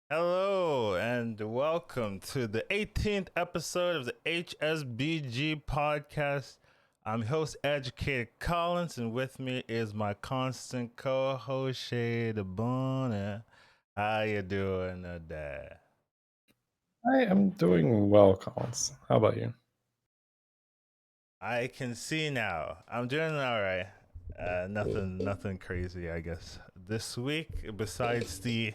Hello and welcome to the 18th episode of the HSBG podcast. I'm your host Educatedcollins, and with me is my constant co-host Shade Bonner. How you doing today? I am doing well, Collins. How about you? I can see now. I'm doing all right. Nothing crazy, I guess. This week, besides the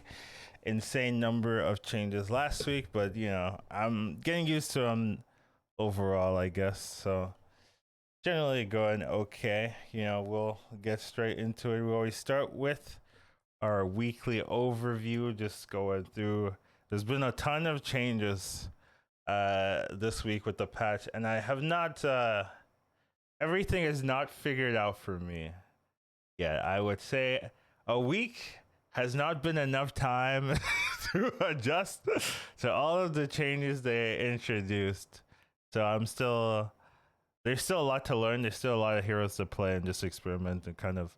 insane number of changes last week, but I'm getting used to them overall, I guess. So generally going okay. We'll get straight into it. We always start with our weekly overview, just going through. There's been a ton of changes this week with the patch, and I have not. Everything is not figured out for me yet. I would say a week has not been enough time to adjust to all of the changes they introduced. So I'm still there's still a lot to learn. There's still a lot of heroes to play and just experiment and kind of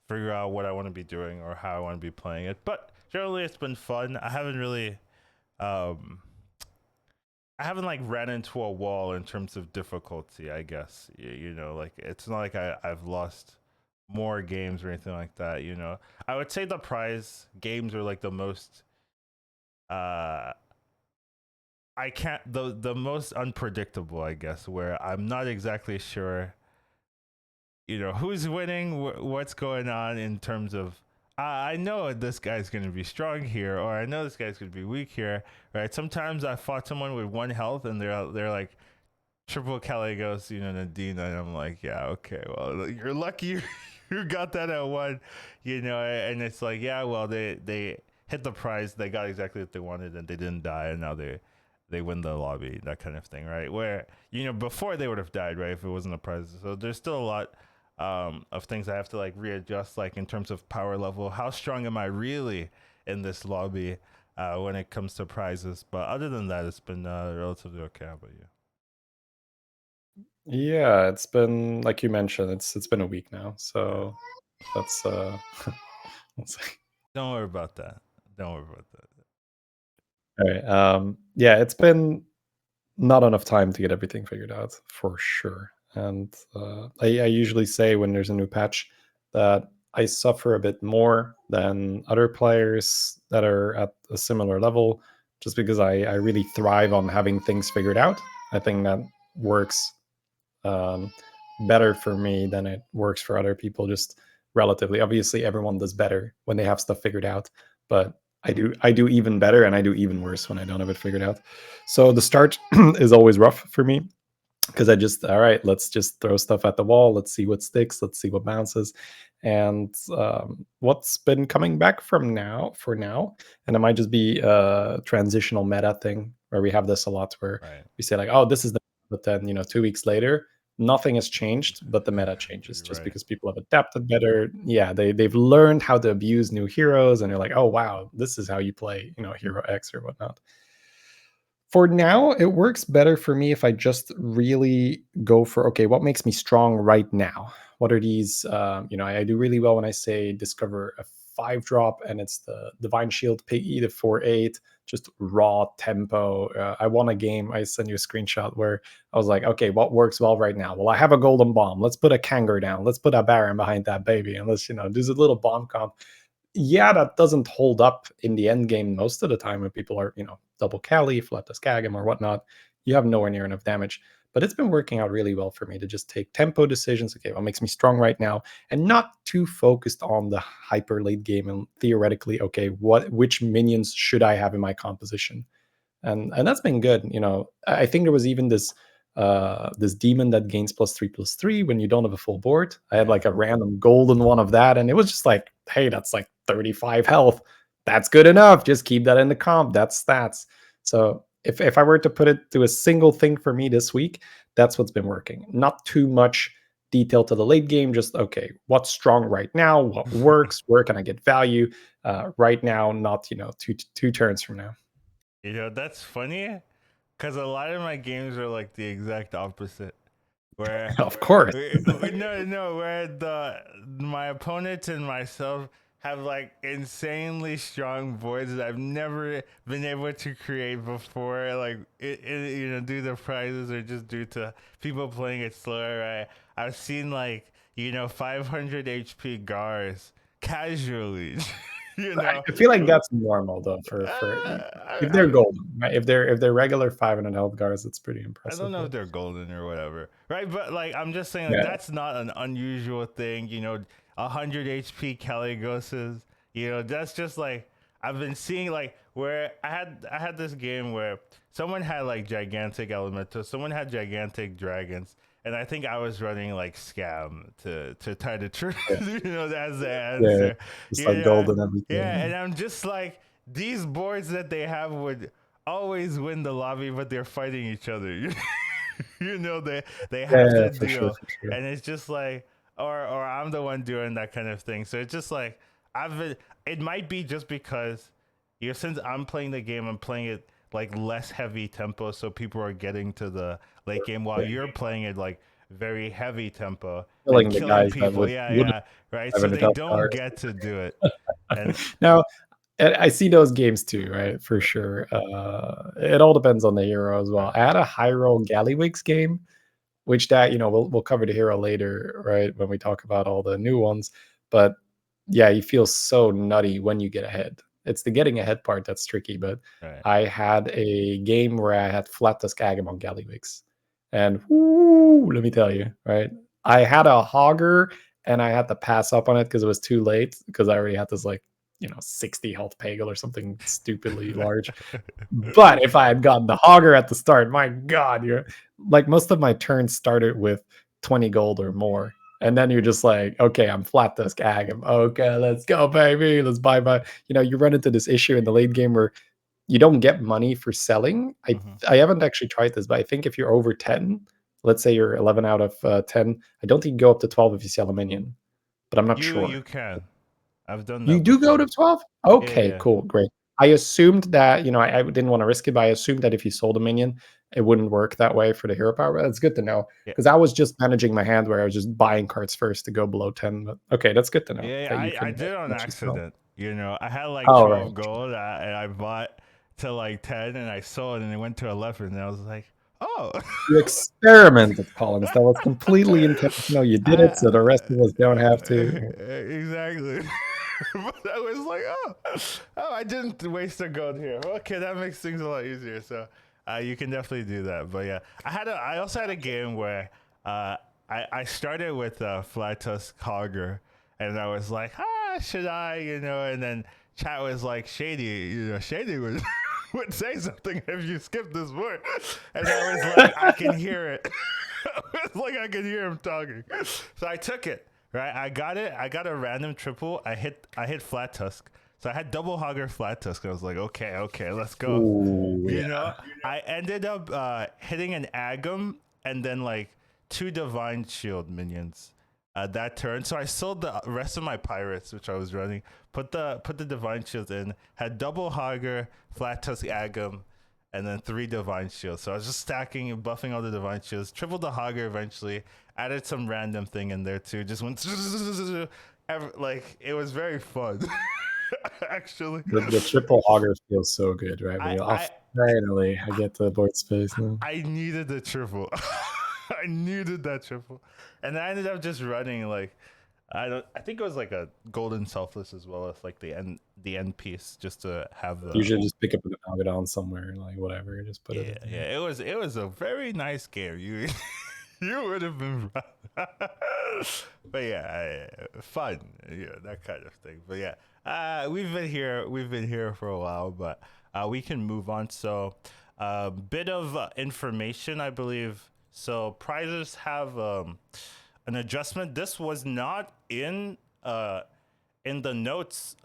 figure out what I want to be doing or how I want to be playing it. But generally, it's been fun. Um, I haven't like ran into a wall in terms of difficulty. I guess like it's not like I've lost more games or anything like that. I would say the prize games are like the most. Uh, I can't the most unpredictable, I guess, where I'm not exactly sure who's winning, what's going on in terms of I know this guy's going to be strong here, or I know this guy's going to be weak here, right? Sometimes I fought someone with one health, and they're like triple Caligos, Nadine, and I'm like, yeah, okay, well, you're lucky you got that at one, and it's like, yeah, well, they hit the prize, they got exactly what they wanted, and they didn't die, and now they win the lobby, that kind of thing, right? Where before they would have died, right, if it wasn't a prize. So there's still a lot of things I have to like readjust, like in terms of power level. How strong am I really in this lobby when it comes to prizes? But other than that, it's been relatively okay. How about you? Yeah, it's been like you mentioned, it's been a week now. So that's let's see. Don't worry about that. Don't worry about that. All right. Yeah, it's been not enough time to get everything figured out for sure. And I usually say when there's a new patch that I suffer a bit more than other players that are at a similar level, just because I really thrive on having things figured out. I think that works um, better for me than it works for other people. Just relatively, obviously, everyone does better when they have stuff figured out, but I do even better, and I do even worse when I don't have it figured out. So the start is always rough for me because I just all right, let's just throw stuff at the wall. Let's see what sticks. Let's see what bounces. And what's been coming back from now for now, and it might just be a transitional meta thing where we have this a lot where Right. we say like, oh, this is the, but then 2 weeks later, nothing has changed, but the meta changes just Right. because people have adapted better. Yeah, they've learned how to abuse new heroes, and you're like, oh wow, this is how you play, hero X or whatnot. For now, it works better for me if I just really go for okay, what makes me strong right now? What are these? I do really well when I say discover a 5 drop, and it's the Divine Shield Piggy, the 4/8, just raw tempo. I won a game. I sent you a screenshot where I was like, okay, what works well right now? Well, I have a golden bomb. Let's put a Kangar down. Let's put a Baron behind that baby, and let's do a little bomb comp. Yeah, that doesn't hold up in the end game most of the time when people are, double Cali, flat the Skagam or whatnot. You have nowhere near enough damage. But it's been working out really well for me to just take tempo decisions. Okay, what makes me strong right now, and not too focused on the hyper late game and theoretically, okay, which minions should I have in my composition? And that's been good. I think there was even this demon that gains +3/+3 when you don't have a full board. I had Yeah. like a random golden one of that, and it was just like, hey, that's like 35 health. That's good enough. Just keep that in the comp. That's stats. So if I were to put it to a single thing for me this week, that's what's been working. Not too much detail to the late game. Just okay, what's strong right now? What works? Where can I get value right now? Not two turns from now. That's funny because a lot of my games are like the exact opposite. Where Of course. no, where the my opponent and myself have like insanely strong boards that I've never been able to create before. Like due to prizes or just due to people playing it slower. Right? I've seen like 500 HP Gars casually. you know, I feel like that's normal though for if they're I, golden, right? If they're regular 500 health guards, it's pretty I don't impressive. know if But they're golden or whatever, right? But like, I'm just saying, like, yeah, that's not an unusual thing. 100 HP Caligosas. That's just like I've been seeing, like where I had this game where someone had like gigantic elementals, someone had gigantic dragons, and I think I was running like scam to try to trick, yeah, as the yeah. answer. It's like Yeah, golden yeah, everything. and I'm just like these boards that they have would always win the lobby, but they're fighting each other. They have Yeah, to for sure, deal, for sure. and it's just like, or I'm the one doing that kind of thing. So it's just like I've been. It might be just because since I'm playing the game, I'm playing it like less heavy tempo, so people are getting to the late game while Yeah. you're playing it like very heavy tempo and Killing the killing guys that people. Yeah, would yeah, right. So 500 they health don't guards. get to do it, and Now, and I see those games too, right? For sure. It all depends on the hero as well. right, I had a high roll Gallywix game, which that we'll cover the hero later, right? When we talk about all the new ones. But yeah, you feel so nutty when you get ahead. It's the getting ahead part that's tricky. But right. I had a game where I had flat tusk Agam Gallywix, and whoo, let me tell you, right? I had a Hogger and I had to pass up on it because it was too late because I already had this like 60 health Pagel or something stupidly large. But if I had gotten the Hogger at the start, my God, you're like most of my turns started with 20 gold or more. And then you're just like, okay, I'm flat disc ag. Okay, let's go, baby. Let's buy my. You run into this issue in the late game where you don't get money for selling. I Mhm. I haven't actually tried this, but I think if you're over 10, let's say you're 11 out of 10, I don't think you go up to 12 if you sell a minion, but I'm not You sure. can. I've done You that do go before. to 12? Yeah, Okay, yeah, cool, great. I assumed that, I didn't want to risk it, but I assumed that if you sold a minion, it wouldn't work that way for the hero power. That's good to know yeah. because I was just managing my hand where I was just buying cards first to go below 10. But okay, that's good to know Yeah, that you I can did on actually sell. accident. I had like Oh, right. 12 gold and I bought to like 10 and I sold and it went to 11 and I was like, oh. You experimented, Collins. That was completely intentional. You did it I, so the rest of us don't have to. exactly. But I was like, I didn't waste a gold here. Okay, that makes things a lot easier. So you can definitely do that. But yeah, I also had a game where I started with Fly Tusk Hogger and I was like, should I, and then chat was like, Shady would, would say something if you skip this word. And I was like, I can hear it. It's like I could hear him talking. So I took it. Right, I got it. I got a random triple. I hit flat tusk. So I had double hogger flat tusk. I was like, okay, let's go. Ooh, You yeah. know, I ended up hitting an Agam and then like two divine shield minions that turn. So I sold the rest of my pirates, which I was running. Put the divine shields in. Had double hogger, flat tusk Agam, and then three divine shields. So I was just stacking and buffing all the divine shields. Tripled the hogger eventually. Added some random thing in there too. Just went like it was very fun. Actually, The triple hogger feels so good, right? When I you're I off, finally, I get the board space now. I needed the triple. I needed that triple, and I ended up just running like I think it was like a golden selfless as well as like the end piece just to have the Usually just pick up an Algodon somewhere, like whatever, just put it yeah, in. Yeah. yeah. It was a very nice game. You would have been right. But yeah, fun, that kind of thing. But yeah, we've been here for a while, but we can move on. So, bit of information, I believe. So prizes have an adjustment. This was not in the notes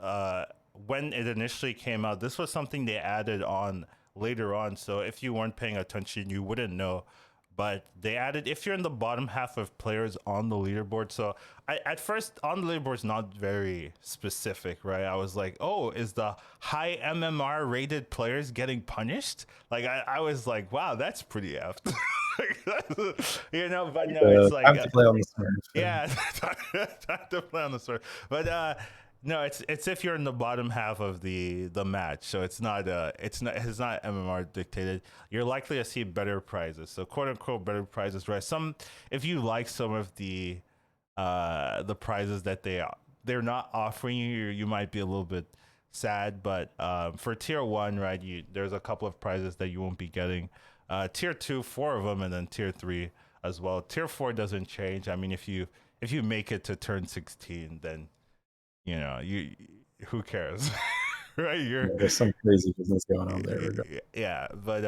when it initially came out. This was something they added on later on. So if you weren't paying attention, you wouldn't know. But they added if you're in the bottom half of players on the leaderboard. So at first on the leaderboard is not very specific, right? I was like, oh, is the high MMR rated players getting punished? Like I was like, wow, that's pretty effed. But no, it's like Time to play on the Smurf. yeah, time to play on the sword. But No, it's if you're in the bottom half of the match, so it's not MMR dictated. You're likely to see better prizes, so quote unquote better prizes, right? Some if you like some of the prizes that they're not offering you, you might be a little bit sad. But for tier one, right, there's a couple of prizes that you won't be getting. Tier two, four of them, and then tier three as well. Tier four doesn't change. I mean, if you make it to turn 16, then you who cares, right? Yeah, there's some crazy business going on there. Yeah, but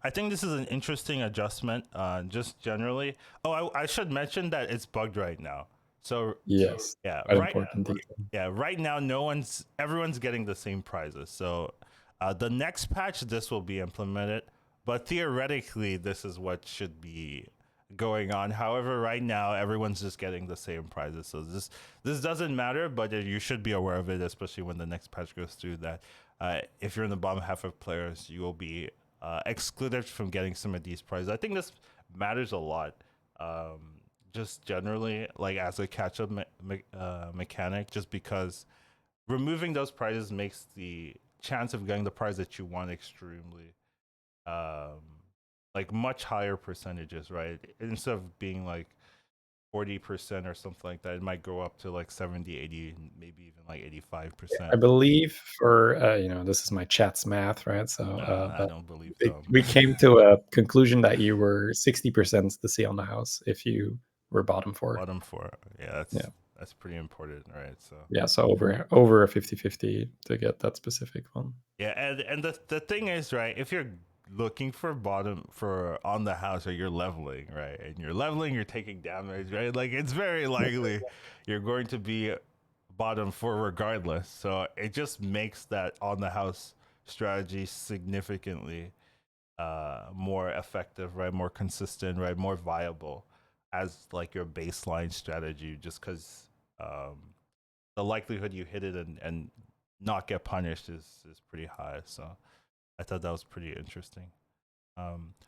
I think this is an interesting adjustment, just generally. Oh, I should mention that it's bugged right now. So Yes, yeah, quite important detail. yeah, right now everyone's getting the same prizes. So the next patch this will be implemented, but theoretically this is what should be going on. However, right now everyone's just getting the same prizes. So this doesn't matter, but you should be aware of it, especially when the next patch goes through. That if you're in the bottom half of players, you will be excluded from getting some of these prizes. I think this matters a lot. Just generally, like as a catch-up mechanic, just because removing those prizes makes the chance of getting the prize that you want extremely um like much higher percentages, right? Instead of being like 40% or something like that, it might go up to like 70, 80, maybe even like I 85%. believe for this is my chat's math, right? So, I but don't believe them. we came to a conclusion that you were 60% the seal on the house if you were bottom four. Bottom four, yeah, Yeah, that's pretty important, right? So yeah. So over a 50-50 to get that specific one. yeah, and the thing is, right, if you're looking for bottom for on the house, or you're leveling, right, and you're leveling, you're taking damage, right, like it's very likely you're going to be bottom four regardless. So it just makes that on the house strategy significantly more effective, right, more consistent, right, more viable as like your baseline strategy, just because um, the likelihood you hit it and not get punished is pretty high. So I thought that was pretty interesting.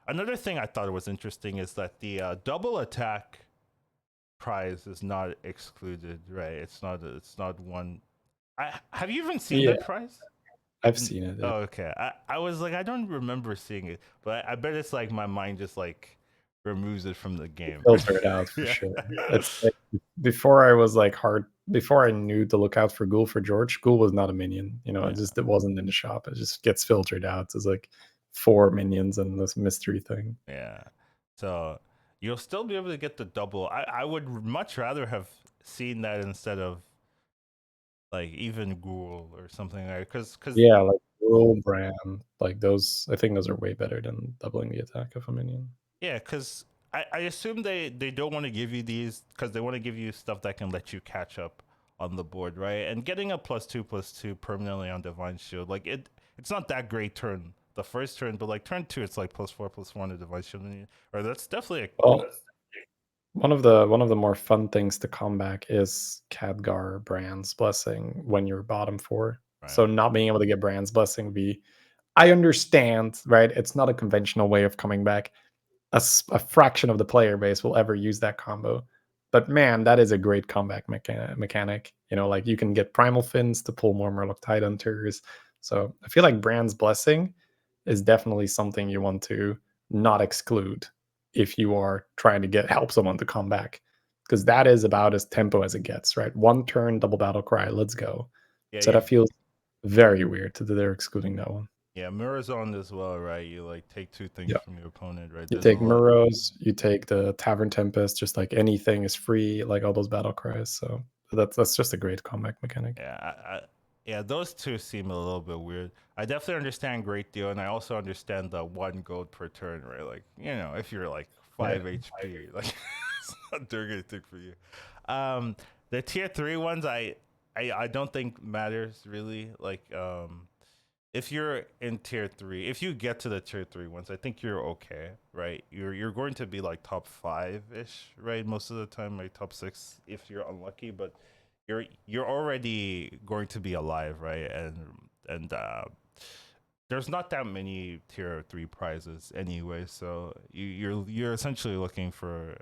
Another thing I thought was interesting is that the double attack prize is not excluded, right? It's not one. Have you even seen Yeah, that prize? I've seen it. Oh, okay. I was like, I don't remember seeing it, but I bet it's like my mind just like removes it from the game. Filter it out for Yeah. sure. It's like before I was like hard before I knew to look out for Ghoul for George, Ghoul was not a minion. Yeah. It wasn't in the shop. It just gets filtered out as like four minions and this mystery thing. Yeah. So you'll still be able to get the double. I would much rather have seen that instead of like even Ghoul or something like, because Yeah, like Ghoul brand, like those. I think those are way better than doubling the attack of a minion. yeah, because I assume they don't want to give you these because they want to give you stuff that can let you catch up on the board, right? And getting a +2/+2 permanently on Divine Shield, like it's not that great turn the first turn, but like turn two, it's like +4/+1 to Divine Shield, or that's definitely Well, one of the more fun things to come back is Khadgar Brand's Blessing when you're bottom four. right. So not being able to get Brand's Blessing would be I understand, right? It's not a conventional way of coming back. A fraction of the player base will ever use that combo. But man, that is a great comeback mechanic. Like you can get Primal Fins to pull more Murloc Tidehunters. So I feel like Brand's Blessing is definitely something you want to not exclude if you are trying to help someone to come back. Because that is about as tempo as it gets, right? One turn, double battle cry, let's go. Yeah, So that feels very weird that they're excluding that one. yeah, mirrors on as well, right? You like take two things Yeah. from your opponent, right? You There's a take lot. Murrows, you take the Tavern Tempest, just like anything is free, like all those battle cries. So that's just a great comeback mechanic. Yeah, yeah, those two seem a little bit weird. I definitely understand Great Deal, and I also understand the 1 gold per turn, right? Like, if you're like Yeah. 5 HP, like it's not doing anything for you. The tier three ones, I don't think matters really. Like, if you're in tier three, if you get to the tier three ones, I think you're okay, right? You're going to be like top five ish, right? Most of the time, like top six if you're unlucky, but you're already going to be alive, right? And there's not that many tier 3 prizes anyway, so you're essentially looking for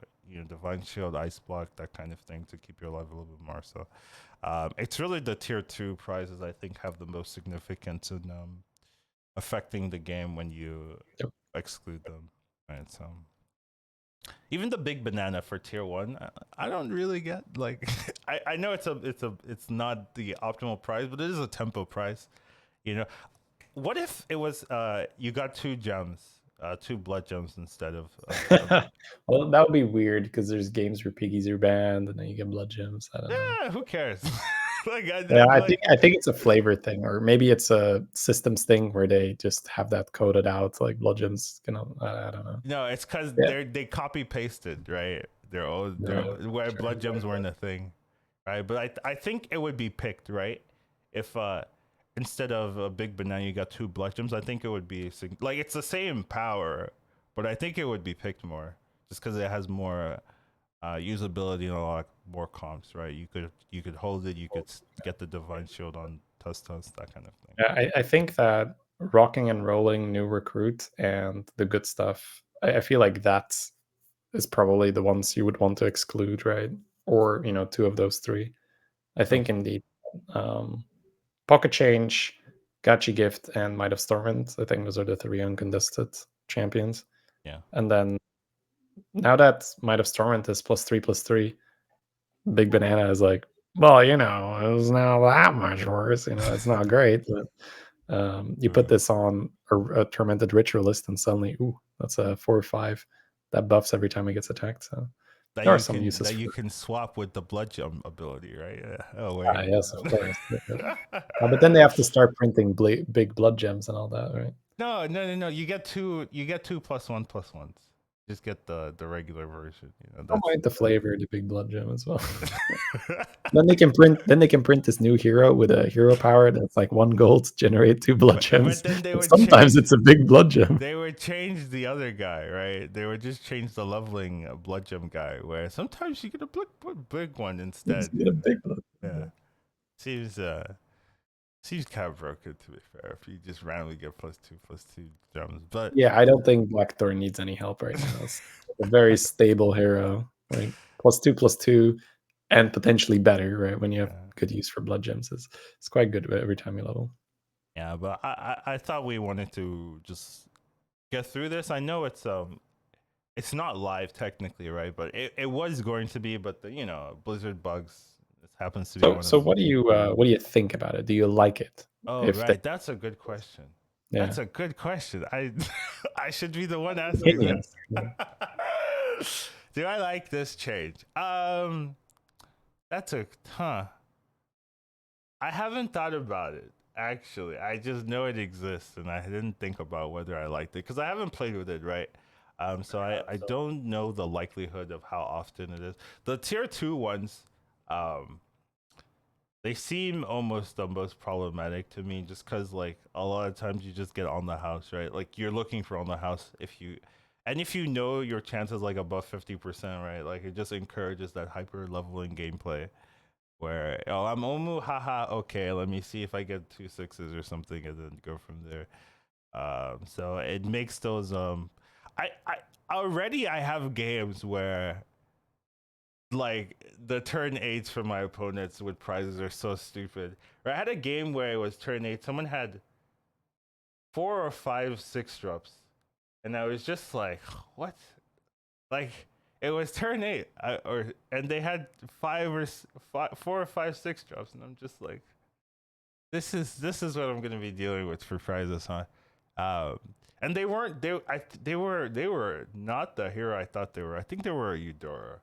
divine shield, ice block, that kind of thing to keep your life a little bit more. So it's really the tier 2 prizes I think have the most significance in affecting the game when you Yep. exclude them. Right, so even the big banana for tier 1, I don't really get like I know it's not the optimal prize, but it is a tempo prize. You know, what if it was you got 2 gems, 2 blood gems instead of Well, that would be weird because there's games where piggies are banned and then you get blood gems. I don't know. yeah, who cares? Like Yeah, I'd like I think it's a flavor thing, or maybe it's a systems thing where they just have that coded out, like blood gems. I don't know. no, it's because Yeah, they copy pasted, right? They're yeah, where sure, blood gems exactly. weren't a thing, right? But I think it would be picked, right? If instead of a big banana you got 2 blood gems, I think it would be like it's the same power, but I think it would be picked more just because it has more usability and a lot more comps, right? You could hold it, you could get the divine shield on tuss, that kind of thing. Yeah, I think that rocking and rolling new recruit and the good stuff. I feel like that is probably the ones you would want to exclude, right? Or two of those three. I think Okay. indeed. Um, Pocket Change, Gachi Gift, and Might of Stormwind. I think those are the three uncontested champions. Yeah. And then now that Might of Stormwind is +3/+3, Big Banana is like, well, it's not that much worse. It's not great, but you put True. this on a Tormented Ritualist, and suddenly, ooh, that's a 4 or 5 that buffs every time it gets attacked. So That there are you some can uses that for you it. can swap with the blood gem ability, right? Yeah. Oh wait. Yes, of course. But then they have to start printing big blood gems and all that, right? No. You get two +1/+1s. Just get the regular version. I don't That's mind the flavor, the big blood gem as well. Then they can print this new hero with a hero power that's like 1 gold to generate 2 blood but gems. then they And would sometimes change it's a big blood gem. they would change the other guy, right? They would just change the leveling blood gem guy, where sometimes you get a big one It's instead. a big blood Yeah, gem. seems seems kind of broken to be fair. If you just randomly get +2/+2 gems, but Yeah, I don't think Blackthorn needs any help right now. It's a very stable hero. Like +2/+2 and potentially better, right? When you have yeah, good use for blood gems. It's quite good every time you level. yeah. But I thought we wanted to just get through this. I know it's not live technically, right? But it was going to be, but the Blizzard bugs. This happens to be So one of so them. what do you think about it? Do you like it? Oh, If they right. That's a good question. Yeah. That's a good question. I I should be the one asking that. Opinions. Yeah. Do I like this change? That's a huh. I haven't thought about it actually. I just know it exists, and I didn't think about whether I liked it because I haven't played with it, right? So I don't know the likelihood of how often it is. The tier 2 ones, um, they seem almost the most problematic to me just because like a lot of times you just get on the house, right? Like you're looking for on the house if you know your chances like above 50%, right? Like it just encourages that hyper leveling gameplay where I'm Omu, haha, okay, let me see if I get 2 6s or something and then go from there. So it makes those I already I have games where like the turn 8s for my opponents with prizes are so stupid. I had a game where it was turn 8, someone had 4 or 5 6 drops, and I was just like, what? Like it was turn 8, and they had 4 or 5 6 drops, and I'm just like, this is what I'm gonna be dealing with for prizes, huh? Um, and they were not the hero I thought they were. I think they were a Eudora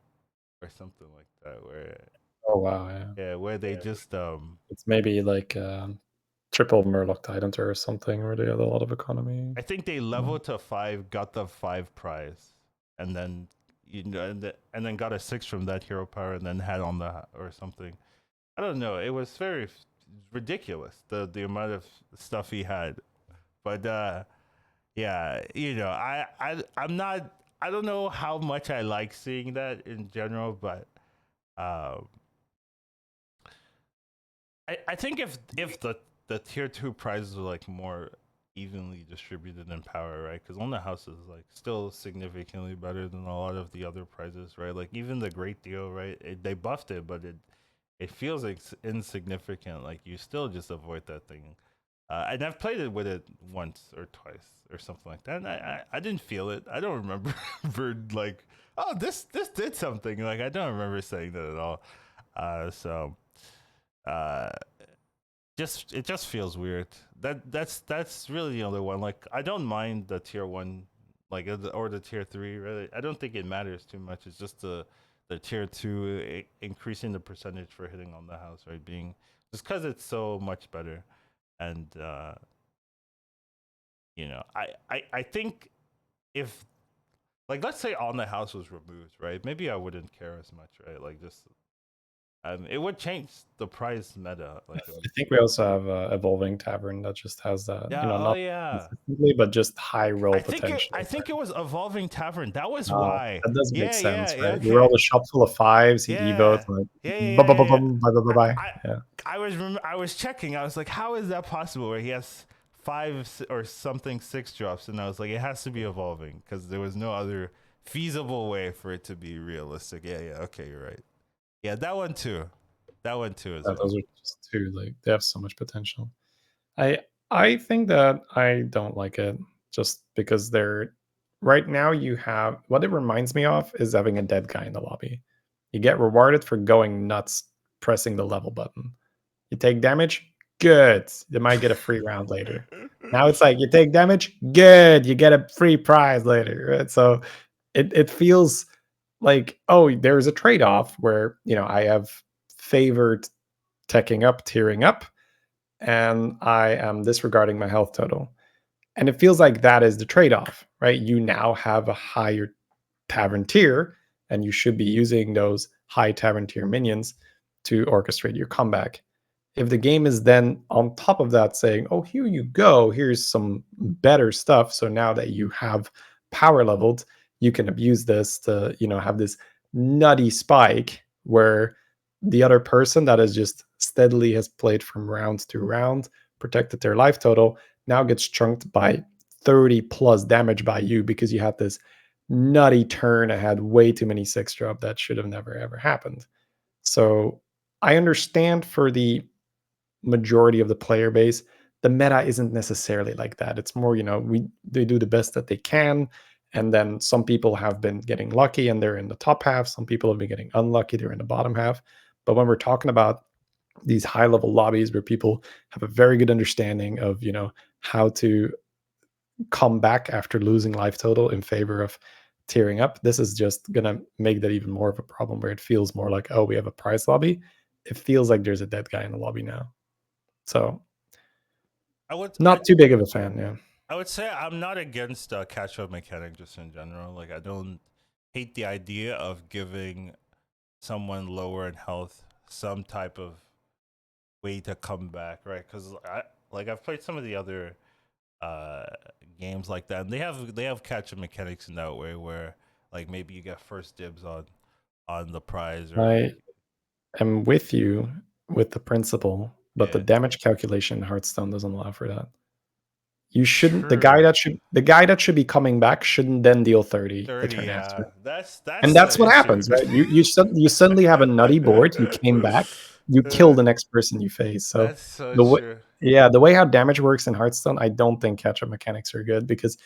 or something like that, where Oh wow, yeah. yeah, where they just It's maybe like triple Murloc Tidehunter or something where they had a lot of economy. I think they Mm. leveled to 5, got the 5 prize, and then and then got a 6 from that hero power, and then had on the or something. I don't know. It was very ridiculous the amount of stuff he had, but yeah, I'm not. I don't know how much I like seeing that in general, but um, I think if the tier 2 prizes were like more evenly distributed in power, right? Because on the house is like still significantly better than a lot of the other prizes, right? Like even the Great Deal, right? They buffed it, but it feels like insignificant. Like you still just avoid that thing. And I've played it with it once or twice or something like that. And I didn't feel it. I don't remember like, oh, this did something. Like I don't remember saying that at all. So uh, just it just feels weird. That's really the only one. Like I don't mind the tier one, like or the tier three. Really, I don't think it matters too much. It's just the tier two increasing the percentage for hitting on the house, right? Being just because it's so much better, and I think if like let's say on the house was removed, right? Maybe I wouldn't care as much, right? Like just it would change the prize meta, like I think we also have Evolving Tavern that just has that, yeah, oh not yeah. consistently, but just high roll potential. I think it was Evolving Tavern. That was Oh, why. that does make Yeah, sense, yeah, yeah. right? You roll Okay. a shop full of fives, he evotes Yeah. like Yeah, yeah, bum, yeah, bum, yeah, bum, yeah. bum, bye, bye, bye, bye. I Yeah. I was checking. I was like, how is that possible? Where he has or something six drops, and I was like, it has to be evolving because there was no other feasible way for it to be realistic. Yeah, yeah. Okay, you're right. Yeah, that one too. That one too as Those well. are just two, like they have so much potential. I I think that I don't like it just because they're right now you have what it reminds me of is having a dead guy in the lobby. You get rewarded for going nuts pressing the level button. You take damage, good. You might get a free round later. Now it's like you take damage, good. You get a free prize later. Right? So it feels like, oh, there's a trade-off where, I have favored teching up, tearing up, and I am disregarding my health total. And it feels like that is the trade-off, right? You now have a higher tavern tier, and you should be using those high tavern tier minions to orchestrate your comeback. If the game is then on top of that saying, oh, here you go, here's some better stuff. So now that you have power leveled, you can abuse this to, have this nutty spike where the other person that is just steadily has played from round to round, protected their life total, now gets chunked by 30 plus damage by you because you had this nutty turn. I had way too many six drop that should have never ever happened. So I understand for the majority of the player base, the meta isn't necessarily like that. It's more, they do the best that they can. And then some people have been getting lucky and they're in the top half. Some people have been getting unlucky, they're in the bottom half. But when we're talking about these high level lobbies where people have a very good understanding of, how to come back after losing life total in favor of tearing up, this is just going to make that even more of a problem where it feels more like, oh, we have a prize lobby. It feels like there's a dead guy in the lobby now. So I would not too big of a fan, yeah. I would say I'm not against catch up mechanic just in general. Like I don't hate the idea of giving someone lower in health some type of way to come back, right? Because I've played some of the other uh games like that, and they have catch up mechanics in that way where like maybe you get first dibs on the prize or I like am with you with the principle, but the yeah. damage calculation in Hearthstone doesn't allow for that. You shouldn't True. the guy that should be coming back shouldn't then deal 30 the 30, turn yeah. after. That's And that's the what issue. happens, right? You suddenly have a nutty board, you came back, you kill the next person you face. So That's so the way true. yeah, the way how damage works in Hearthstone, I don't think catch-up mechanics are good because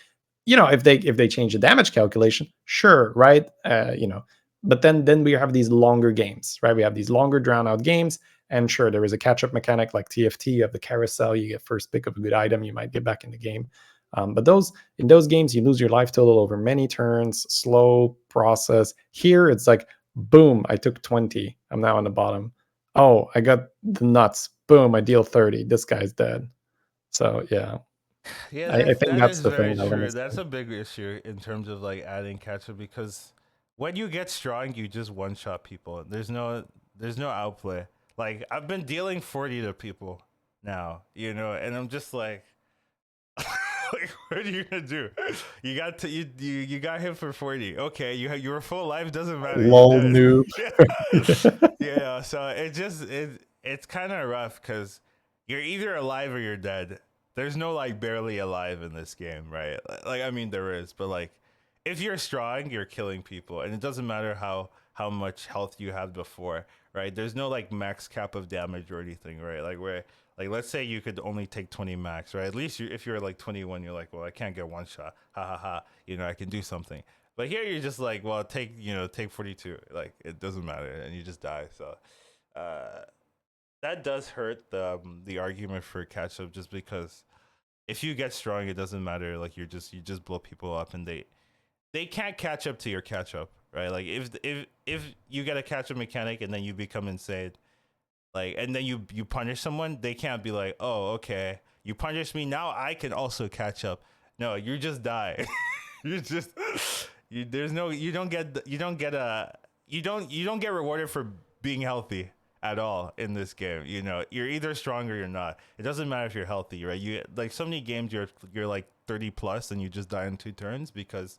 if they change the damage calculation, sure, right? But then we have these longer games, right? We have these longer drawn out games, and sure, there is a catch up mechanic like TFT of the carousel. You get first pick of a good item, you might get back in the game. But in those games, you lose your life total over many turns, slow process. Here, it's like, boom, I took 20. I'm now on the bottom. Oh, I got the nuts. Boom, I deal 30. This guy's dead. So yeah, Yeah, I think that that's is the very thing that true. limits That's it. a big issue in terms of like adding catch-up because when you get strong, you just one-shot people. There's no outplay. Like I've been dealing 40 to people now, and I'm just like, like what are you gonna do? You got to you got hit for 40. Okay, you were full life. Doesn't matter. You're Lol dead. noob. Yeah, yeah. So it's kind of rough because you're either alive or you're dead. there's no like barely alive in this game, right? Like I mean there is, but like if you're strong, you're killing people, and it doesn't matter how much health you had before, right? There's no like max cap of damage or anything, right? Like where like let's say you could only take 20 max, right? At least if you're like 21, you're like, well, I can't get one shot, ha ha ha. You know, I can do something. But here you're just like, well, take 42. Like it doesn't matter, and you just die. So uh, that does hurt the argument for catch up, just because if you get strong, it doesn't matter. Like you just blow people up, and they can't catch up to your catch up, right? Like if you get a catch up mechanic and then you become insane, like and then you punish someone, they can't be like, oh okay, you punish me now, I can also catch up. No, you just die. you just there's no you don't get rewarded for being healthy at all in this game. You know, you're either strong or you're not. It doesn't matter if you're healthy, right? You like so many games you're like 30 plus and you just die in 2 turns because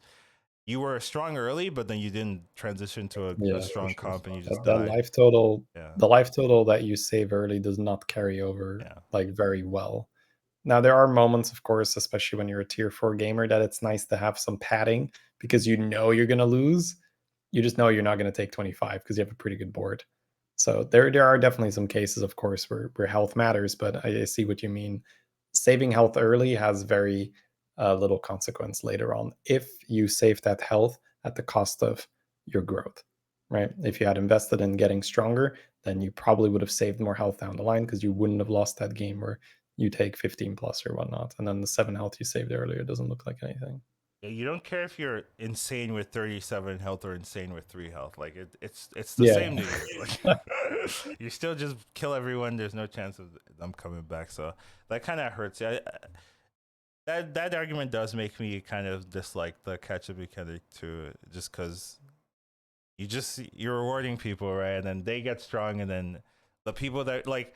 you were strong early, but then you didn't transition to a Yeah, for strong sure. comp and you just The died. life total, Yeah, the life total that you save early does not carry over yeah, like very well. Now there are moments, of course, especially when you're a tier 4 gamer, that it's nice to have some padding because you know you're gonna lose. You just know you're not gonna take 25 because you have a pretty good board. So there are definitely some cases, of course, where health matters, but I see what you mean. Saving health early has very little consequence later on if you save that health at the cost of your growth, right? If you had invested in getting stronger, then you probably would have saved more health down the line because you wouldn't have lost that game where you take 15 plus or whatnot. And then the 7 health you saved earlier doesn't look like anything. yeah. You don't care if you're insane with 37 health or insane with 3 health. Like it's the Yeah. same to you. Like you still just kill everyone. There's no chance of them coming back. So that kind of hurts. That argument does make me kind of dislike the catch up mechanic too, just because you're rewarding people, right? And then they get strong, and then the people that like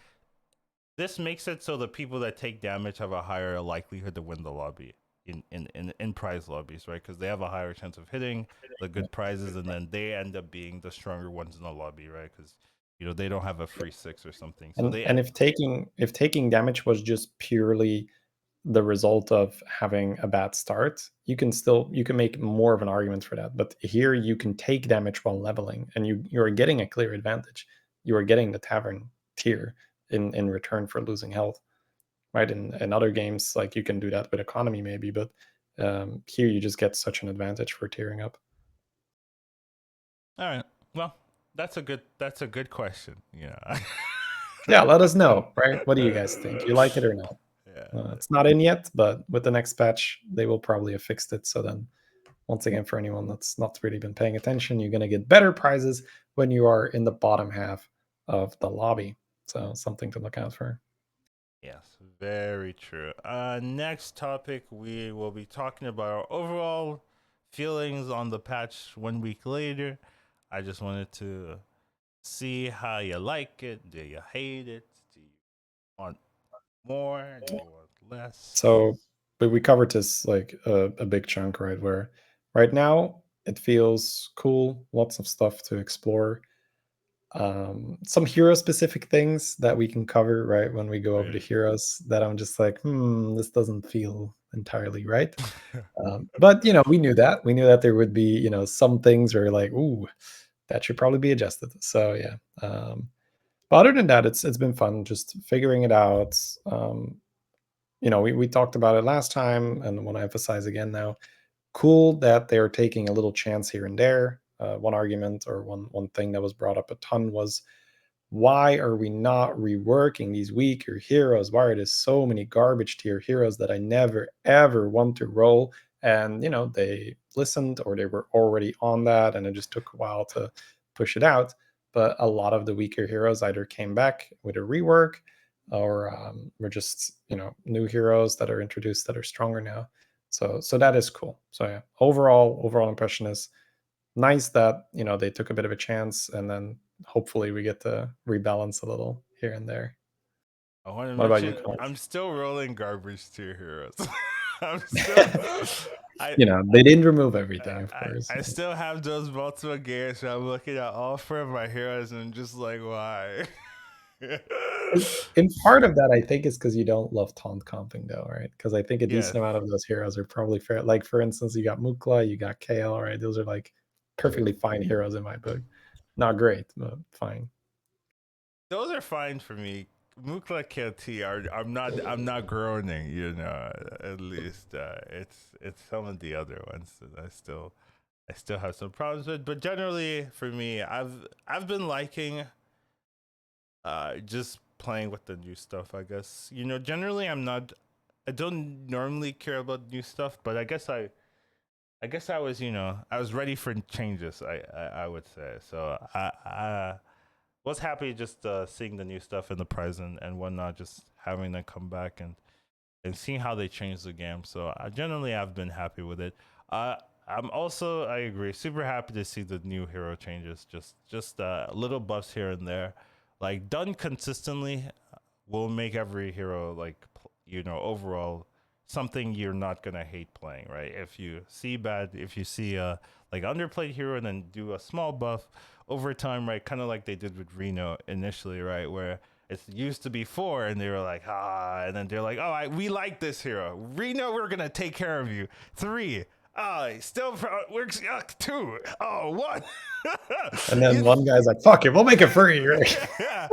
this makes it so the people that take damage have a higher likelihood to win the lobby in prize lobbies, right? Because they have a higher chance of hitting the good prizes, and then they end up being the stronger ones in the lobby, right? Because they don't have a free six or something, so they And end. if taking damage was just purely the result of having a bad start, you can make more of an argument for that. But here you can take damage while leveling, and you are getting a clear advantage. You are getting the tavern tier in return for losing health, right? In other games, like you can do that with economy maybe, but here you just get such an advantage for tiering up. All right, well, that's a good question. Yeah, let us know, right? What do you guys think? You like it or not? Yeah. It's not in yet, but with the next patch, they will probably have fixed it. So then, once again, for anyone that's not really been paying attention, you're going to get better prizes when you are in the bottom half of the lobby. So something to look out for. Yes, very true. Next topic, we will be talking about our overall feelings on the patch 1 week later. I just wanted to see how you like it. Do you hate it? Do you want more? Do you want less? So, but we covered this like a big chunk, right? Where right now it feels cool, lots of stuff to explore. Some hero specific things that we can cover, right? When we go over the Right. heroes, that I'm just like, this doesn't feel entirely right. But we knew that there would be some things where like, ooh, that should probably be adjusted. So yeah. But other than that, it's been fun just figuring it out. We talked about it last time, and want to emphasize again now. Cool that they're taking a little chance here and there. One argument or one thing that was brought up a ton was, why are we not reworking these weaker heroes? Why are there so many garbage tier heroes that I never ever want to roll? And they listened, or they were already on that, and it just took a while to push it out. But a lot of the weaker heroes either came back with a rework, or were just new heroes that are introduced that are stronger now. So that is cool. So yeah, overall impression is nice that they took a bit of a chance, and then hopefully we get to rebalance a little here and there. I want to What about you, mention Colin? I'm still rolling garbage tier heroes. I'm still I They didn't remove everything, of I, course. I still have those multiple gears. So I'm looking at all four of my heroes and I'm just like, why? In part of that, I think is because you don't love taunt comping though, right? Because I think a Yes. decent amount of those heroes are probably fair. Like for instance, you got Mukla, you got Kale, right? Those are like perfectly fine heroes in my book. Not great, but fine. Those are fine for me. Mukla KT are I'm not groaning, at least it's some of the other ones that I still have some problems with. But generally for me, I've been liking just playing with the new stuff, I guess. Generally I don't normally care about new stuff, but I guess I was ready for changes. I would say so. I was happy just seeing the new stuff in the present and whatnot, just having them come back and seeing how they change the game. So generally I've been happy with it. Uh, I'm also, I agree, super happy to see the new hero changes. Just little buffs here and there, like done consistently, will make every hero like overall something you're not gonna hate playing, right? If you see a like underplayed hero and then do a small buff over time, right? Kind of like they did with Reno initially, right? Where it used to be 4 and they were like, and then they're like, we like this hero. Reno, we're gonna take care of you. 3. Still works. 2. 1. And then one guy's like, "Fuck it, we'll make it free." Right? Yeah.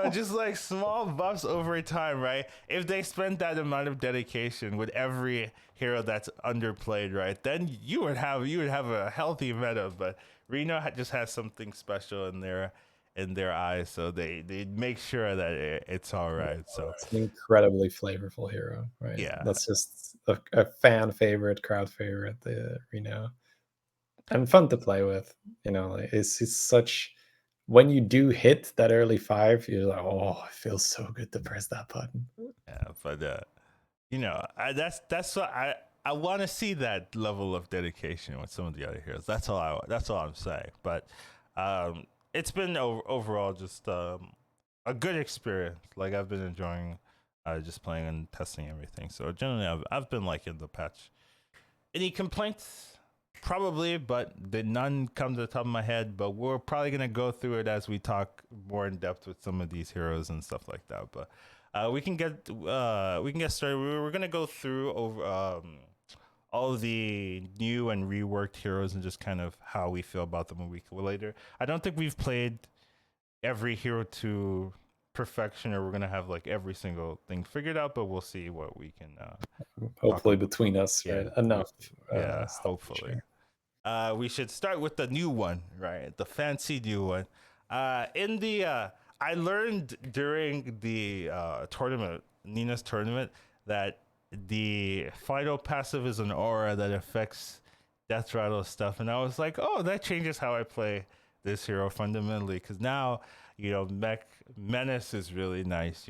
Just like small buffs over time, right? If they spent that amount of dedication with every hero that's underplayed, right, then you would have a healthy meta. But Reno just has something special in their eyes, so they make sure that it's all right. So It's an incredibly flavorful hero, right? yeah, That's just a fan favorite, crowd favorite, the Reno, and fun to play with. Like it's such when you do hit that early 5, you're like, oh, it feels so good to press that button. yeah. But that's what I want to see that level of dedication with some of the other heroes. That's all I'm saying. But it's been overall just a good experience. Like I've been enjoying just playing and testing everything. So generally, I've been liking the patch. Any complaints? Probably, but did none come to the top of my head. But we're probably gonna go through it as we talk more in depth with some of these heroes and stuff like that. But we can get started. We're gonna go through over all the new and reworked heroes and just kind of how we feel about them a week later. I don't think we've played every hero to perfection, or we're gonna have like every single thing figured out. But we'll see what we can talk Hopefully, about. between us, Yeah, right? Enough yeah, stuff to hopefully. share. We should start with the new one, right? The fancy new one. In the I learned during the tournament, Nina's tournament, that the final passive is an aura that affects Death Rattle stuff, and I was like, oh, that changes how I play this hero fundamentally. Because now, Mech Menace is really nice.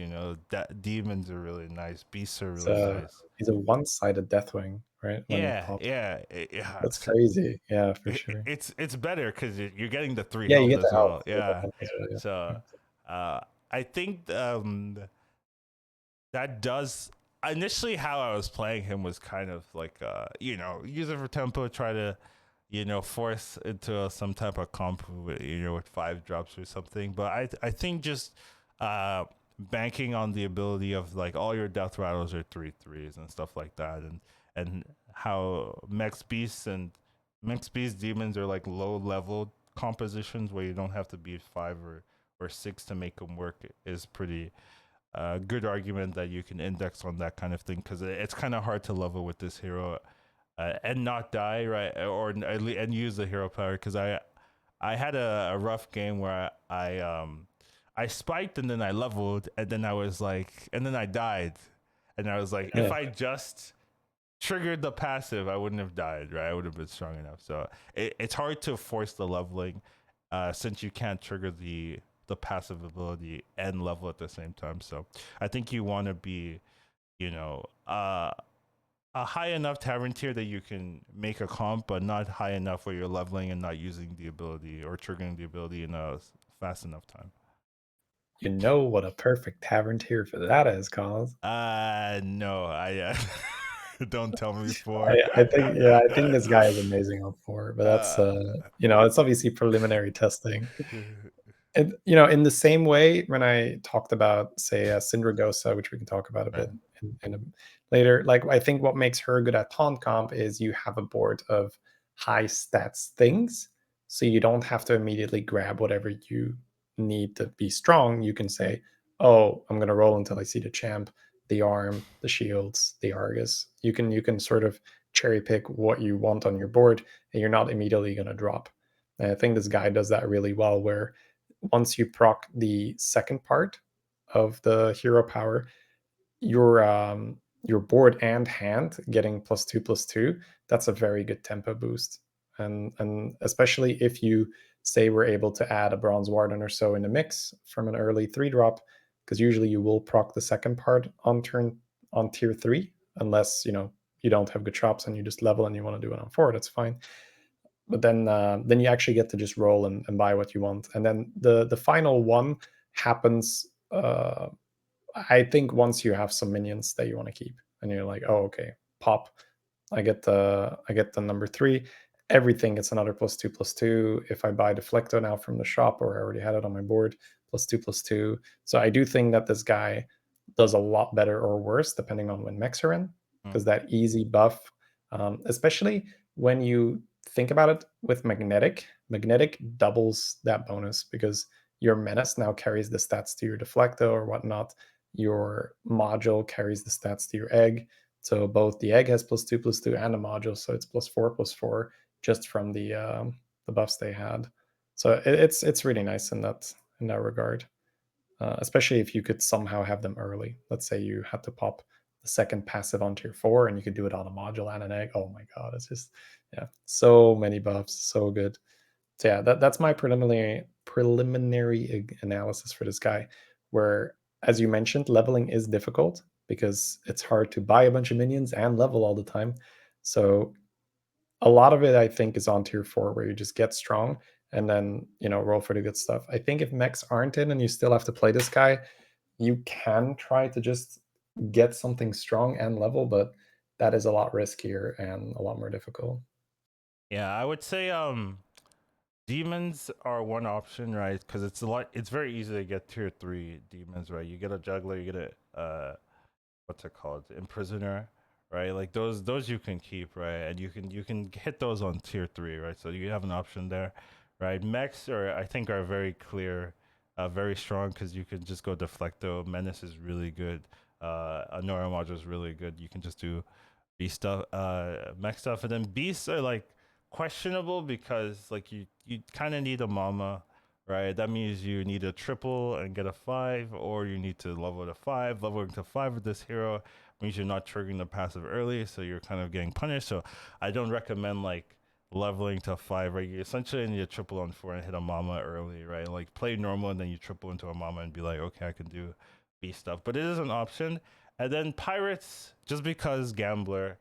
Demons are really nice. Beasts are really So nice. he's a one-sided Deathwing, right? When he Yeah, pops, yeah, yeah. that's crazy. Yeah, for it, sure. it's better because you're getting the 3 Yeah, you health get the as health. well. You get the Yeah. health as well, So yeah. I think that does initially how I was playing him was kind of like use it for tempo, try to force into some type of comp with 5 drops or something. But I think just banking on the ability of like all your death rattles are 3/3s and stuff like that, and how Mex Beast demons are like low level compositions where you don't have to beat 5 or 6 to make them work is pretty good argument that you can index on that kind of thing, because it's kind of hard to level with this hero and not die, right, and use the hero power. Because I had a rough game where I spiked and then I leveled and then I was like, and then I died, and I was like, if Yeah. I just triggered the passive, I wouldn't have died, right? I would have been strong enough. So it's hard to force the leveling, since you can't trigger the passive ability and level at the same time. So I think you want to be, you know, uh, a high enough tavern tier that you can make a comp, but not high enough where you're leveling and not using the ability or triggering the ability in a fast enough time. You know what a perfect tavern tier for that is, Collins. No, I don't tell me I, for. I think, yeah, I think this guy is amazing on 4, but that's uh, it's obviously preliminary testing. And, you know, in the same way, when I talked about, say, Sindragosa, which we can talk about a Right. bit later, like, I think what makes her good at taunt comp is you have a board of high stats things, so you don't have to immediately grab whatever you need to be strong. You can say, "Oh, I'm gonna roll until I see the champ, the arm, the shields, the Argus." You can sort of cherry pick what you want on your board, and you're not immediately gonna drop. And I think this guy does that really well, where once you proc the second part of the hero power, your board and hand getting +2/+2, that's a very good tempo boost. And especially if you say we're able to add a bronze warden or so in the mix from an early 3 drop, because usually you will proc the second part on turn on tier 3, unless you don't have good chops and you just level and you want to do it on 4, that's fine. But then you actually get to just roll and buy what you want, and then the final one happens. I think once you have some minions that you want to keep, and you're like, oh, okay, pop. I get the number 3. Everything gets another +2/+2. If I buy Deflecto now from the shop, or I already had it on my board, +2/+2. So I do think that this guy does a lot better or worse depending on when mechs are in, Mm. because that easy buff, especially when you think about it with magnetic doubles that bonus, because your menace now carries the stats to your Deflecto or whatnot. Your module carries the stats to your egg. So both the egg has +2/+2 and a module, so it's +4/+4 just from the buffs they had. So it's really nice in that regard, especially if you could somehow have them early. Let's say you had to pop the second passive on tier 4, and you could do it on a module and an egg. Oh my god, it's just, yeah, so many buffs, so good. So yeah, that's my preliminary analysis for this guy. Where, as you mentioned, leveling is difficult because it's hard to buy a bunch of minions and level all the time. So a lot of it, I think, is on tier 4, where you just get strong and then roll for the good stuff. I think if mechs aren't in and you still have to play this guy, you can try to just get something strong and level, but that is a lot riskier and a lot more difficult. Yeah, I would say demons are one option, right? Because it's very easy to get tier 3 demons, right? You get a juggler, you get a what's it called, imprisoner, right? Like those you can keep, right? And you can hit those on tier 3, right? So you have an option there, right? Mechs I think are very clear, very strong, because you can just go Deflecto. Menace is really good. Anora module is really good. You can just do beast stuff, mech stuff, and then beasts are like questionable, because like you kind of need a mama, right? That means you need a triple and get a 5, or you need to level to 5. Leveling to 5 with this hero means you're not triggering the passive early, so you're kind of getting punished. So I don't recommend like leveling to 5, right? You essentially need a triple on 4 and hit a mama early, right? Like play normal and then you triple into a mama and be like, okay, I can do beast stuff. But it is an option. And then pirates, just because gambler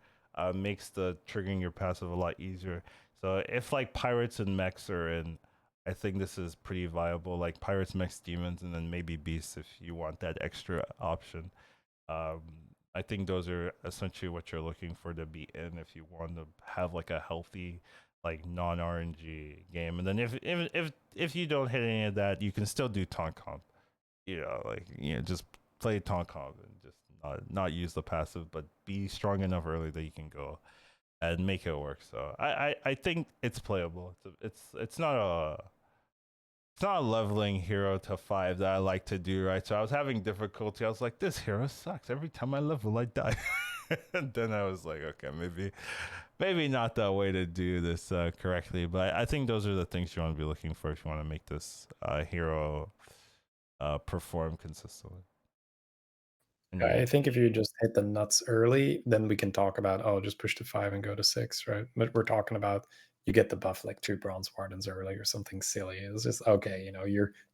makes the triggering your passive a lot easier. So if like pirates and mechs are in, I think this is pretty viable. Like pirates, mechs, demons, and then maybe beasts if you want that extra option. Um, I think those are essentially what you're looking for to be in if you want to have like a healthy, like non RNG game. And then if you don't hit any of that, you can still do taunt comp. Just play taunt comp and just not use the passive, but be strong enough early that you can go and make it work. So I think it's playable. It's not a leveling hero to 5 that I like to do, right? So I was having difficulty. I was like, this hero sucks. Every time I level, I die. And then I was like, okay, maybe not the way to do this correctly. But I think those are the things you want to be looking for if you want to make this hero perform consistently. And I you, think if you just hit the nuts early, then we can talk about, oh, just push to 5 and go to 6, right? But we're talking about you get the buff like 2 bronze wardens early or something silly. It's just okay,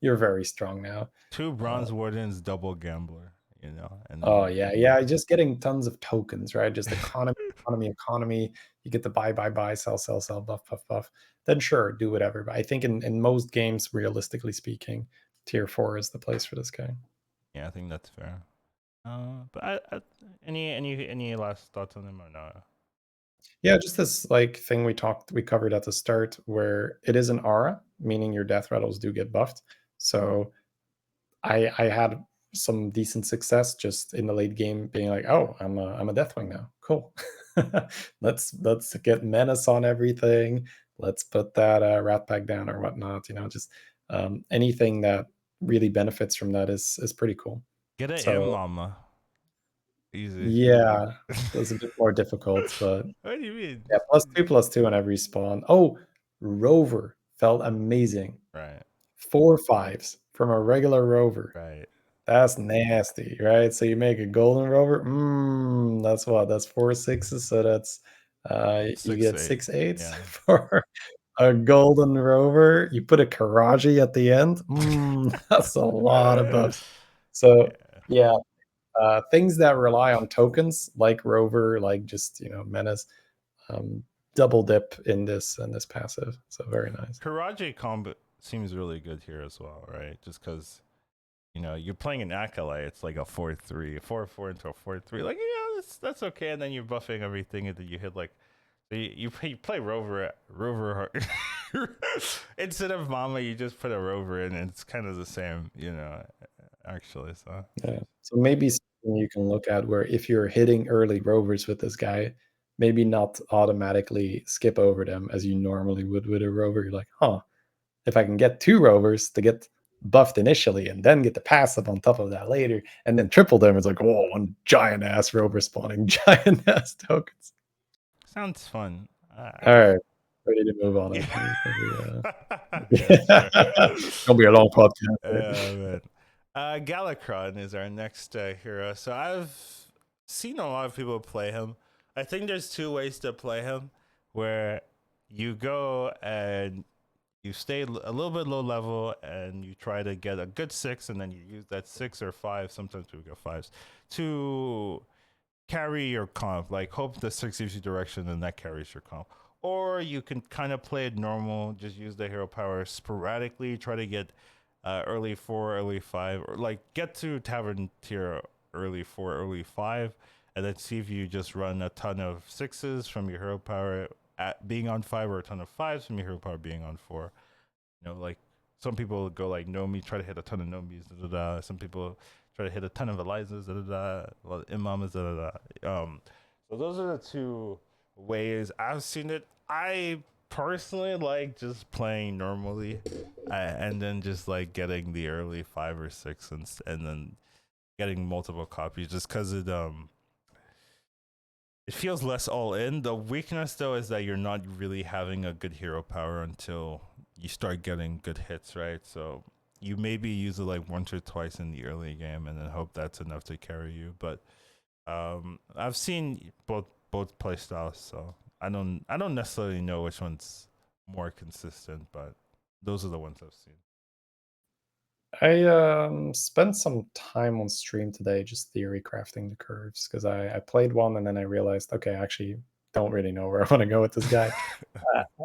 you're very strong now. two Uh, bronze wardens, double gambler, and oh then yeah, yeah, just getting tons of tokens, right? Just economy. You get the buy, sell, buff. Then sure, do whatever. But I think in most games, realistically speaking, tier 4 is the place for this guy. yeah, I think that's fair. But any last thoughts on him or no? Yeah, just this like thing we covered at the start, where it is an aura, meaning your death rattles do get buffed. So I had some decent success just in the late game, being like, oh, I'm a Deathwing now. Cool. Let's get menace on everything. Let's put that rat pack down or whatnot. Just anything that really benefits from that is pretty cool. Get an imp So mama. Easy. yeah, that's a bit more difficult, but What do you mean? yeah, +2/+2 on every spawn. Oh, Rover felt amazing. Right, 4/5s from a regular Rover. right. That's nasty, right? So you make a golden rover. That's what? That's 4/6s. So that's you Six, get eight. 6/8s Yeah. for a golden rover. You put a Karaji at the end. That's a lot of buffs. So Yeah. yeah, things that rely on tokens like rover, like just menace, um, double dip in this passive. So very nice. Karaji combo seems really good here as well, right? Just because you're playing an acolyte, it's like a 4-3, 4-4 into a 4-3. Like, that's okay. And then you're buffing everything, and then you hit like you play rover instead of mama, you just put a rover in, and it's kind of the same, actually. So Yeah. So maybe something you can look at where if you're hitting early rovers with this guy, maybe not automatically skip over them as you normally would with a rover. You're like, huh, if I can get two rovers to get buffed initially and then get the passive on top of that later and then triple them, it's like, oh, one giant ass rover spawning giant ass tokens. sounds fun. All right. Ready to move on, I Yeah. think. Yeah, sure. Gonna be a long podcast. Right? Man. Gallacron is our next hero. So I've seen a lot of people play him. I think there's two ways to play him, where you go and you stay a little bit low level and you try to get a good six, and then you use that six or five. Sometimes we go fives to carry your comp. Like, hope the six gives you direction, and that carries your comp. Or you can kind of play it normal, just use the hero power sporadically, try to get early four, early five, or like get to tavern tier early four, early five, and then see if you just run a ton of sixes from your hero power at being on five, or a ton of fives from your hero power being on four. Like some people go like Nomi, try to hit a ton of Nomis, da, da, da. Some people try to hit a ton of Elizas, da da da. Well, Imamas, da da da. So those are the two ways I've seen it. I personally like just playing normally, and then just like getting the early five or six, and then getting multiple copies, just because it feels less all in. The weakness though is that you're not really having a good hero power until you start getting good hits, right? So you maybe use it like once or twice in the early game, and then hope that's enough to carry you. But I've seen both play styles, so I don't necessarily know which one's more consistent, but those are the ones I've seen. I spent some time on stream today just theory crafting the curves because I played one and then I realized, okay, I actually don't really know where I want to go with this guy.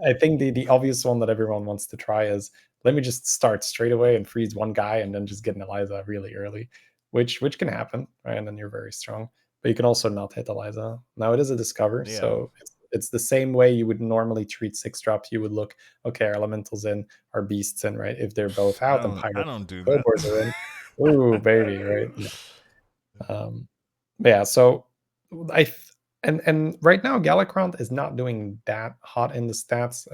I think the obvious one that everyone wants to try is let me just start straight away and freeze one guy and then just get an Eliza really early, which can happen, right? And then you're very strong. But you can also not hit Eliza. Now it is a discover, Yeah, so it's the same way you would normally treat six drops. You would look, okay, our elementals in, our beasts in, right? If they're both I out and don't I pirates don't do that. Cobras are in, ooh baby, right? Um, yeah, so I th- and right now Galakrond is not doing that hot in the stats.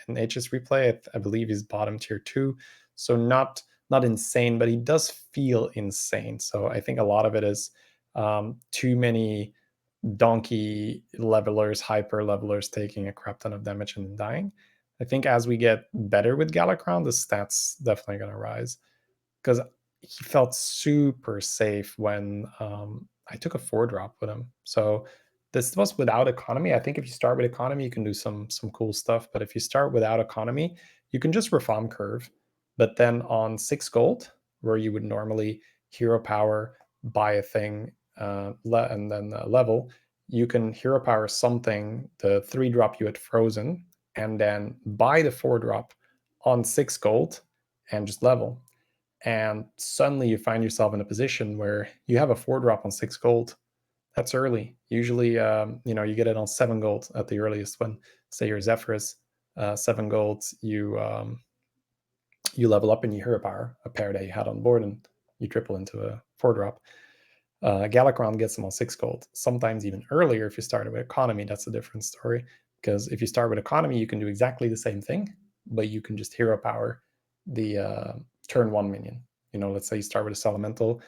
In HS replay, I believe he's bottom tier 2, so not insane, but he does feel insane. So I think a lot of it is too many donkey levelers, hyper levelers taking a crap ton of damage and dying. I think as we get better with Galakrond, the stats definitely going to rise because he felt super safe when I took a four drop with him. So this was without economy. I think if you start with economy, you can do some cool stuff. But if you start without economy, you can just reform curve. But then on 6 gold, where you would normally hero power, buy a thing, and then level, you can hero power something, the 3 drop you had frozen, and then buy the 4 drop on 6 gold and just level, and suddenly you find yourself in a position where you have a 4 drop on 6 gold. That's early. Usually, you get it on 7 gold at the earliest when, say, your Zephyrus, 7 gold, you level up in your hero power, a pair that you had on board, and you triple into a 4-drop. Galakrond gets them on 6 gold, sometimes even earlier if you started with economy. That's a different story, because if you start with economy, you can do exactly the same thing, but you can just hero power the turn 1 minion. Let's say you start with a Elemental,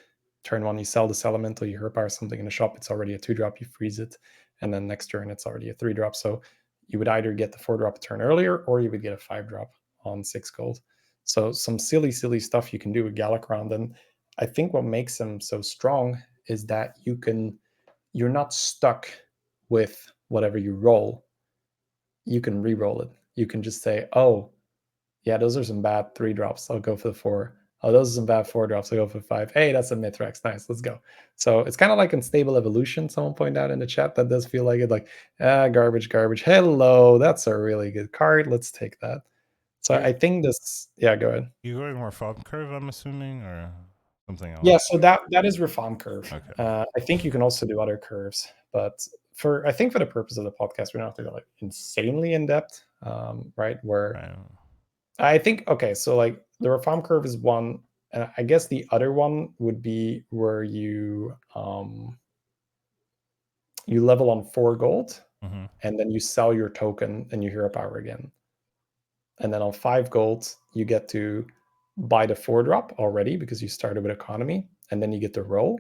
turn 1 you sell this Elemental, you hero power something in the shop, it's already a 2-drop, you freeze it, and then next turn it's already a 3-drop. So you would either get the 4-drop a turn earlier, or you would get a 5-drop on 6 gold. So some silly stuff you can do with Galakrond. And I think what makes them so strong is that you're not stuck with whatever you roll. You can re-roll it. You can just say, oh, yeah, those are some bad 3-drops. I'll go for the 4. Oh, those are some bad 4-drops. I'll go for 5. Hey, that's a Mithrax. Nice, let's go. So it's kind of like Unstable Evolution. Someone pointed out in the chat that does feel like it. Like, garbage. Hello, that's a really good card. Let's take that. So I think this. Yeah, go ahead. You going more farm curve, I'm assuming, or something else? Yeah, so that is reform curve. Okay. I think you can also do other curves, but I think for the purpose of the podcast, we don't have to go like insanely in depth, right? Where I think so like the reform curve is one, and I guess the other one would be where you level on 4 gold, and then you sell your token and you hero power again, and then on 5 gold you get to buy the 4-drop already because you started with economy, and then you get to roll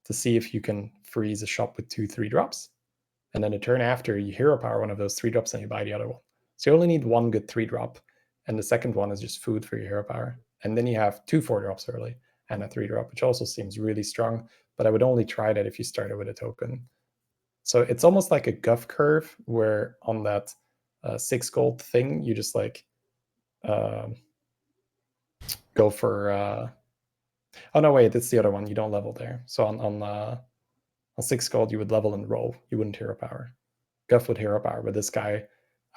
to see if you can freeze a shop with 2 3-drops. And then a turn after, you hero power one of those 3-drops and you buy the other one. So you only need one good 3-drop. And the second one is just food for your hero power. And then you have 2 4-drops early and a 3-drop, which also seems really strong. But I would only try that if you started with a token. So it's almost like a guff curve where on that 6 gold thing, you just like go for. Oh no, wait, that's the other one. You don't level there. So on 6 gold, you would level and roll. You wouldn't hero power. Guff would hero power, but this guy,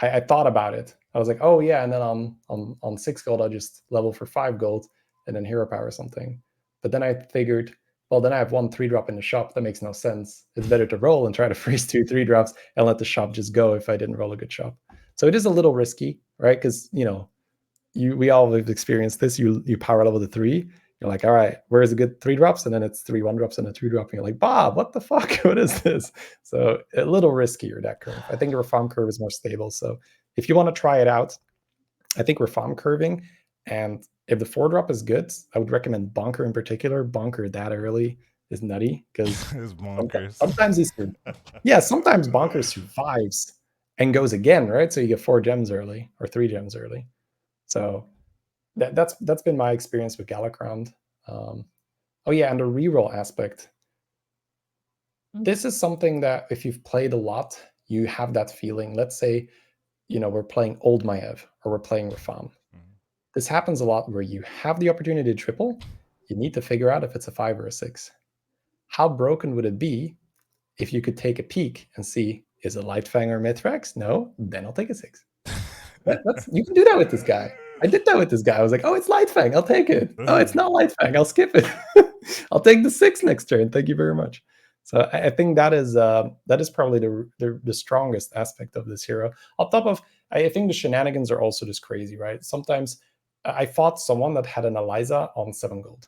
I thought about it. I was like, oh yeah, and then on 6 gold, I'll just level for 5 gold and then hero power something. But then I figured, well, then I have 1 3-drop in the shop. That makes no sense. It's better to roll and try to freeze 2 3-drops and let the shop just go if I didn't roll a good shop. So it is a little risky, right? Because we all have experienced this. You power level to 3. You're like, all right, where's a good 3-drops? And then it's 3 1-drops and a 2-drop. And you're like, Bob, what the fuck? What is this? So a little riskier, that curve. I think the reform curve is more stable. So if you want to try it out, I think reform curving. And if the 4-drop is good, I would recommend Bonker in particular. Bonker that early is nutty because sometimes sometimes Bonker survives and goes again, right? So you get 4 gems early or 3 gems early. So that's been my experience with Galakrond. And the reroll aspect. This is something that if you've played a lot, you have that feeling. Let's say, we're playing Old Maiev or we're playing Rafam. This happens a lot where you have the opportunity to triple. You need to figure out if it's a 5 or a 6. How broken would it be if you could take a peek and see, is it Lightfang or Mithrax? No, then I'll take a 6. You can do that with this guy. I did that with this guy. I was like, oh, it's Lightfang. I'll take it. Oh, it's not Lightfang. I'll skip it. I'll take the 6 next turn. Thank you very much. So I think that is probably the strongest aspect of this hero. On top of, I think the shenanigans are also just crazy, right? Sometimes I fought someone that had an Eliza on 7 gold.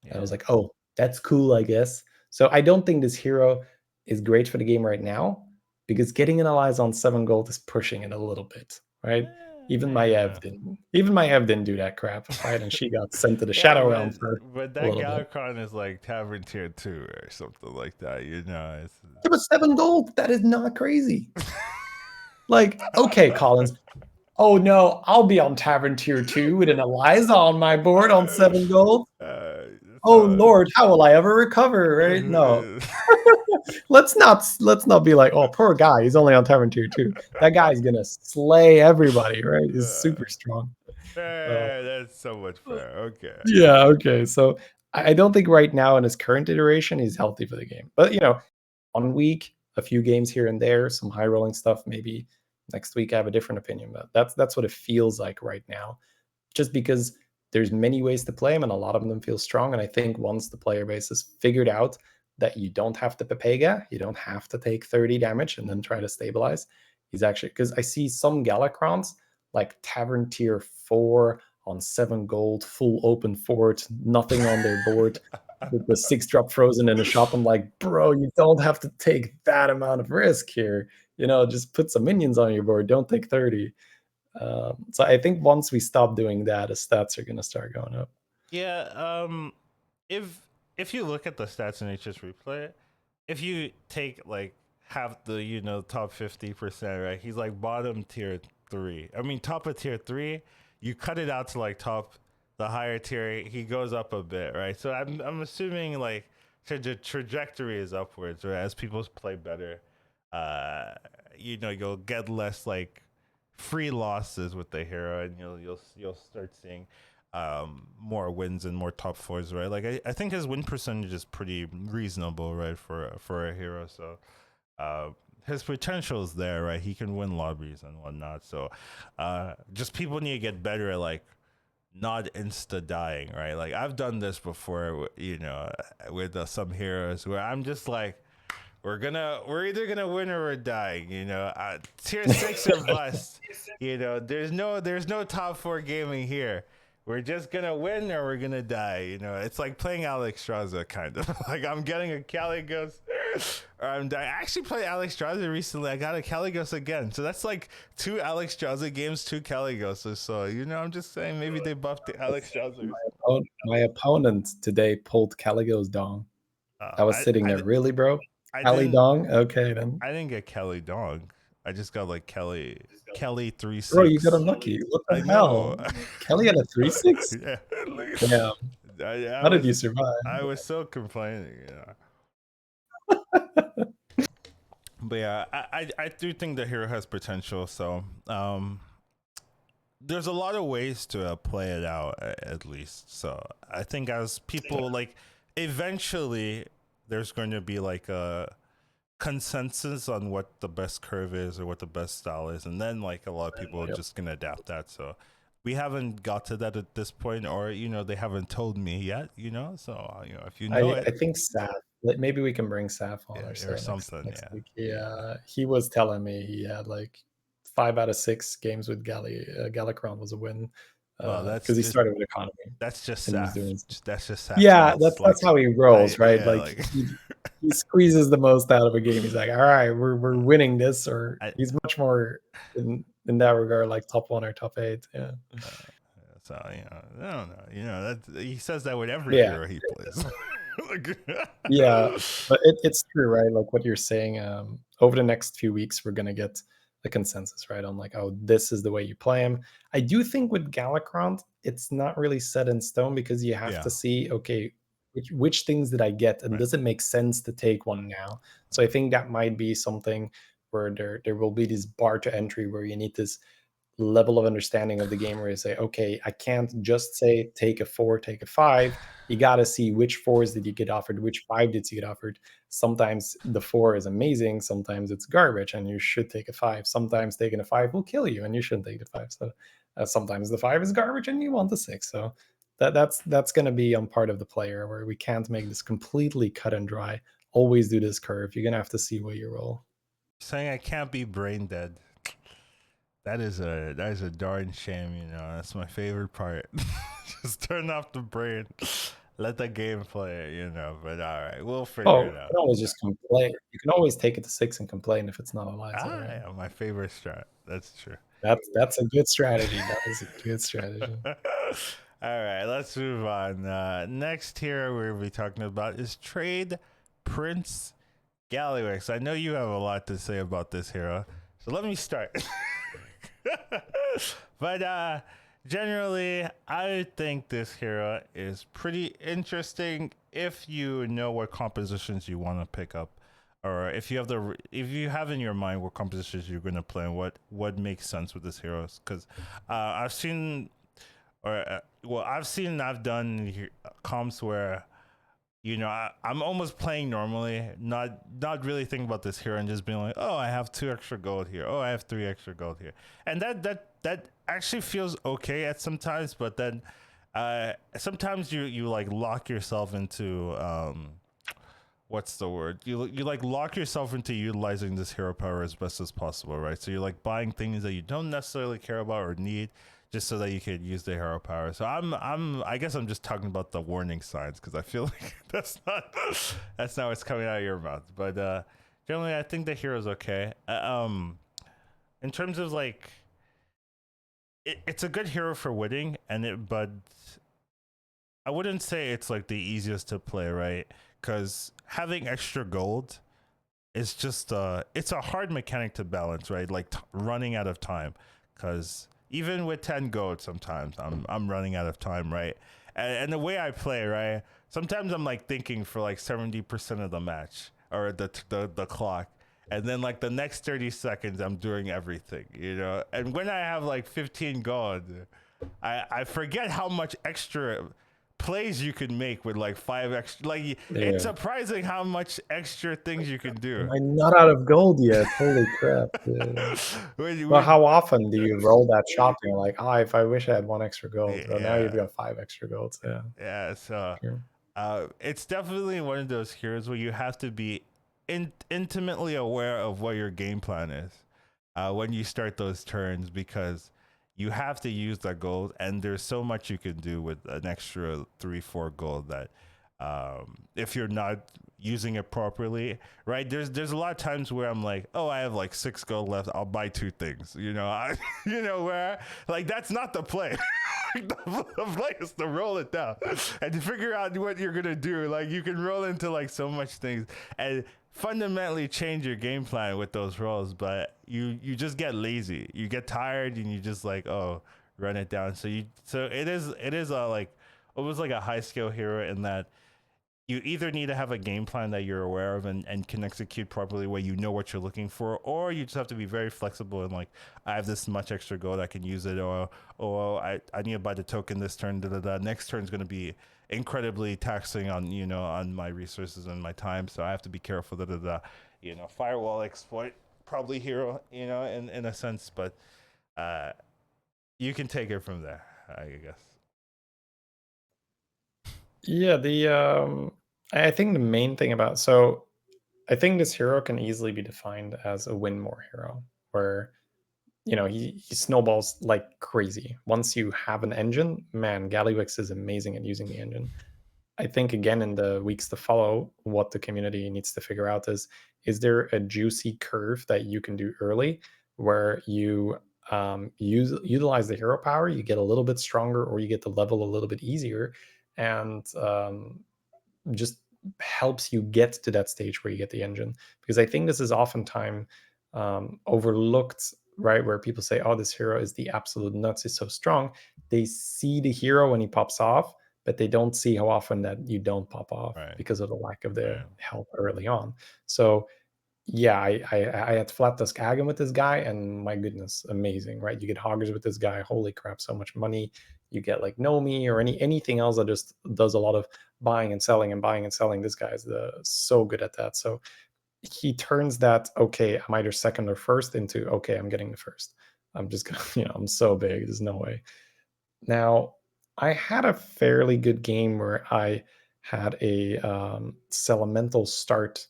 Yeah. And I was like, oh, that's cool, I guess. So I don't think this hero is great for the game right now because getting an Eliza on 7 gold is pushing it a little bit, right? Even Maiev didn't do that crap, right? And she got sent to the Shadow Realm for but that Galakrond is like Tavern Tier 2 or something like that, Yeah, but 7 gold, that is not crazy. Like, okay, Collins. Oh no, I'll be on Tavern Tier 2 with an Eliza on my board on 7 gold. Oh Lord, how will I ever recover? Right? No. let's not be like, oh, poor guy, he's only on Tavern Tier 2. That guy's gonna slay everybody, right? He's super strong. That's so much fair. Okay. Yeah, okay. So I don't think right now in his current iteration he's healthy for the game. But 1 week, a few games here and there, some high rolling stuff. Maybe next week I have a different opinion, but that's what it feels like right now. Just because there's many ways to play him and a lot of them feel strong. And I think once the player base has figured out that you don't have to Pepega, you don't have to take 30 damage and then try to stabilize. He's actually, because I see some Galakronds like Tavern Tier 4 on 7 gold, full open fort, nothing on their board, with the 6-drop frozen in a shop. I'm like, bro, you don't have to take that amount of risk here. Just put some minions on your board. Don't take 30. So I think once we stop doing that, the stats are going to start going up. Yeah. If you look at the stats in HS Replay, if you take like half the top 50%, right? He's like bottom tier 3. I mean top of tier 3. You cut it out to like the higher tier. He goes up a bit, right? So I'm assuming like the trajectory is upwards, right? As people play better, you'll get less like free losses with the hero, and you'll start seeing more wins and more top 4s, right? Like I think his win percentage is pretty reasonable, right, for a hero. So his potential is there, right? He can win lobbies and whatnot. So just people need to get better at like not insta dying, right? Like I've done this before, with some heroes where I'm just like, we're either gonna win or we're dying, tier 6 or bust. There's no top 4 gaming here. We're just gonna win or we're gonna die. It's like playing Alexstrasza, kind of. Like I'm getting a Caligos or I'm dying. I actually played Alexstrasza recently. I got a Caligos again. So that's like 2 Alexstrasza games, 2 Caligoses. So, I'm just saying maybe they buffed the Alexstrasza. My opponent today pulled Caligos Dong. I was sitting there, really, bro? Kelly Dong? Okay, then. I didn't get Kelly Dong. I just got like Kelly 3-6. Bro, you got unlucky. What the hell? Kelly had a 3-6? Yeah. Yeah. How did you survive? I was so complaining, But yeah, I do think the hero has potential. So there's a lot of ways to play it out, at least. So I think as people like, eventually there's going to be like a consensus on what the best curve is or what the best style is, and then like a lot of people are just gonna adapt that. So we haven't got to that at this point, or they haven't told me yet, so if you know I think Saf, maybe we can bring Saf on or something next week. He was telling me he had like 5 out of 6 games with Gallicron was a win. Well, because he started with economy. That's just Saf. That's just Saf. Yeah, that's how he rolls, right? Like he squeezes the most out of a game. He's like, all right, we're winning this, or he's much more in that regard, like top 1 or top 8. Yeah. So I don't know. That he says that with every hero he plays. Yeah, but it's true, right? Like what you're saying. Over the next few weeks, we're gonna get a consensus, right, on like, oh, this is the way you play him. I do think with Gallicron, it's not really set in stone, because you have to see, okay, which things did I get, and does it make sense to take one now? So I think that might be something where there will be this bar to entry where you need this level of understanding of the game where you say, okay, I can't just say take a 4, take a 5. You got to see which 4s did you get offered, which 5 did you get offered. Sometimes the 4 is amazing, sometimes it's garbage and you should take a 5. Sometimes taking a 5 will kill you and you shouldn't take the 5. So sometimes the 5 is garbage and you want the 6. So that's going to be on part of the player, where we can't make this completely cut and dry. Always do this curve. You're going to have to see where you roll. Saying I can't be brain dead. That is a darn shame, That's my favorite part. Just turn off the brain, let the game play, But all right, we'll figure it out. You can always just complain. You can always take it to 6 and complain if it's not alive. Yeah, my favorite strat. That's true. That's a good strategy. That is a good strategy. All right, let's move on. Next here we'll be talking about is Trade Prince Gallywix. I know you have a lot to say about this hero, so let me start. But generally, I think this hero is pretty interesting if you know what compositions you want to pick up, or if you have in your mind what compositions you're going to play and what makes sense with this hero. Because I've done comps where I'm almost playing normally, not really thinking about this hero and just being like, oh, I have 2 extra gold here. Oh, I have 3 extra gold here. And that actually feels okay at sometimes, but then sometimes you like lock yourself into what's the word? You like lock yourself into utilizing this hero power as best as possible, right? So you're like buying things that you don't necessarily care about or need just so that you could use the hero power. So I guess I'm just talking about the warning signs because I feel like that's not what's coming out of your mouth. But generally, I think the hero's okay. In terms of like, it's a good hero for winning, but I wouldn't say it's like the easiest to play, right? Because having extra gold is just it's a hard mechanic to balance, right? Like running out of time, because even with 10 gold, sometimes I'm running out of time, right? And the way I play, right? Sometimes I'm like thinking for like 70% of the match or the clock. And then like the next 30 seconds, I'm doing everything, you know. And when I have like 15 gold, I forget how much extra plays you can make with like 5 extra. Like it's Yeah. surprising how much extra things you can Am do. I not out of gold yet? Holy crap. Yeah. Well, when how often do you roll that shot and you're like, "Ah, if I wish I had 1 extra gold." Well, now you've yeah, got 5 extra golds, yeah. yeah. So Sure. it's definitely one of those heroes where you have to be intimately aware of what your game plan is when you start those turns because you have to use that gold, and there's so much you can do with an extra 3-4 gold that if you're not using it properly, right? There's a lot of times where I'm like, oh, I have like 6 gold left. I'll buy 2 things. You know, where like that's not the play. The play is to roll it down and to figure out what you're gonna do. Like you can roll into like so much things and fundamentally change your game plan with those rolls, but you just get lazy. You get tired and you just like, oh, run it down. So it is a like almost like a high skill hero in that you either need to have a game plan that you're aware of and can execute properly where you know what you're looking for, or you just have to be very flexible and like, I have this much extra gold, I can use it, or I need to buy the token this turn, next turn is going to be incredibly taxing on, on my resources and my time, so I have to be careful, firewall exploit, probably hero, in a sense, but uh, you can take it from there, I guess. Yeah, I think the main thing about so I think this hero can easily be defined as a win more hero, where he snowballs like crazy. Once you have an engine, man, Gallywix is amazing at using the engine. I think again in the weeks to follow, what the community needs to figure out is there a juicy curve that you can do early where you utilize the hero power, you get a little bit stronger, or you get the level a little bit easier, and just helps you get to that stage where you get the engine. Because I think this is oftentimes overlooked, right? Where people say, "Oh, this hero is the absolute nuts, is so strong." They see the hero when he pops off, but they don't see how often that you don't pop off Right, because of the lack of the right. help early on. So yeah, I had flat tusk Agon with this guy, and my goodness, amazing, right? You get hoggers with this guy, holy crap, so much money. You get like Nomi or anything else that just does a lot of buying and selling and buying and selling. This guy is so good at that. So he turns that, okay, I'm either second or first, into, okay, I'm getting the first. I'm just gonna, I'm so big, there's no way. Now, I had a fairly good game where I had a Elemental start,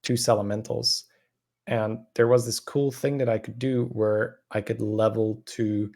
2 Elementals, and there was this cool thing that I could do where I could level to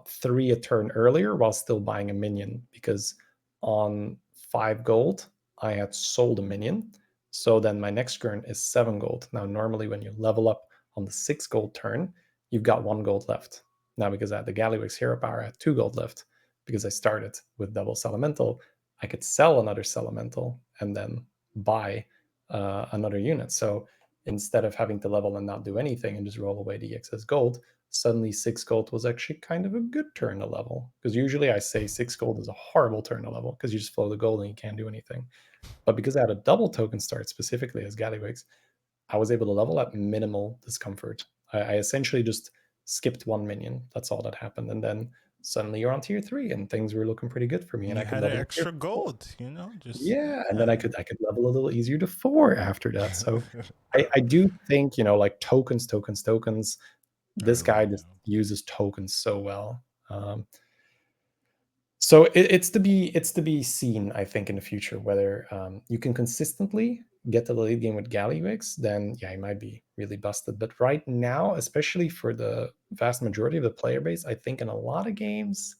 3 a turn earlier while still buying a minion, because on 5 gold I had sold a minion. So then my next turn is 7 gold. Now, normally when you level up on the 6 gold turn, you've got 1 gold left. Now, because I had the Gallywix hero power, I had 2 gold left. Because I started with double Elemental, I could sell another Elemental and then buy another unit. So instead of having to level and not do anything and just roll away the excess gold, suddenly 6 gold was actually kind of a good turn to level. Because usually I say 6 gold is a horrible turn to level because you just flow the gold and you can't do anything. But because I had a double token start specifically as Gallywix, I was able to level at minimal discomfort. I essentially just skipped 1 minion. That's all that happened. And then suddenly you're on tier 3 and things were looking pretty good for me. And You I could had an level to tier extra 4. gold, just Yeah, and then yeah. I could level a little easier to 4 after that. So I do think, like tokens. This Early, guy yeah. just uses tokens so well. So it's to be seen, I think, in the future whether you can consistently get to the late game with Gallywix, then yeah, he might be really busted. But right now, especially for the vast majority of the player base, I think in a lot of games,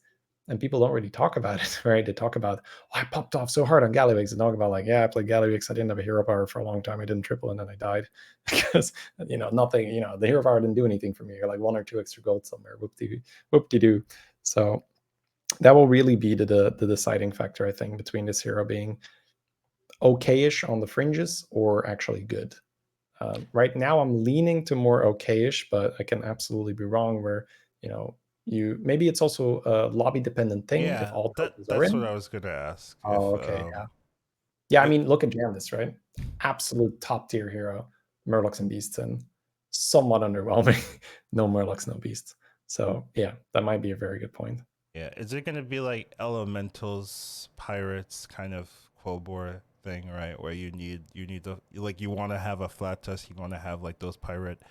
and people don't really talk about it, right? They talk about, oh, I popped off so hard on Gallywix, and talk about like, yeah, I played Gallywix, I didn't have a hero power for a long time, I didn't triple, and then I died because nothing, the hero power didn't do anything for me. You're like 1 or 2 extra gold somewhere, whoop-de-doo. So that will really be the deciding factor, I think, between this hero being okay-ish on the fringes or actually good. Right now, I'm leaning to more okay-ish, but I can absolutely be wrong. Where you maybe it's also a lobby-dependent thing. If Yeah, all tokens are that's what in. I was gonna ask. Oh, If okay, yeah. I it, mean, look at Jandis, right? Absolute top-tier hero. Murlocs and Beasts, and somewhat underwhelming. No Murlocs, no Beasts. So yeah, that might be a very good point. yeah, is it gonna be like elementals, pirates, kind of Quobor thing, right? Where you need the like you want to have a flat test, you want to have like those pirate,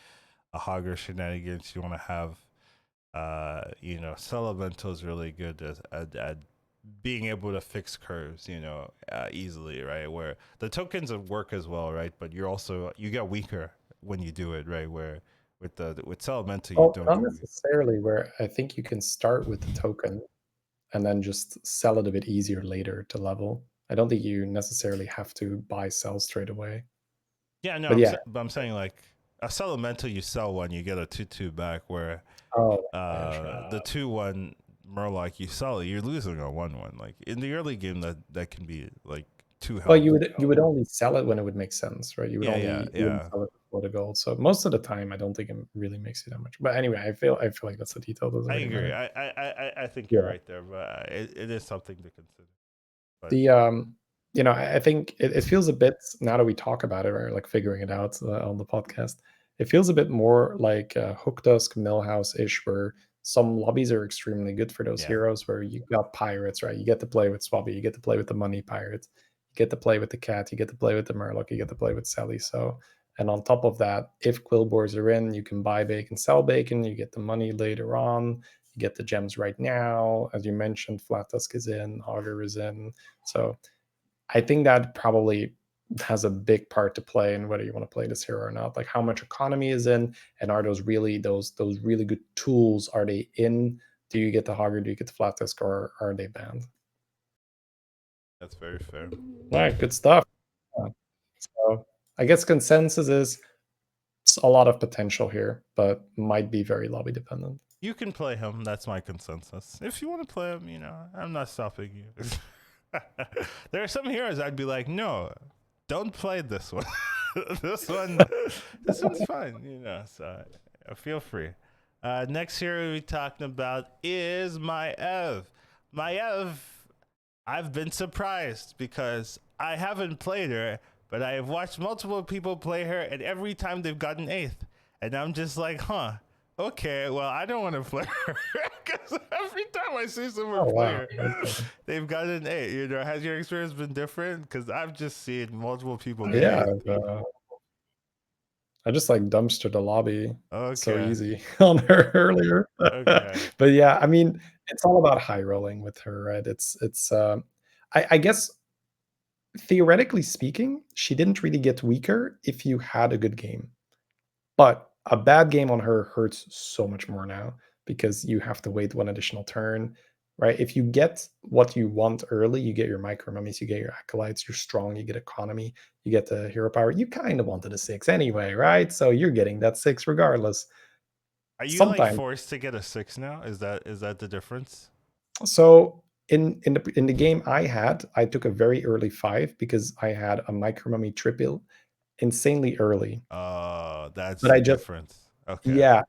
a hogger shenanigans, you want to have Celemental is really good at being able to fix curves, easily, right? Where the tokens work as well, right? But you get weaker when you do it, right? Where with Celemental you Well, don't not get weak. necessarily. Where I think you can start with the token and then just sell it a bit easier later to level. I don't think you necessarily have to buy sell straight away. Yeah, no, But yeah. but I'm saying like a Celemental, you sell one, you get a 2/2 back. Where Oh, yeah, sure. the 2/1 Murloc, you sell it, you're losing a 1/1. Like in the early game, that can be like 2 Well, health. you would only sell it when it would make sense, right? Yeah, You wouldn't yeah. sell it before the gold. So most of the time, I don't think it really makes you that much. But anyway, I feel like that's a detail. Doesn't I really agree. matter. I think you're Yeah. right there, but it is something to consider. But The I think it feels a bit, now that we talk about it, or like figuring it out on the podcast, it feels a bit more like Hook Dusk Millhouse ish, where some lobbies are extremely good for those yeah, heroes. Where you got pirates, right? You get to play with Swabby, you get to play with the money pirates, you get to play with the cat, you get to play with the Murloc, you get to play with Sally. So, and on top of that, if Quillboars are in, you can buy bacon, sell bacon, you get the money later on. You get the gems right now, as you mentioned. Flat Tusk is in, Hogger is in, so I think that probably has a big part to play in whether you want to play this hero or not. Like how much economy is in, and are those really good tools? Are they in? Do you get the Hogger? Do you get the Flat Disc, or are they banned? that's very fair. All right, good stuff. Uh, So I guess consensus is it's a lot of potential here, but might be very lobby dependent. You can play him. That's my consensus. If you want to play him, I'm not stopping you. There are some heroes I'd be like, no, don't play this one. this one, this one's fine. So feel free. Next hero we're talking about is my Ev. My Ev, I've been surprised because I haven't played her, but I have watched multiple people play her, and every time they've gotten eighth, and I'm just like, huh. Okay, well, I don't want to play her because every time I see someone Oh play wow. her, Okay. they've gotten an eight. Has your experience been different? Because I've just seen multiple people get Yeah, eighth. I just like dumpster the lobby so Okay, easy on her earlier. okay. But yeah, I mean, it's all about high rolling with her, right? I guess theoretically speaking, she didn't really get weaker if you had a good game. But a bad game on her hurts so much more now because you have to wait one additional turn, right? If you get what you want early, you get your micro mummies, you get your acolytes, you're strong, you get economy, you get the hero power. You kind of wanted a 6 anyway, right? So you're getting that 6 regardless. Are you like Sometimes. forced to get a 6 now? Is that the difference? So in the game I had, I took a very early 5 because I had a micro mummy triple insanely early. Oh, that's But the I just difference. Okay. Yeah,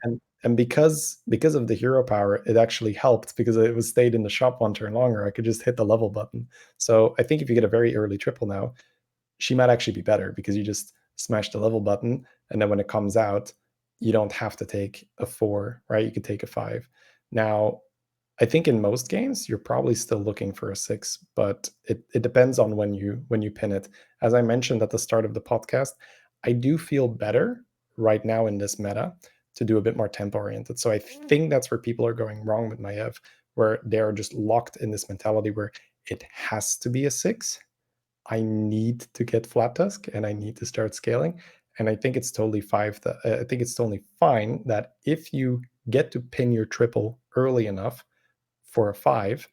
and because of the hero power, it actually helped because it was stayed in the shop one turn longer. I could just hit the level button. So I think if you get a very early triple now, she might actually be better because you just smash the level button, and then when it comes out, you don't have to take a 4, right? You could take a 5. Now, I think in most games you're probably still looking for a 6, but it depends on when you pin it. As I mentioned at the start of the podcast, I do feel better right now in this meta to do a bit more tempo oriented. So I think that's where people are going wrong with Maiev, where they're just locked in this mentality where it has to be a 6. I need to get Flat Tusk and I need to start scaling. And I think it's totally I think it's totally fine that if you get to pin your triple early enough for a 5,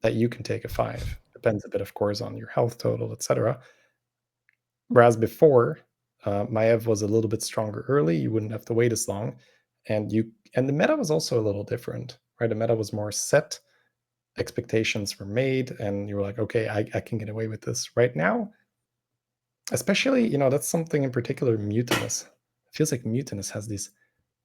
that you can take a 5. Depends a bit, of course, on your health total, etc. Whereas before, Maev was a little bit stronger early. You wouldn't have to wait as long, and the meta was also a little different, right? The meta was more set. Expectations were made, and you were like, okay, I can get away with this. Right now, especially, that's something in particular. Mutinous. It feels like Mutinous has these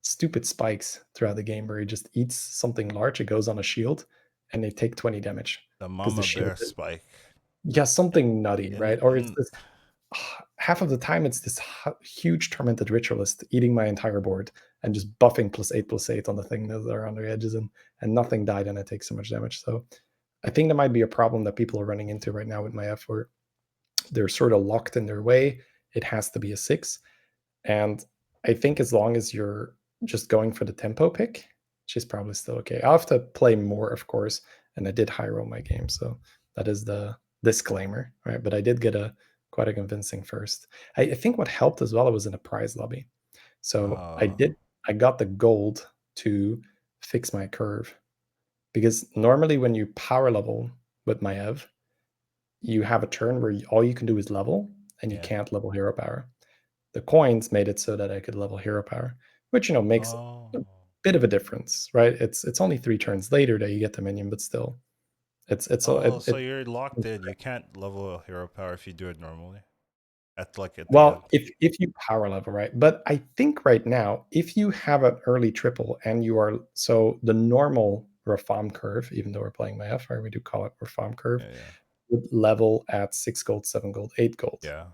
stupid spikes throughout the game where he just eats something large. It goes on a shield, and they take 20 damage The because the mama shield. bear spike. Yeah, something nutty, And, right? Or it's and this half of the time it's this huge tormented ritualist eating my entire board and just buffing +8/+8 on the thing that are on their edges, and nothing died and it takes so much damage. So I think that might be a problem that people are running into right now with my F4. They're sort of locked in their way. It has to be a 6. And I think as long as you're just going for the tempo pick, she's probably still okay. I'll have to play more, of course, and I did high roll my game, so that is the disclaimer, right? But I did get quite a convincing first. I think what helped as well, it was in a prize lobby. So uh, I got the gold to fix my curve, because normally when you power level with my Ev, you have a turn where all you can do is level, and you yeah. can't level hero power. The coins made it so that I could level hero power, which makes Oh. a bit of a difference, right? It's only 3 turns later that you get the minion, but still, Oh, so you're locked in. You can't level a hero power if you do it normally. At the well, end. if you power level, right? But I think right now, if you have an early triple and you are, so the normal reform curve, even though we're playing my FR, we do call it reform curve, Yeah, yeah. would level at 6 gold, 7 gold, 8 gold. Yeah.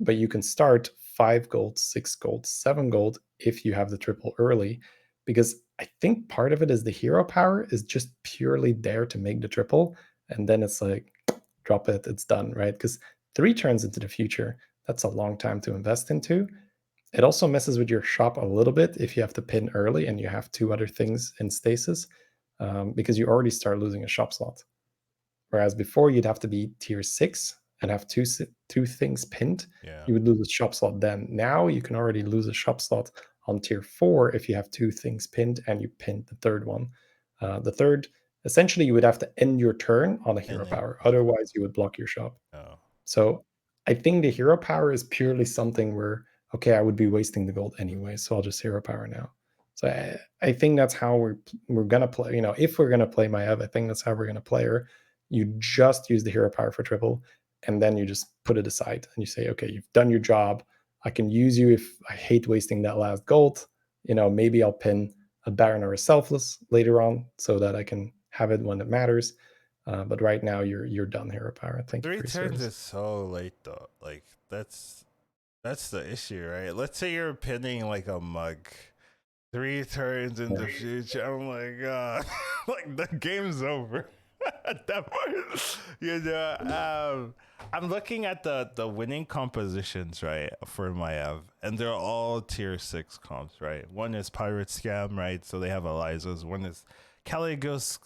But you can start 5 gold, 6 gold, 7 gold if you have the triple early, because I think part of it is the hero power is just purely there to make the triple, and then it's like drop it, it's done, right? Because 3 turns into the future, that's a long time to invest into. It also messes with your shop a little bit if you have to pin early and you have 2 other things in stasis, because you already start losing a shop slot. Whereas before you'd have to be tier 6 and have two things pinned, Yeah. you would lose a shop slot then. Now you can already lose a shop slot on tier 4 if you have 2 things pinned and you pinned the third one. The third, essentially, you would have to end your turn on a hero And it. power. Otherwise, you would block your shop. Oh. So I think the hero power is purely something where, okay, I would be wasting the gold anyway, so I'll just hero power now. So I think that's how we're gonna play. If we're gonna play Maev, I think that's how we're gonna play her. You just use the hero power for triple, and then you just put it aside and you say, okay, you've done your job. I can use you if I hate wasting that last gold. Maybe I'll pin a Baron or a Selfless later on so that I can have it when it matters. But right now, you're done hero power. Thank you Three for your turns service. is so late though. Like that's the issue, right? Let's say you're pinning like a mug. 3 turns in the future. I'm like, like the game's over. At that point, I'm looking at the winning compositions, right, for Maev, and they're all tier 6 comps, right? One is Pirate Scam, right? So they have Eliza's. One is Caligos,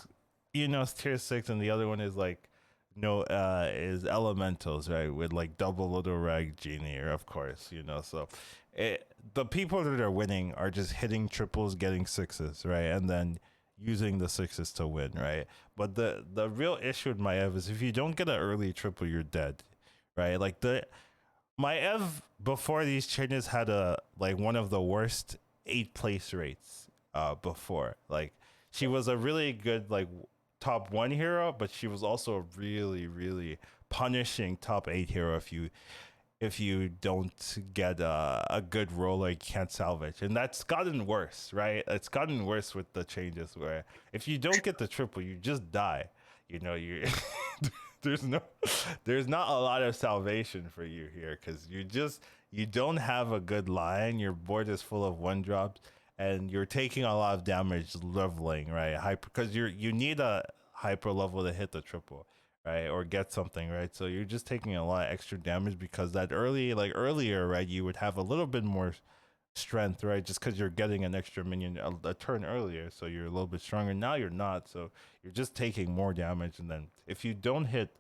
it's tier 6, and the other one is like no is Elementals, right? With like double Little Rag Genie, of course, so the people that are winning are just hitting triples, getting sixes, right? And then using the sixes to win, right? But the real issue with my Ev is if you don't get an early triple, you're dead, right? Like my Ev before these changes had a like one of the worst 8 place rates before. Like she was a really good like top 1 hero, but she was also a really really punishing top 8 hero if you don't get a good roller, you can't salvage. And that's gotten worse, right? It's gotten worse with the changes where if you don't get the triple, you just die. You there's no there's not a lot of salvation for you here because you don't have a good line. Your board is full of 1 drops and you're taking a lot of damage leveling, right? Hyper because you need a hyper level to hit the triple, right? Or get something, right? So you're just taking a lot of extra damage because that earlier, right? You would have a little bit more strength, right? Just because you're getting an extra minion a turn earlier, so you're a little bit stronger. Now you're not, so you're just taking more damage. And then if you don't hit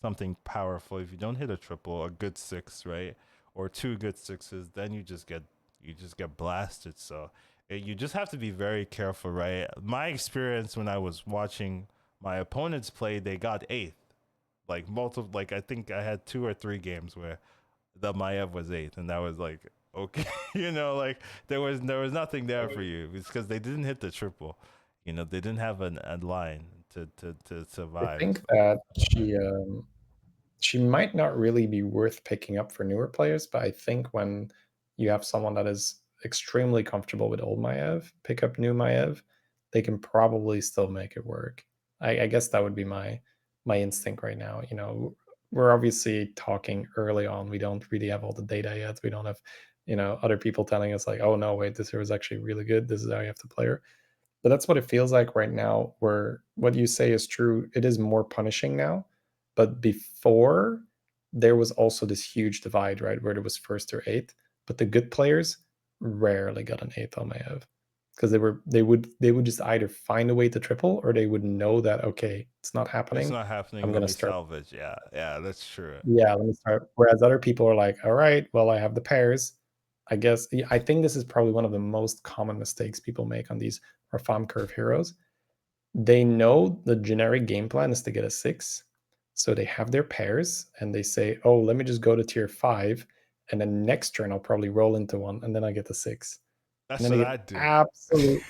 something powerful. If you don't hit a triple, a good six, right, or two good sixes, then you just get blasted. So you just have to be very careful, right? My experience when I was watching my opponents play, they got eighth, like multiple. Like I think I had 2 or 3 games where the Maev was eighth, and that was like okay, like there was nothing there for you. It's because they didn't hit the triple. They didn't have a line to I survive. think that she might not really be worth picking up for newer players, but I think when you have someone that is extremely comfortable with old Maev, pick up new Maev, they can probably still make it work. I guess that would be my instinct right now. We're obviously talking early on. We don't really have all the data yet. We don't have, other people telling us like, oh no, wait, this hero is actually really good. This is how you have to play her. But that's what it feels like right now, where what you say is true. It is more punishing now. But before, there was also this huge divide, right? Where there was first or eighth. But the good players rarely got an eighth on Mayev. Because they would just either find a way to triple, or they would know that, okay, it's not It's happening. not happening. I'm Let gonna me start. salvage. Yeah, yeah, that's true. Yeah, let me start. Whereas other people are like, all right, well, I have the pairs. I guess I think this is probably one of the most common mistakes people make on these farm curve heroes. They know the generic game plan is to get a six. So they have their pairs and they say, oh, let me just go to tier five. And then next turn, I'll probably roll into one and then I get the six. And That's then they what get I do. absolute,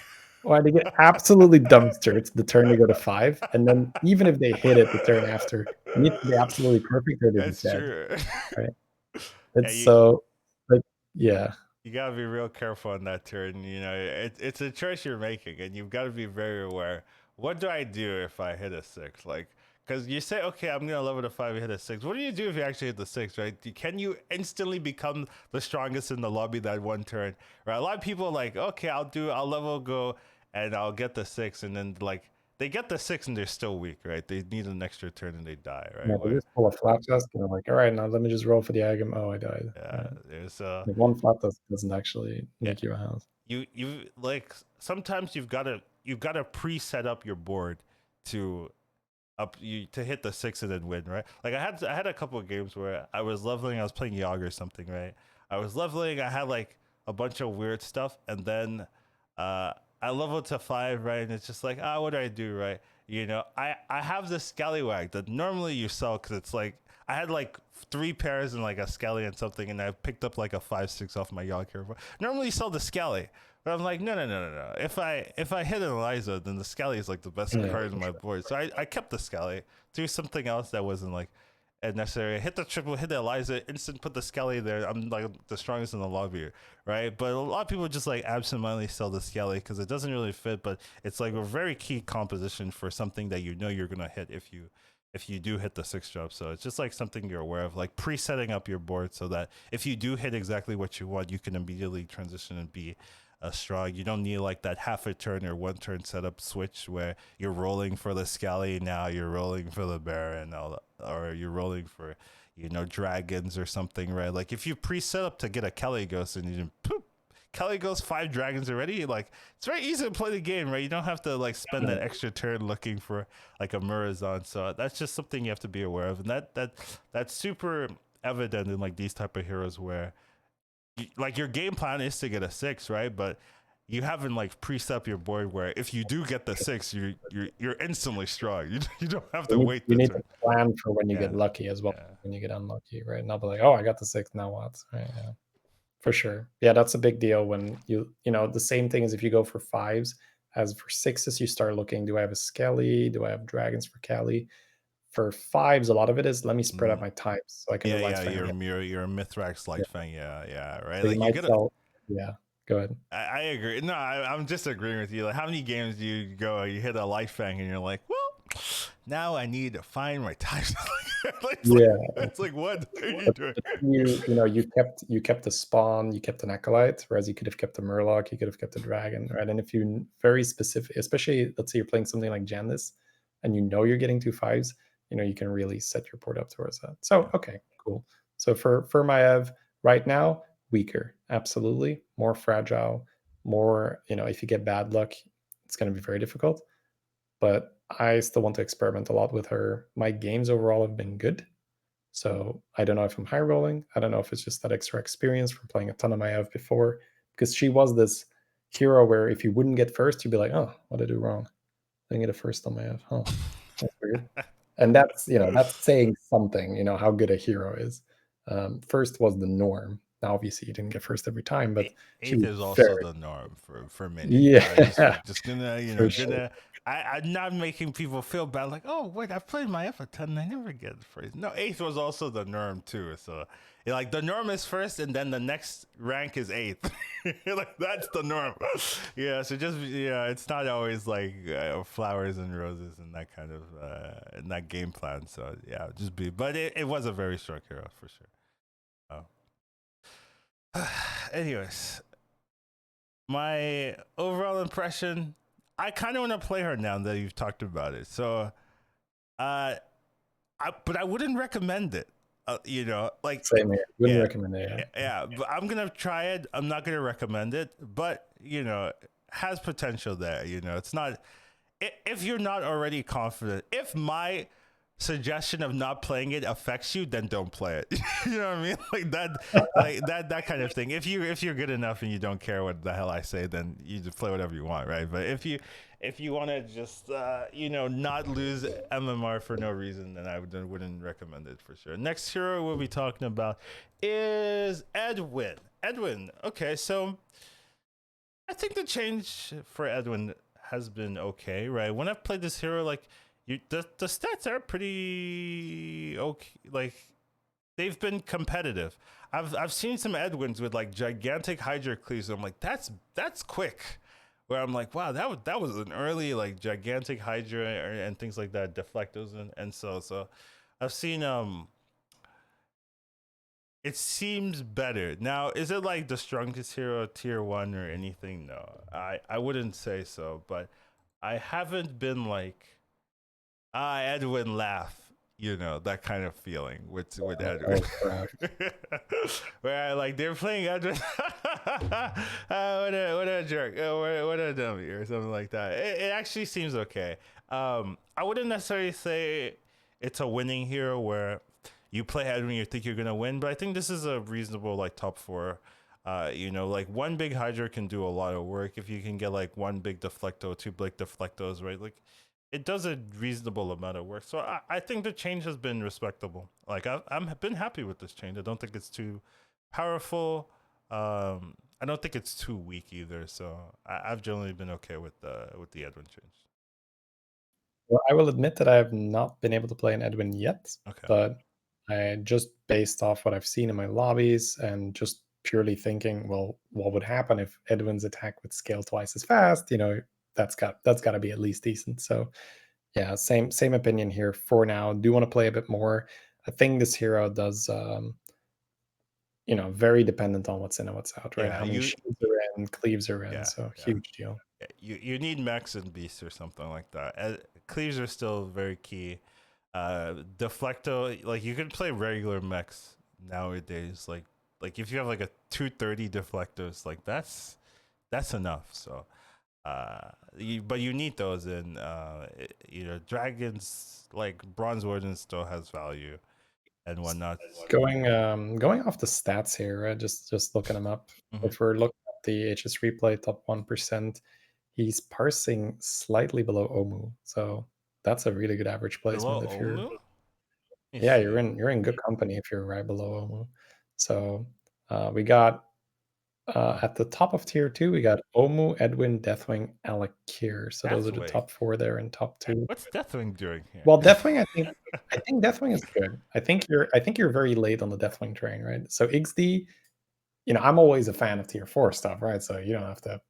well, they get absolutely dumpstered the turn they go to five. And then even if they hit it the turn after, it needs to be absolutely perfect or they're just That's dead. true. Right. Yeah, It's you so, like, yeah. you gotta be real careful on that turn. It's a choice you're making, and you've got to be very aware. What do I do if I hit a six? Like, because you say, okay, I'm gonna level to five and hit a six. What do you do if you actually hit the six? Right? Can you instantly become the strongest in the lobby that one turn? Right? A lot of people are like, okay, I'll level go, and I'll get the six, and then like they get the six and they're still weak, right? They need an extra turn and they die, Yeah, right? they Where just pull a flat tusk and I'm like, all right, now let me just roll for the agam. Oh, I died. yeah, Right. there's Like one flat tusk doesn't actually yeah, make you a house. you like sometimes you've got to pre-set up your board to to hit the six and then win, right? Like I had a couple of games where I was leveling, I was playing Yogg or something, right? I was leveling, I had like a bunch of weird stuff, and then uh I leveled to five, right? And it's just like, what do I do, right? I have this scallywag that normally you sell because it's like I had like 3 pairs and like a scally and something, and I picked up like a 5/6 off my Yogg here. Normally you sell the scally, but I'm like, no, no, no, no, no. If I hit an Eliza, then the Scally is like the best Yeah, card in for my sure. board. So I kept the Scally. Do something else that wasn't like necessary. Hit the triple, hit the Eliza, instant put the Scally there. I'm like the strongest in the lobby, right? But a lot of people just like absentmindedly sell the Scally because it doesn't really fit, but it's like a very key composition for something that you're gonna hit if you do hit the six drop. So it's just like something you're aware of, like pre-setting up your board so that if you do hit exactly what you want, you can immediately transition and be strong. You don't need like that half a turn or one turn setup switch where you're rolling for the Scally, now you're rolling for the Baron, or you're rolling for dragons or something, right? Like if you pre-set up to get a Kelly Ghost and you just poop, Kelly goes 5 dragons already. Like it's very easy to play the game, right? You don't have to like spend Yeah. that extra turn looking for like a Murazan. So that's just something you have to be aware of, and that's super evident in like these type of heroes where like your game plan is to get a six, right? But you haven't like preset up your board where if you do get the six, you're instantly strong. You don't have You to need wait you the need to turn. plan for when you get Yeah, lucky as well, yeah. when you get unlucky, right? Not be like, oh, I got the six, now what? Right, yeah. For sure. Yeah, that's a big deal when the same thing as if you go for fives, as for sixes, you start looking, do I have a Skelly? Do I have dragons for Kelly? For fives, a lot of it is let me spread out Mm. my types so I can do Yeah, Light yeah, Fang you're again. mirror, you're a Mithrax Yeah. light fang. Yeah, yeah, right. So you Like you might gotta. sell, yeah. Go ahead. I agree. No, I'm just agreeing with you. Like, how many games do you go? You hit a light fang, and you're like, well, now I need to find my types. Yeah. It's like, what are you But doing? you kept the spawn, you kept an acolyte, whereas you could have kept a murloc, you could have kept a dragon, right? And if you very specific, especially let's say you're playing something like Jandis, and you're getting two fives, you can really set your board up towards that. So Yeah. okay, cool. So for Maev right now, weaker, absolutely, more fragile, more. If you get bad luck, it's going to be very difficult. But I still want to experiment a lot with her. My games overall have been good. So I don't know if I'm high rolling. I don't know if it's just that extra experience from playing a ton of Maiev before. Because she was this hero where if you wouldn't get first, you'd be like, oh, what did I do wrong? I didn't get a first on Maiev. Huh. That's weird. And that's, that's saying something, how good a hero is. First was the norm. Now, obviously, you didn't get first every time, but she Eighth was is also very, the norm for many. yeah, Just gonna for sure. I'm not making people feel bad. Like, oh wait, I played my F at 10 and I never get the first. No, eighth was also the norm too. So like the norm is first, and then the next rank is eighth. Like that's the norm. Yeah. So just it's not always like flowers and roses and that kind of in that game plan. So yeah, just be. But it was a very strong hero for sure. Anyways, my overall impression, I kind of want to play her now that you've talked about it. So, but I wouldn't recommend it. Like Same here. Wouldn't yeah, recommend it. Yeah. yeah. But I'm gonna try it. I'm not gonna recommend it, but has potential there. It's not if you're not already confident. If my suggestion of not playing it affects you, then don't play it. You know what I mean? That kind of thing. If you're good enough and you don't care what the hell I say, then you just play whatever you want, right? But if you want to just not lose MMR for no reason, then I wouldn't recommend it for sure. Next hero we'll be talking about is Edwin. Edwin. Okay, so I think the change for Edwin has been okay, right? When I've played this hero, like the stats are pretty okay. Like they've been competitive. I've seen some Edwins with like gigantic Hydra cleaves. I'm like, that's quick. Where I'm like, wow, that was an early like gigantic Hydra and things like that, deflectors and so I've seen it seems better. Now, is it like the strongest hero tier 1 or anything? No. I wouldn't say so, but I haven't been like Edwin laugh, that kind of feeling with Edwin. Oh, Where I like they're playing Edwin. What a jerk. What a dummy or something like that. It actually seems okay. I wouldn't necessarily say it's a winning hero where you play Edwin, you think you're gonna win, but I think this is a reasonable like top 4. Like one big Hydra can do a lot of work if you can get like one big deflecto, 2 big deflectos, right? Like it does a reasonable amount of work. So I think the change has been respectable. Like I've been happy with this change. I don't think it's too powerful. I don't think it's too weak either. So I've generally been okay with the Edwin change. Well, I will admit that I have not been able to play an Edwin yet, Okay. but I just based off what I've seen in my lobbies and just purely thinking, well, what would happen if Edwin's attack would scale twice as fast? That's got to be at least decent. So yeah, same opinion here for now. Do want to play a bit more. I think this hero does very dependent on what's in and what's out, right? Yeah, How many shields are in, cleaves are in, yeah, so yeah. huge deal. You need mechs and beasts or something like that. Cleaves are still very key. Deflecto, like you can play regular mechs nowadays. Like if you have like a 230 deflectors, like that's enough. So but you need those in dragons, like bronze warden still has value and whatnot. Going off the stats here, right? Just looking them up. Mm-hmm. If we're looking at the HS replay top 1%, he's parsing slightly below Omu. So that's a really good average placement. Below If you're Omu? Yeah, you're in good company if you're right below Omu. So we got at the top of tier 2, we got Omu, Edwin, Deathwing, Alakir. So those are the Pathway. top 4 there in top 2. What's Deathwing doing here? Well, Deathwing, I think Deathwing is good. I think you're very late on the Deathwing train, right? So XD, I'm always a fan of tier 4 stuff, right? So you don't have to,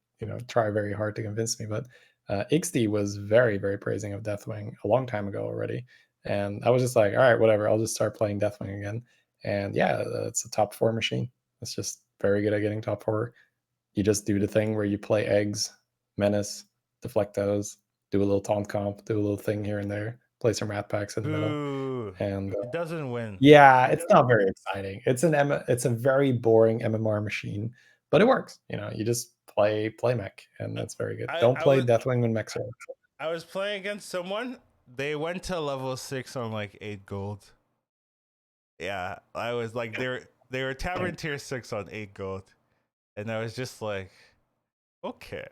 try very hard to convince me. But XD was very, very praising of Deathwing a long time ago already. And I was just like, all right, whatever. I'll just start playing Deathwing again. And yeah, it's a top 4 machine. It's just very good at getting top 4. You just do the thing where you play eggs, menace, deflect those, do a little taunt comp, do a little thing here and there, play some rat packs in the middle. Boo. And It doesn't win. yeah, it's not very exciting. It's a very boring MMR machine, but it works. You just play mech, and that's very good. Don't I play would Deathwing when mechs are. I was playing against someone. They went to level 6 on like 8 gold. Yeah, I was like they were tavern tier 6 on 8 gold, and I was just like, okay.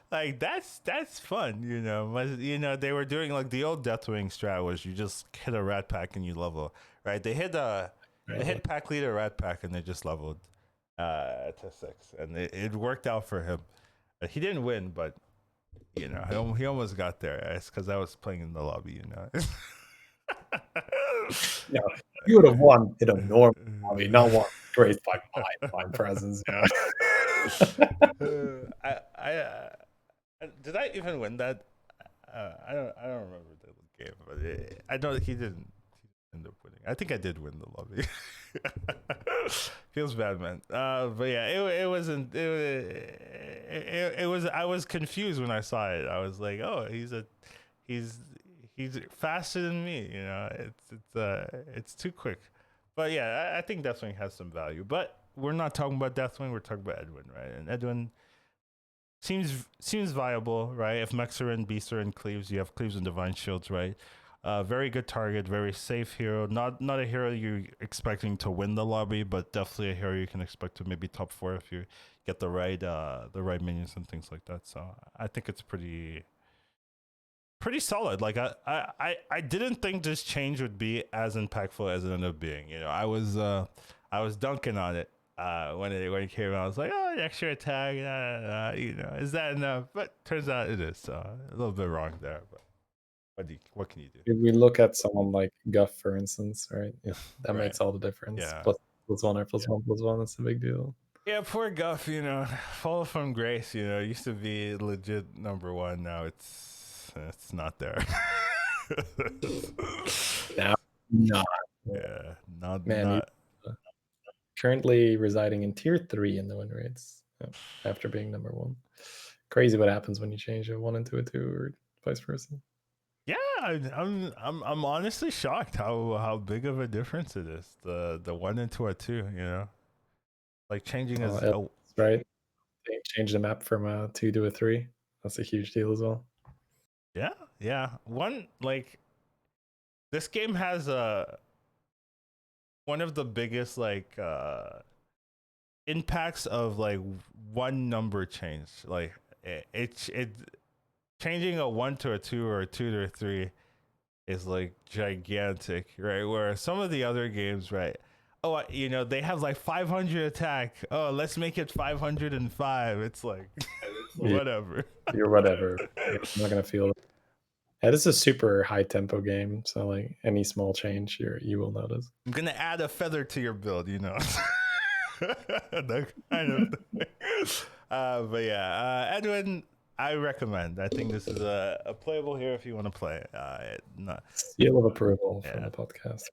Like that's fun, you know. But you know, they were doing like the old Deathwing strat was you just hit a rat pack and you level, right? They hit pack leader rat pack and they just leveled to 6, and it worked out for him. He didn't win, but you know, he almost got there. It's because I was playing in the lobby, you know. You know, you would have won in a normal lobby, not one graced by my presence. Yeah. Did I even win that? I don't remember the game, but I know that he didn't end up winning. I think I did win the lobby. Feels bad, man. But yeah, it wasn't. It was. I was confused when I saw it. I was like, oh, he's faster than me. You know, it's too quick. But yeah, I think Deathwing has some value. But we're not talking about Deathwing. We're talking about Edwin, right? And Edwin seems viable, right? If Mexerin, Beasterin cleaves, you have cleaves and divine shields, right? Very good target, very safe hero. Not a hero you're expecting to win the lobby, but definitely a hero you can expect to maybe top 4 if you get the right minions and things like that. So I think it's pretty solid. Like I didn't think this change would be as impactful as it ended up being. You know, I was dunking on it when it came out. I was like, oh, extra attack, you know, is that enough? But turns out it is. So a little bit wrong there, but what can you do? If we look at someone like Guff, for instance, right? Yeah, that Right. makes all the difference. Yeah. Plus one or plus one plus one. That's a big deal. Yeah, poor Guff, you know, fall from grace, you know, used to be legit number 1. Now it's not there. Now, not. Yeah, not Man, he's currently residing in tier 3 in the win rates after being number 1. Crazy what happens when you change a 1 into a 2 or vice versa. Yeah, I'm honestly shocked how big of a difference it is. The 1 into a 2, you know, like changing as right. They changed the map from a 2 to a 3. That's a huge deal as well. Yeah. One, like, this game has one of the biggest like impacts of like one number change. Like it changing a 1 to a 2 or a 2 to a 3 is like gigantic, right? Where some of the other games, right? Oh, you know, they have like 500 attack. Oh, let's make it 505. It's like whatever. You're whatever. You're not gonna feel it. Yeah, this is a super high tempo game, so like any small change you will notice. I'm gonna add a feather to your build, you know. That kind of thing. But yeah, Edwin, I recommend. I think this is a playable hero if you want to play. Seal of approval from the podcast.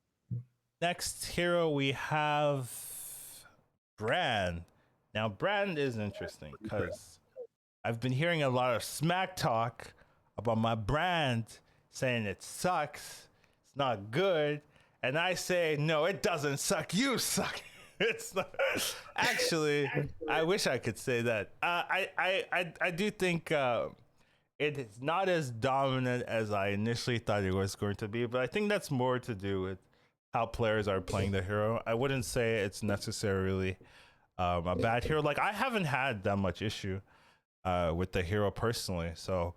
Next hero we have Brand. Now Brand is interesting because I've been hearing a lot of smack talk about my brand, saying it sucks, it's not good, and I say no, it doesn't suck. You suck. It's not. Actually, I wish I could say that. I do think it is not as dominant as I initially thought it was going to be, but I think that's more to do with how players are playing the hero. I wouldn't say it's necessarily a bad hero. Like, I haven't had that much issue with the hero personally, so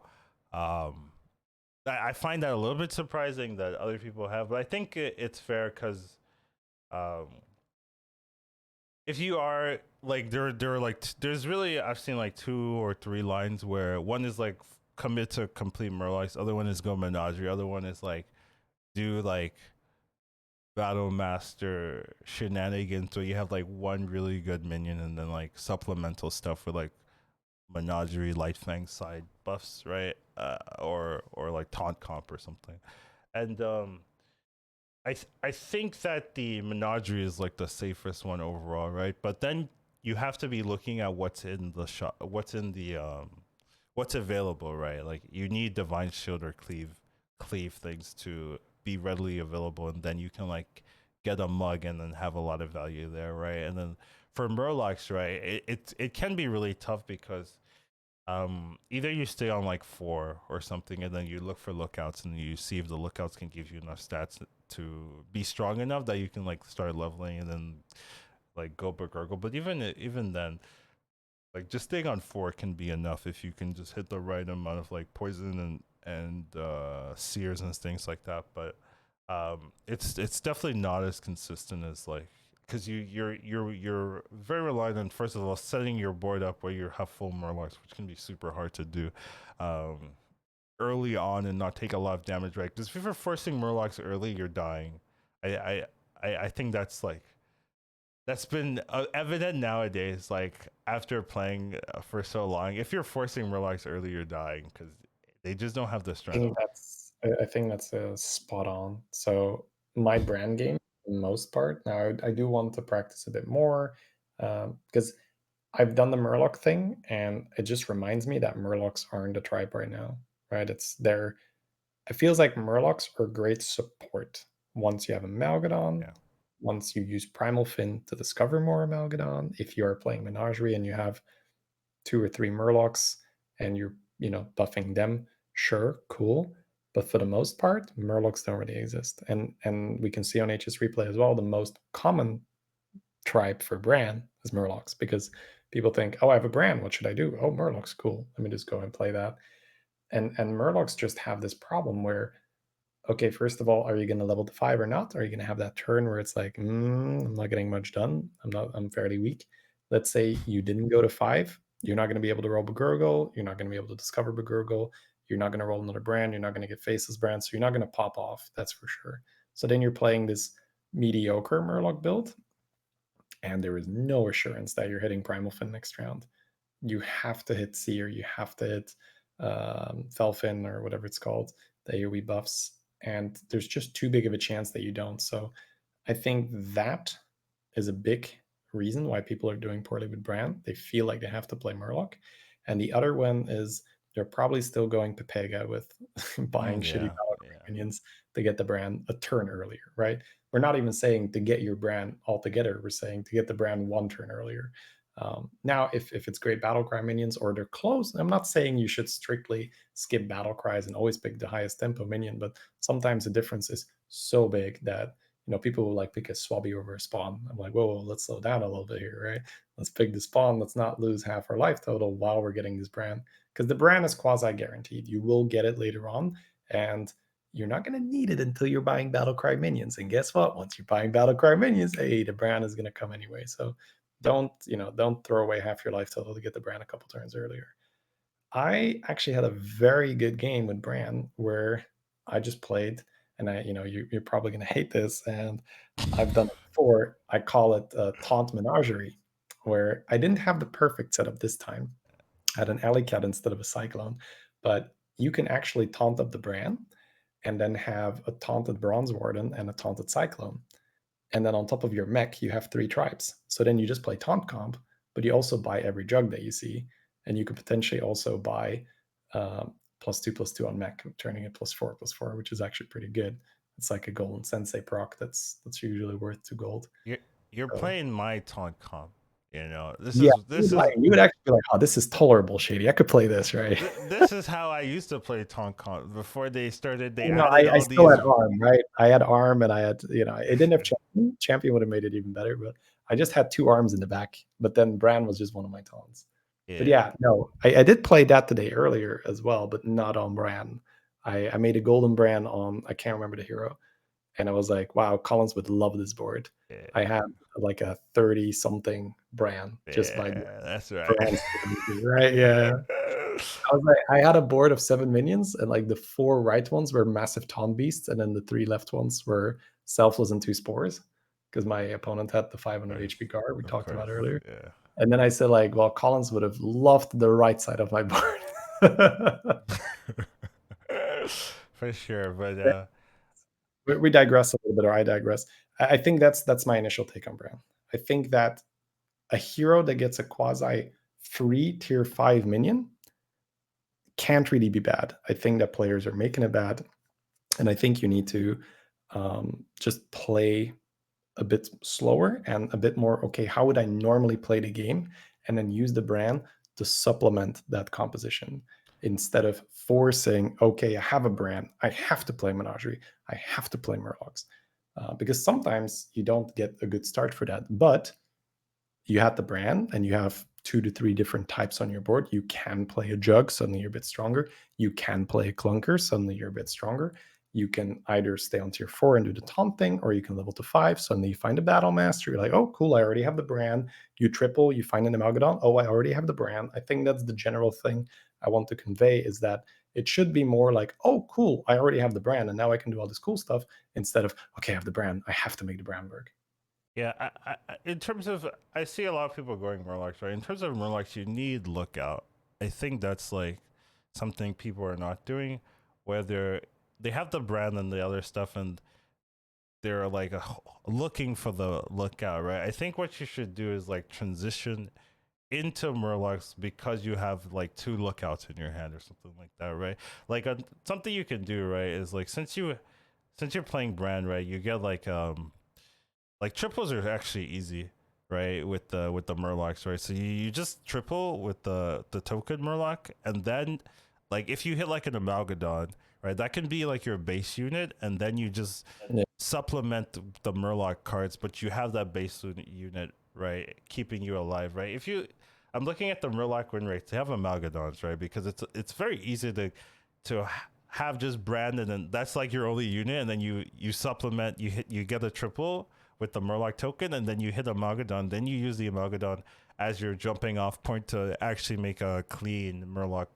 I find that a little bit surprising that other people have, but I think it's fair because if you are like there are like there's really, I've seen like 2 or 3 lines where one is like commit to complete Murlocs, other one is go Menagerie, other one is like do like Battle Master shenanigans, so you have like one really good minion and then like supplemental stuff for like Menagerie, Light Fang side buffs, right? Or like taunt comp or something. And I think that the Menagerie is like the safest one overall, right? But then you have to be looking at what's in the shop, what's in the what's available, right? Like you need Divine Shield or cleave things to be readily available, and then you can like get a mug and then have a lot of value there, right? And then for Murlocs, right, it can be really tough because Either you stay on like 4 or something, and then you look for lookouts, and you see if the lookouts can give you enough stats to be strong enough that you can like start leveling and then like go Gurgle. But even then, like just staying on 4 can be enough if you can just hit the right amount of like poison and sears and things like that. But it's definitely not as consistent as like, because you're very reliant on, first of all, setting your board up where you have full Murlocs, which can be super hard to do um, early on and not take a lot of damage, right? Because if you're forcing Murlocs early, you're dying. I I I think that's been evident nowadays. Like after playing for so long, if you're forcing Murlocs early, you're dying because they just don't have the strength. I think that's spot on. So my brand game, for the most part, now I do want to practice a bit more because I've done the Murloc thing, and it just reminds me that Murlocs aren't a tribe right now, right? It's there. It feels like Murlocs are great support once you have a Malgadon, Yeah. once you use Primal Fin to discover more Malgadon. If you are playing Menagerie and you have 2 or 3 Murlocs and you're, buffing them, sure, cool. But for the most part, Murlocs don't really exist. And we can see on HS Replay as well, the most common tribe for Bran is Murlocs, because people think, oh, I have a Bran, what should I do? Oh, Murlocs, cool. Let me just go and play that. And Murlocs just have this problem where, okay, first of all, are you going to level to 5 or not? Are you going to have that turn where it's like, I'm not getting much done. I'm fairly weak. Let's say you didn't go to 5. You're not going to be able to roll Begurgle. You're not going to be able to discover Begurgle. You're not going to roll another brand. You're not going to get Faceless Brand. So you're not going to pop off. That's for sure. So then you're playing this mediocre Murloc build, and there is no assurance that you're hitting Primal Fin next round. You have to hit Seer, you have to hit Felfin or whatever it's called, the AoE buffs, and there's just too big of a chance that you don't. So I think that is a big reason why people are doing poorly with Bran. They feel like they have to play Murloc. And the other one is they're probably still going Pepega with buying shitty Yeah. Battlecry Yeah. minions to get the Bran a turn earlier, right? We're not even saying to get your Bran altogether. We're saying to get the Bran 1 turn earlier. Now, if it's great Battlecry minions or they're close, I'm not saying you should strictly skip Battlecries and always pick the highest tempo minion, but sometimes the difference is so big that people will like pick a Swabby over a Spawn. I'm like, whoa, let's slow down a little bit here, right? Let's pick the Spawn. Let's not lose half our life total while we're getting this brand, because the brand is quasi guaranteed. You will get it later on, and you're not going to need it until you're buying Battlecry minions. And guess what? Once you're buying Battlecry minions, hey, the brand is going to come anyway. So don't throw away half your life total to get the brand a couple turns earlier. I actually had a very good game with Bran where I just played, and you're probably going to hate this, and I've done it before. I call it Taunt Menagerie, where I didn't have the perfect setup this time. I had an alley cat instead of a cyclone, but you can actually taunt up the Bran and then have a taunted Bronze Warden and a taunted Cyclone. And then on top of your mech, you have 3 tribes. So then you just play taunt comp, but you also buy every jug that you see, and you could potentially also buy +2/+2 on mech, turning it +4/+4, which is actually pretty good. It's like a golden sensei proc that's usually worth 2 gold. You're you're So playing my taunt comp. You know, this yeah, is this is you would actually be like, oh, this is tolerable, Shady. I could play this, right? this is how I used to play taunt comp before they started. They No, added I all still these. had arm, right? I had arm, and I had, it didn't have champion. Champion would have made it even better, but I just had 2 arms in the back. But then Bran was just one of my taunts. But Yeah. yeah, no, I did play that today earlier as well, but not on Bran. I made a golden Bran on, I can't remember the hero, and I was like, wow, Collins would love this board. I Yeah. had like a 30 something Bran just by Yeah. That's right. Bran, right? Yeah. I was like, I had a board of 7 minions, and like the 4 right ones were massive taunt beasts, and then the 3 left ones were selfless and 2 spores, because my opponent had the 500 Course. HP guard we Of talked course. about earlier. Yeah. And then I said, like, well, Collins would have loved the right side of my board. For sure. But We digress a little bit, or I digress. I think that's my initial take on Bran. I think that a hero that gets a quasi free tier 5 minion can't really be bad. I think that players are making it bad, and I think you need to just play a bit slower and a bit more, okay, how would I normally play the game, and then use the brand to supplement that composition instead of forcing, okay, I have a brand, I have to play Menagerie, I have to play Murlocs. Because sometimes you don't get a good start for that. But you have the brand and you have 2 to 3 different types on your board. You can play a jug, suddenly you're a bit stronger. You can play a clunker, suddenly you're a bit stronger. You can either stay on tier 4 and do the taunt thing, or you can level to 5. Suddenly you find a battle master. You're like, oh, cool, I already have the brand. You triple, you find an Amalgadon. Oh, I already have the brand. I think that's the general thing I want to convey, is that it should be more like, oh, cool, I already have the brand, and now I can do all this cool stuff, instead of, okay, I have the brand, I have to make the brand work. Yeah, in terms of, I see a lot of people going Murlocs, right? In terms of Murlocs, you need Lookout. I think that's like something people are not doing, where they have the brand and the other stuff, and they're like looking for the Lookout, right? I think what you should do is like transition into Murlocs because you have like 2 Lookouts in your hand or something like that, right? Like something you can do, right, is like since you're playing brand, right, you get like triples are actually easy, right? With the Murlocs, right? So you just triple with the token Murloc, and then like if you hit like an Amalgadon, right, that can be like your base unit, and then you just Yeah. supplement the Murloc cards, but you have that base unit, right, keeping you alive, right? If you, I'm looking at the Murloc win rates. They have Amalgadons, right? Because it's very easy to have just brand, and then that's like your only unit, and then you supplement, you get a triple with the Murloc token, and then you hit Amalgadon, then you use the Amalgadon as your jumping off point to actually make a clean Murloc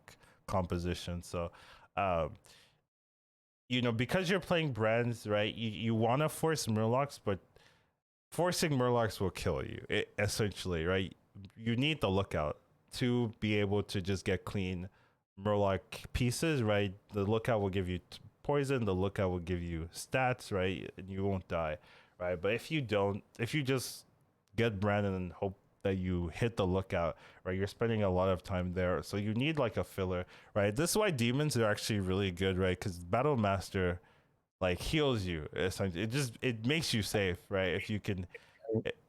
composition. So, um, because you're playing brands, right? You want to force Murlocs, but forcing Murlocs will kill you, essentially, right? You need the Lookout to be able to just get clean Murloc pieces, right? The Lookout will give you poison, the Lookout will give you stats, right? And you won't die, right? But if you don't, if you just get Brandon and hope that you hit the Lookout, right? You're spending a lot of time there. So you need like a filler, right? This is why demons are actually really good, right? Because Battle Master like heals you. Essentially, it makes you safe, right? If you can.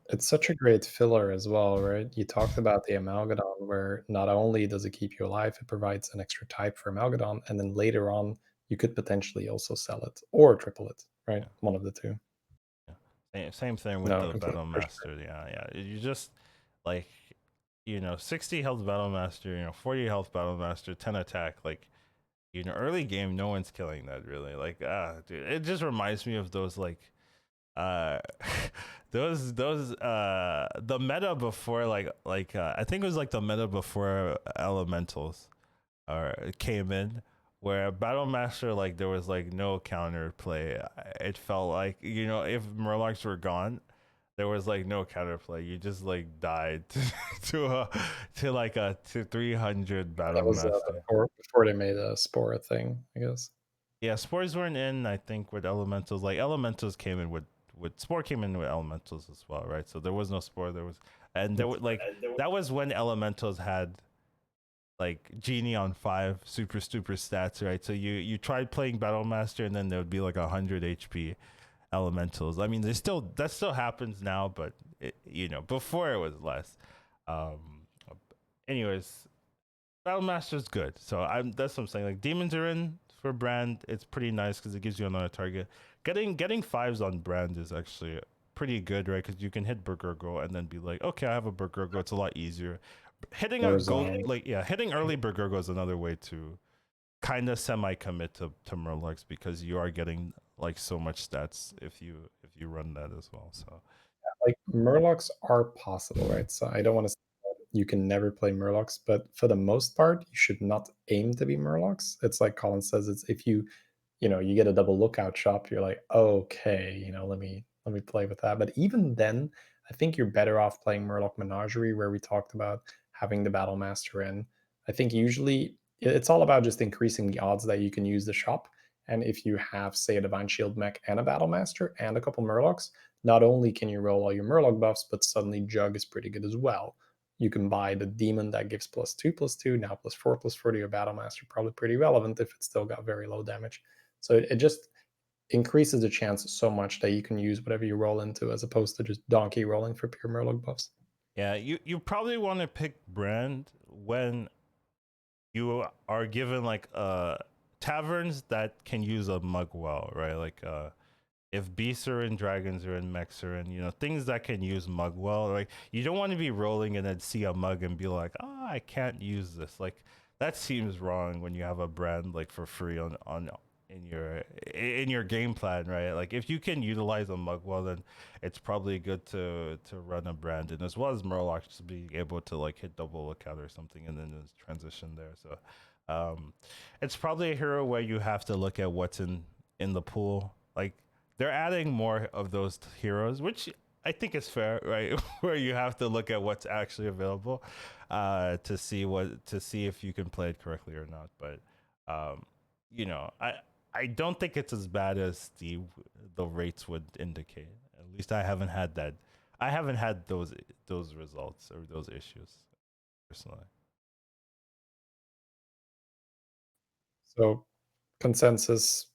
It's such a great filler as well, right? You talked about the Amalgadon, where not only does it keep you alive, it provides an extra type for Amalgadon, and then later on, you could potentially also sell it or triple it, right? Yeah, One of the two. yeah. Same thing with No, the completely, Battle for sure. Master. Yeah, yeah. You just like 60 health Battle Master, 40 health Battle Master, 10 attack. Like early game, no one's killing that really. Like dude, it just reminds me of those like uh those the meta before I think it was like the meta before elementals or came in, where Battle Master, like there was like no counter play. It felt like if Murlocs were gone, there was like no counterplay. You just like died to a to 300 That Battle was Master. before they made a Spore thing, I guess. Yeah, spores weren't in. I think with elementals, like elementals came in with spore came in with elementals as well, right? So there was no spore. There was, and there was like that was when elementals had like genie on 5 super stats, right? So you tried playing battle master, and then there would be like 100 HP elementals. I mean, that still happens now, but before it was less. Um, anyways, battle master's good. So that's what I'm saying. Like demons are in for brand. It's pretty nice because it gives you another target. Getting fives on brand is actually pretty good, right? Because you can hit Burgurgle and then be like, okay, I have a Burgurgle. It's a lot easier. Hitting a gold, Warzone. like, yeah, hitting early Burgurgle is another way to kind of semi commit to Murlocs, because you are getting like so much stats if you run that as well. So Like, Murlocs are possible, right? So I don't want to say that you can never play Murlocs, but for the most part, you should not aim to be Murlocs. It's like Colin says, it's if you get a double lookout shop, you're like, okay, let me play with that. But even then, I think you're better off playing Murloc Menagerie, where we talked about having the Battle Master in. I think usually it's all about just increasing the odds that you can use the shop. And if you have, say, a Divine Shield mech and a Battle Master and a couple Murlocs, not only can you roll all your Murloc buffs, but suddenly Jug is pretty good as well. You can buy the demon that gives +2/+2, now +4/4 to your Battle Master, probably pretty relevant if it's still got very low damage. So it just increases the chance so much that you can use whatever you roll into, as opposed to just donkey rolling for pure Murloc buffs. yeah, you probably want to pick brand when you are given like taverns that can use a mug well, right? Like if beasts are in, dragons are in, mechs are in, things that can use mug well. Like you don't want to be rolling and then see a mug and be like, oh, I can't use this. Like that seems wrong when you have a brand like for free on in your game plan, right? Like if you can utilize a mug well, then it's probably good to run a brand, and as well as Murloc just being able to like hit double lookout or something and then just transition there. So it's probably a hero where you have to look at what's in the pool. Like they're adding more of those heroes, which I think is fair, right? Where you have to look at what's actually available to see if you can play it correctly or not. But I don't think it's as bad as the rates would indicate. At least I haven't had that. I haven't had those results or those issues personally. So consensus,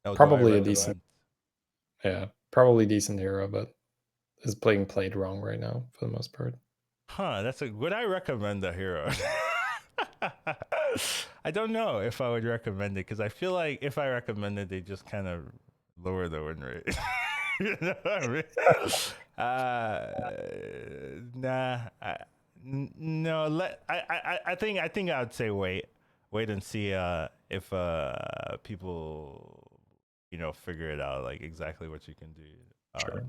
Oh, do I probably a decent, recommend? yeah, probably decent hero, but is played wrong right now for the most part. Huh, would I recommend the hero? I don't know if I would recommend it because I feel like if I recommend it, they just kind of lower the win rate. You know what I mean? Nah. No. I think I would say wait and see if people figure it out like exactly what you can do. Sure.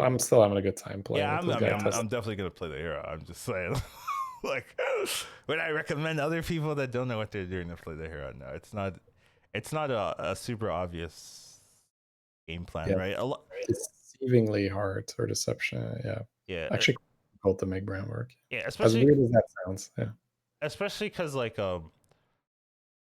I'm still having a good time playing Yeah, it. I'm, This I mean, guy I'm, tests. I'm definitely gonna play the hero. I'm just saying, like, would I recommend other people that don't know what they're doing to play the hero? No, it's not a super obvious game plan, Yeah, right? deceivingly hard or deception. Yeah, Yeah, actually difficult to make brand work. yeah, As weird as that sounds. Yeah, especially because like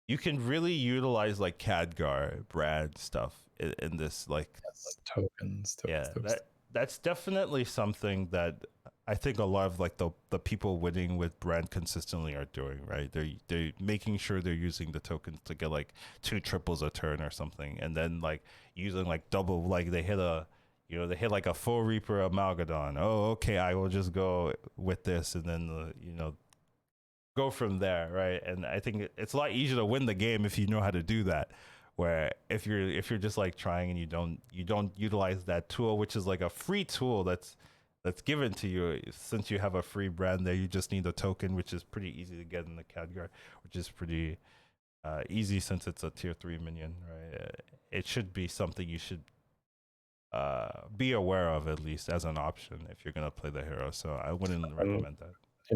you can really utilize like Khadgar brand stuff in this like yes, tokens, yeah, tokens. that's definitely something that I think a lot of like the people winning with brand consistently are doing, right? They're making sure they're using the tokens to get like two triples a turn or something, and then like using like double, like they hit like a full Reaper Amalgadon. Oh, okay, I will just go with this, and then go from there, right? And I think it's a lot easier to win the game if you know how to do that. Where if you're just like trying and you don't utilize that tool, which is like a free tool that's given to you since you have a free brand there, you just need a token, which is pretty easy to get in the Khadgar, which is pretty easy since it's a tier 3 minion, right? It should be something you should be aware of at least as an option if you're gonna play the hero. So I wouldn't And recommend that.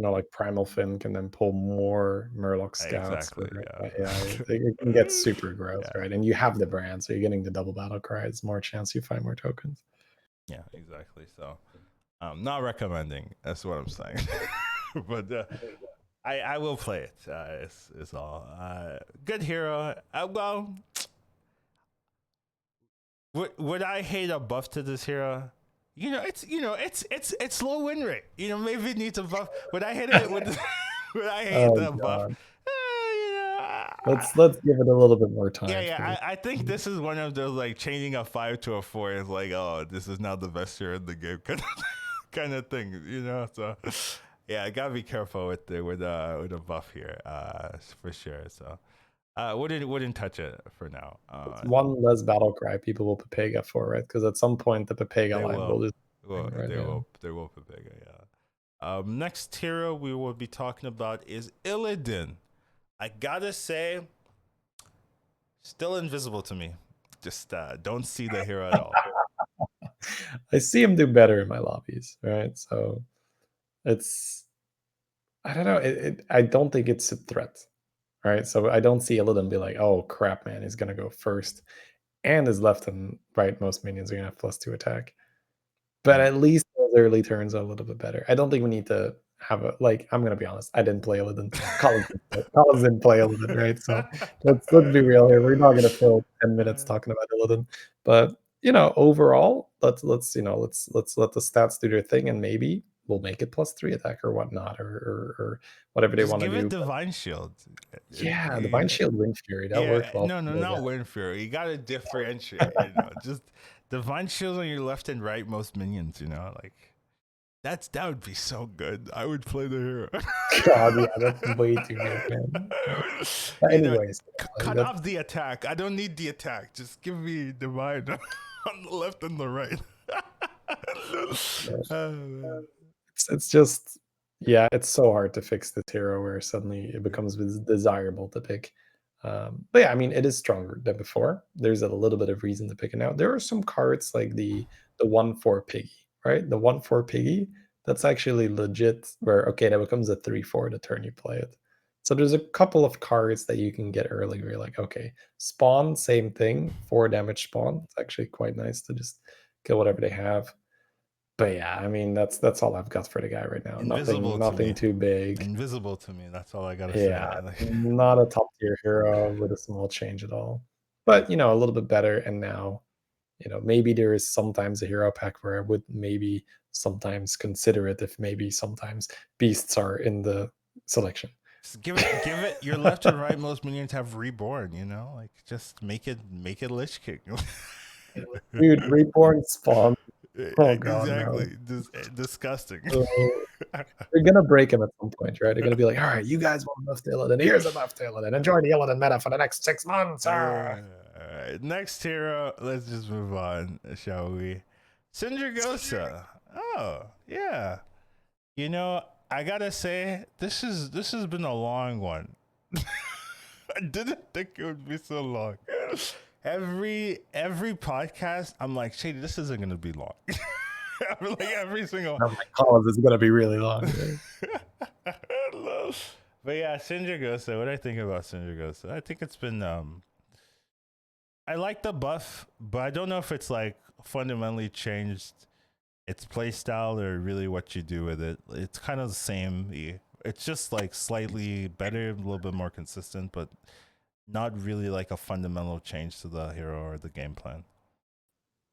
like Primal Fin can then pull more Murloc scouts. Exactly. Yeah, Yeah. it can get super gross, Yeah. right? And you have the brand, so you're getting the double battle cries. More chance you find more tokens. Yeah. Exactly. So, I'm not recommending. That's what I'm saying. But I will play it. Is all. Good hero. Well, would I hate a buff to this hero? It's low win rate. Maybe it needs a buff. Would I hate it? Would I hate Oh the buff? god. I, Let's give it a little bit more yeah, time for yeah. this. I think this is one of those like changing a 5 to a 4 is like, oh, this is now the best hero in the game kind of thing, So yeah, I gotta be careful with a buff here, for sure. So wouldn't touch it for now. It's one less battle cry people will Pepega for, right? Because at some point the Pepega They line will, will just well, right. Yeah. they will Pepega, yeah. Next hero we will be talking about is Illidan. I gotta say, still invisible to me. Just don't see the hero at all. I see him do better in my lobbies, right? So it's I don't know. I don't think it's a threat, right? So I don't see Illidan be like, oh crap, man, he's gonna go first, and his left and right most minions are gonna have +2 attack. But Mm. at least those early turns are a little bit better. I don't think we need to have a like. I'm gonna be honest. I didn't play Illidan. Collins didn't play Illidan, right? So let's be real here. We're not gonna fill 10 minutes talking about Illidan. But overall, let's let the stats do their thing, and maybe we'll make it +3 attack or whatnot, or whatever they Just want to give it do. Divine Shield. Yeah, Divine Shield Wind Fury that Yeah, worked well no, for no, me not again. Wind Fury. You gotta differentiate. Just Divine Shield on your left and right most minions. Like that would be so good. I would play the hero. God, yeah, that's way too good, man. But You know, anyways, like cut that, off the attack. I don't need the attack. Just give me divine on the left and the right. Man. it's just yeah, it's so hard to fix this hero where suddenly it becomes desirable to pick. But yeah, I mean, it is stronger than before. There's a little bit of reason to pick it now. There are some cards like the 1/4 piggy, right? The 1/4 piggy that's actually legit. Where okay, that becomes a 3/4 the turn you play it. So there's a couple of cards that you can get early where you're like, okay, spawn, same thing, 4 damage spawn. It's actually quite nice to just kill whatever they have. But yeah, I mean that's all I've got for the guy right now. Nothing Invisible to nothing me. too big. Invisible to me. That's all I gotta say. Yeah, not a top tier hero with a small change at all. But a little bit better. And now, maybe there is sometimes a hero pack where I would maybe sometimes consider it if maybe sometimes beasts are in the selection. Just give it. Your left and right most minions have reborn. You know, like just make it Lich King. Dude, reborn spawn. Oh god, no. Exactly. Disgusting. So they're gonna break him at some point, right? They're gonna be like, all right, you guys want buff to Illidan, here's a buff to Illidan. Enjoy the Illidan meta for the next 6 months. Alright, next hero. Let's just move on, shall we? Sindragosa. Oh, yeah. You know, I gotta say, this has been a long one. I didn't think it would be so long. Every podcast, I'm like, Shady, this isn't gonna be long. Like every single. I'm like, Collins is gonna be really long. But yeah, Sindragosa. What do I think about Sindragosa? I think it's been I like the buff, but I don't know if it's like fundamentally changed its playstyle or really what you do with it. It's kind of the same. It's just like slightly better, a little bit more consistent, but not really like a fundamental change to the hero or the game plan.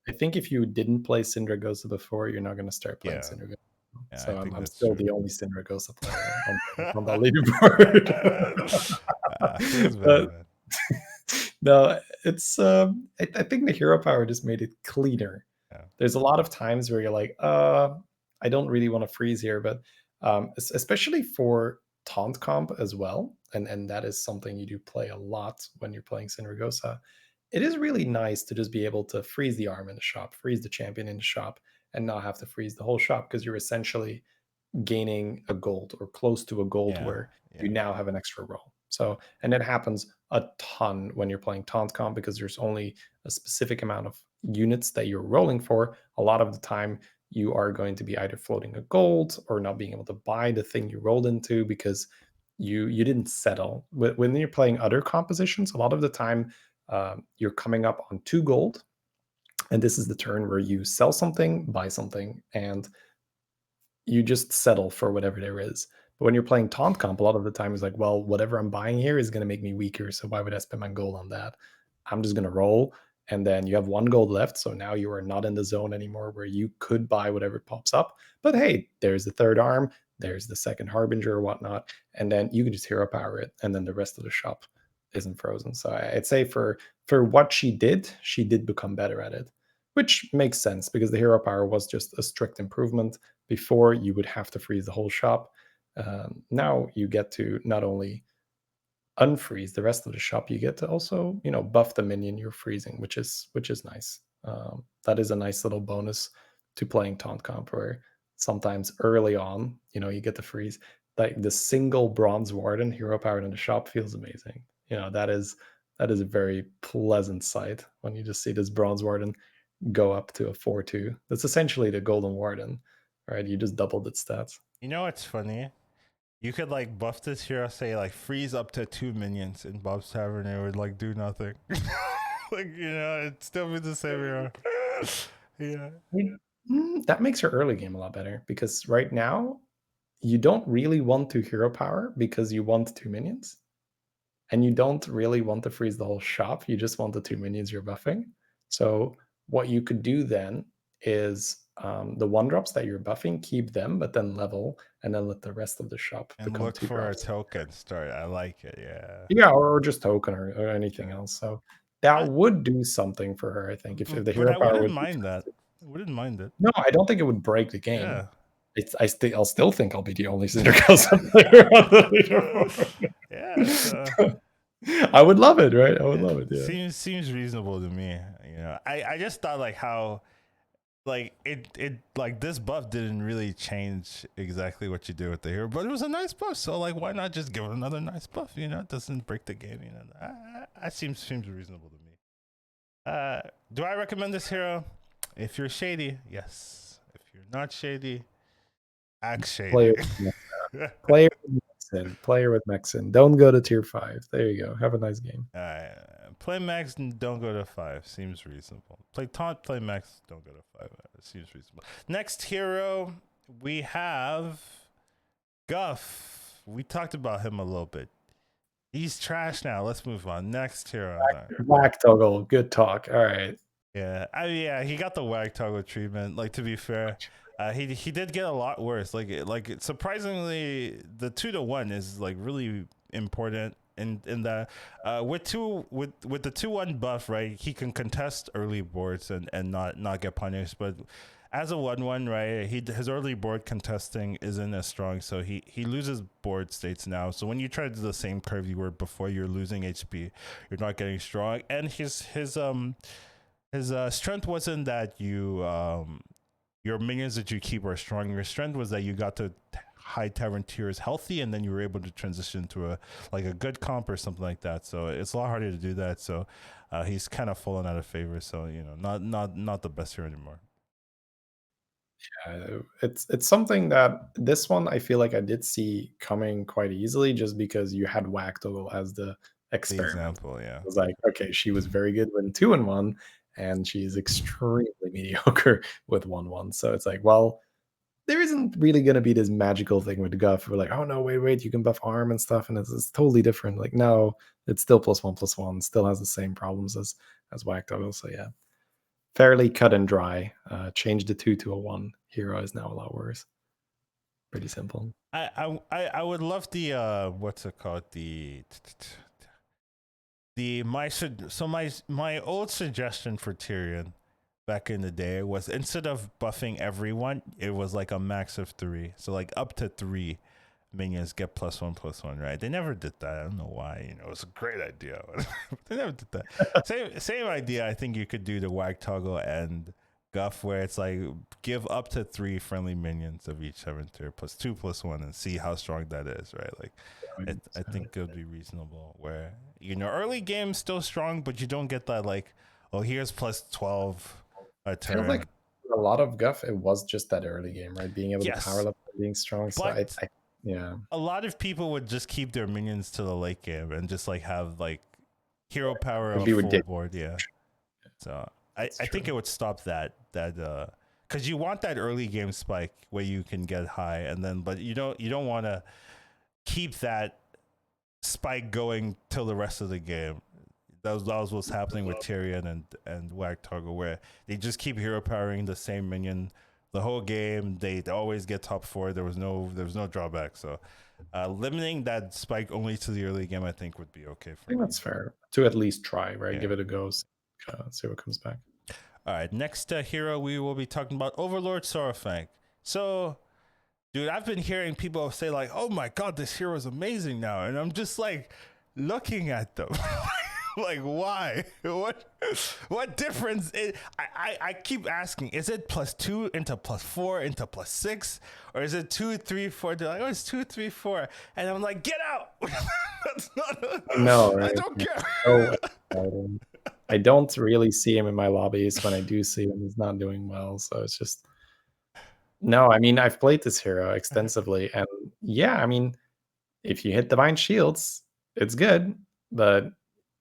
I think if you didn't play Sindragosa before, you're not going to start playing Yeah, Sindragosa. yeah, I So I'm, think I'm that's still true. the only Sindragosa player on the leaderboard. Feels bad, But man. no, it's I think the hero power just made it cleaner. Yeah. There's a lot of times where you're like, I don't really want to freeze here, but especially for taunt comp as well, and that is something you do play a lot when you're playing Sindragosa. It is really nice to just be able to freeze the arm in the shop, freeze the champion in the shop, and not have to freeze the whole shop because you're essentially gaining a gold or close to a gold Yeah, where you yeah, now have an extra roll. So, and it happens a ton when you're playing taunt comp because there's only a specific amount of units that you're rolling for. A lot of the time, you are going to be either floating a gold or not being able to buy the thing you rolled into because you didn't settle. When you're playing other compositions, a lot of the time you're coming up on 2 gold, and this is the turn where you sell something, buy something, and you just settle for whatever there is. But when you're playing taunt comp, a lot of the time it's like, well, whatever I'm buying here is going to make me weaker. So why would I spend my gold on that? I'm just going to roll. And then you have 1 gold left. So now you are not in the zone anymore where you could buy whatever pops up. But hey, there's the third arm, there's the second harbinger or whatnot. And then you can just hero power it. And then the rest of the shop isn't frozen. So I'd say for what she did become better at it, which makes sense because the hero power was just a strict improvement. Before, you would have to freeze the whole shop. Now you get to not only unfreeze the rest of the shop, you get to also buff the minion you're freezing, which is nice. That is a nice little bonus to playing taunt comp where sometimes early on you get to freeze. Like the single bronze warden hero powered in the shop feels amazing. That is a very pleasant sight when you just see this bronze warden go up to a 4/2. That's essentially the golden warden, right? You just doubled its stats. You know what's funny? You could like buff this hero, say like freeze up to 2 minions in Bob's Tavern, and it would like do nothing. Like it'd still be the same hero. Yeah. That makes your early game a lot better because right now you don't really want to hero power because you want 2 minions, and you don't really want to freeze the whole shop. You just want the 2 minions you're buffing. So what you could do then is the 1 drops that you're buffing, keep them, but then level, and then let the rest of the shop And become look 2 for a drops. token start. I like it. Yeah. Yeah, or just token or anything Yeah. else. So that I, would do something for her, I think, if the but hero I power wouldn't would be mind that. faster. I wouldn't mind it. No, I don't think it would break the game. Yeah. I'll still think I'll be the only Sindragosa player on the Yeah, leaderboard. I would love it, right? I would love it. Yeah. seems reasonable to me. I just thought like how like it like this buff didn't really change exactly what you do with the hero, but it was a nice buff. So like, why not just give it another nice buff? It doesn't break the game. That seems reasonable to me. Do I recommend this hero? If you're shady, yes. If you're not shady, act shady. Player, player with Mexen. Player with Mexen. Don't go to tier 5. There you go. Have a nice game. Play max and don't go to 5. Seems reasonable. Play taunt, play max, don't go to 5. Seems reasonable. Next hero, we have Guff. We talked about him a little bit. He's trash now. Let's move on. Next hero. Whack toggle. Good talk. All right. Yeah, he got the wag toggle treatment. Like, to be fair, he did get a lot worse. Like surprisingly, the 2-1 is like really important in that with the 2-1 buff, right? He can contest early boards and not get punished. But as a 1-1, right, his early board contesting isn't as strong, so he loses board states now. So when you try to do the same curve you were before, you're losing HP. You're not getting strong, and his strength wasn't that your minions that you keep are strong. Your strength was that you got to high tavern tiers healthy, and then you were able to transition to a good comp or something like that. So it's a lot harder to do that. So he's kind of fallen out of favor. So not the best hero anymore. It's something that this one I feel like I did see coming quite easily, just because you had whack toggle as the experiment. The example, yeah. It was like, okay, she was very good with 2-1, and she's extremely mediocre with 1-1. So it's like, well, there isn't really going to be this magical thing with Guff. We're like, oh no, wait, you can buff arm and stuff, and it's totally different. Like, no, it's still +1/+1, still has the same problems as whack toggle. So yeah, fairly cut and dry. Change the 2 to a 1. Hero is now a lot worse. Pretty simple. I would love the what's it called, my old suggestion for Tyrion back in the day was, instead of buffing everyone, it was like a max of 3. So like up to 3 minions get +1/+1, right? They never did that. I don't know why. It was a great idea. They never did that. Same idea. I think you could do the wag toggle and Guff, where it's like give up to 3 friendly minions of each 7 tier +2/+1 and see how strong that is, right? Like I think it would be reasonable, where early game still strong, but you don't get that like, oh, here's +12 a turn. Feels like a lot of Guff, it was just that early game, right? Being able to power level, being strong. So yeah, a lot of people would just keep their minions to the late game and just like have like hero power on full board. Yeah. So I think it would stop that because you want that early game spike where you can get high, and then but you don't want to keep that spike going till the rest of the game. That was what's happening with Tyrion and wag toggle, where they just keep hero powering the same minion the whole game. They always get top 4. There was no drawback. So limiting that spike only to the early game, I think, would be okay for me. I think that's fair to at least try, right? Yeah. Give it a go, see what comes back. All right, next hero we will be talking about, Overlord Sorrowfang. So, dude, I've been hearing people say like, "Oh my god, this hero is amazing now," and I'm just like looking at them. Like, why? What difference? I keep asking, is it +2 into +4 into +6, or is it 2, 3, 4? They're like, oh, it's 2, 3, 4, and I'm like, get out! That's not. No, right? I don't care. I don't really see him in my lobbies. When I do see him, he's not doing well. So it's just no. I mean, I've played this hero extensively, and yeah, I mean, if you hit Divine Shields, it's good, but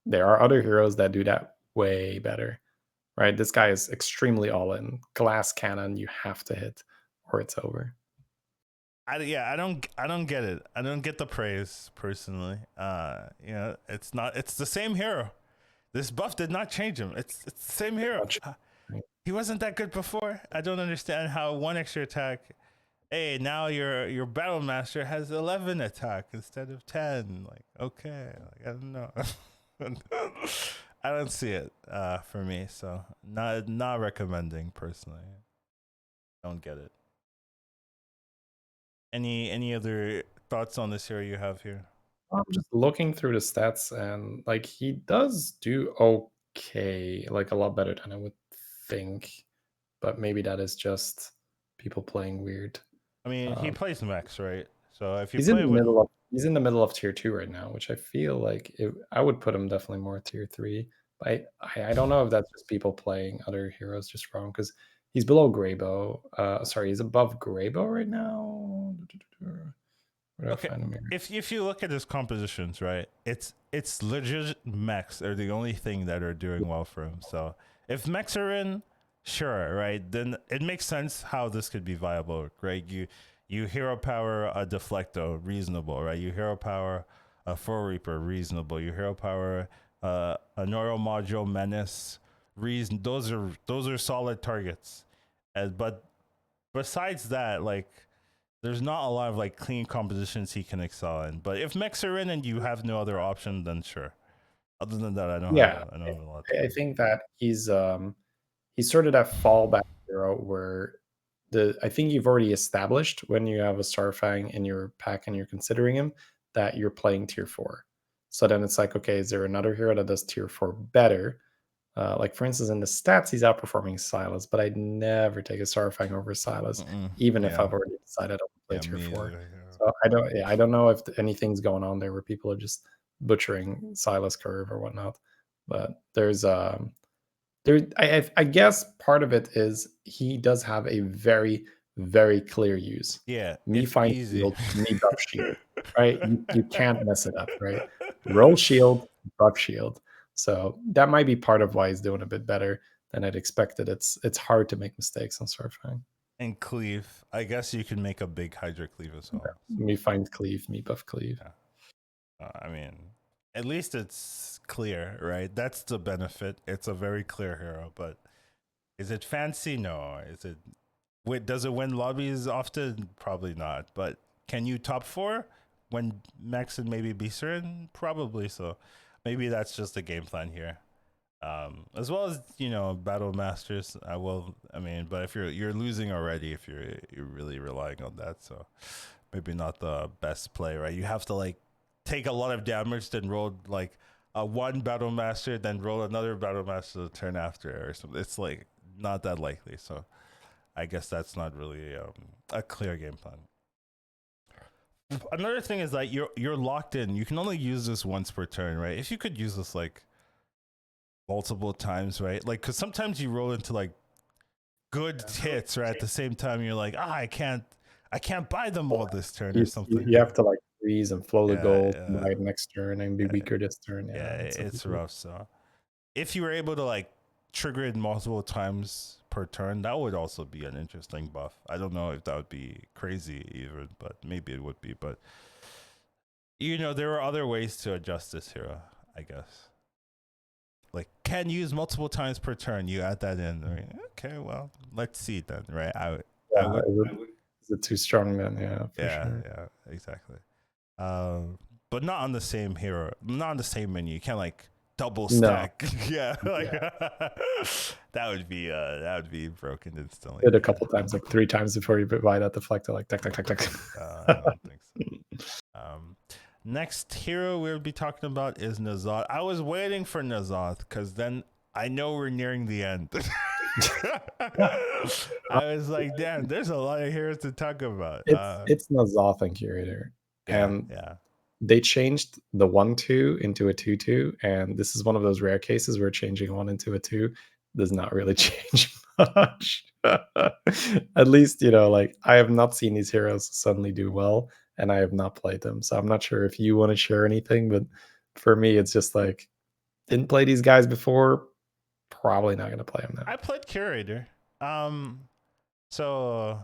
there are other heroes that do that way better, right? This guy is extremely all-in. Glass cannon, you have to hit, or it's over. I don't get it. I don't get the praise personally. It's the same hero. This buff did not change him. It's the same hero. He wasn't that good before. I don't understand how 1 extra attack. Hey, now your battle master has 11 attack instead of 10. Like, okay, like, I don't know. I don't see it for me, so not recommending personally. Don't get it. Any other thoughts on this hero you have here? I'm just looking through the stats and like he does do okay, like a lot better than I would think. But maybe that is just people playing weird. I mean, he Um, plays Max, right? So if you he's in play the with, middle of he's in the middle of tier 2 right now, which I feel like I would put him definitely more tier 3. But I don't know if that's just people playing other heroes just wrong because he's below Greybow. Sorry, he's above Greybow right now. Where do I okay, find him here? if you look at his compositions, right, it's legit mechs are the only thing that are doing well for him. So if mechs are in, sure, right, then it makes sense how this could be viable, right? You hero power a Deflecto, reasonable, right? You hero power a Four Reaper, reasonable. You hero power a Neuro Module Menace, reason. Those are solid targets, but besides that, like there's not a lot of like clean compositions he can excel in. But if mechs are in and you have no other option, then sure. Other than that, Yeah, I don't have a lot to I say. think that he's sort of that fallback hero where I think you've already established when you have a Starfang in your pack and you're considering him that you're playing tier 4. So then it's like, okay, is there another hero that does tier 4 better? Like for instance, in the stats, he's outperforming Silas, but I'd never take a Starfang over Silas, Mm-mm. even if Yeah, I've already decided I would play yeah, tier me 4. either. So I don't, yeah, I don't know if anything's going on there where people are just butchering Silas curve or whatnot. But I guess part of it is he does have a very, very clear use. Yeah, Me it's find easy. shield, me buff shield, right? You can't mess it up, right? Roll shield, buff shield. So that might be part of why he's doing a bit better than I'd expected. It's hard to make mistakes on Starfang. And cleave. I guess you can make a big Hydra cleave as Yeah. well. So, Me find cleave, me buff cleave. yeah. I mean, at least it's clear, right? That's the benefit. It's a very clear hero, but is it fancy? No. Is it? Wait, does it win lobbies often? Probably not. But can you top four when Max and maybe Beaster? Probably so. Maybe that's just the game plan here. As well as battle masters. I will. I mean, but if you're losing already, if you're really relying on that, so maybe not the best play, right? You have to like take a lot of damage, then roll like a one battle master, then roll another battle master the turn after, or something. It's like not that likely. So I guess that's not really a clear game plan. Another thing is that you're locked in. You can only use this once per turn, right? If you could use this like multiple times, right? Like, cause sometimes you roll into like good hits, right? At the same time, you're like, I can't buy them all this turn or something. You have to like freeze and flow the Yeah, gold yeah, by next turn and be weaker this turn. yeah. Yeah, it's It's rough. So if you were able to like trigger it multiple times per turn, that would also be an interesting buff. I don't know if that would be crazy even, but maybe it would be. But there are other ways to adjust this hero, I guess. Like can use multiple times per turn. You add that in, right? Okay, well, let's see then, right? I yeah. would, Is it too strong then? Yeah, for yeah, sure. yeah, exactly. But not on the same hero, not on the same menu. You can't like double No, stack. Yeah, like that would be broken instantly. did a couple times, like 3 times before you buy that deflector, like tack, tack, tack, tack. I don't think so. Next hero we'll be talking about is Nazoth. I was waiting for Nazoth because then I know we're nearing the end. I was like, damn, there's a lot of heroes to talk about. It's Nazoth and Curator, Yeah, and yeah. they changed the 1/2 into a 2/2, and this is one of those rare cases where changing 1 into a 2 does not really change much. At least, like I have not seen these heroes suddenly do well, and I have not played them. So I'm not sure if you want to share anything, but for me, it's just like didn't play these guys before, probably not going to play them now. I played Curator. So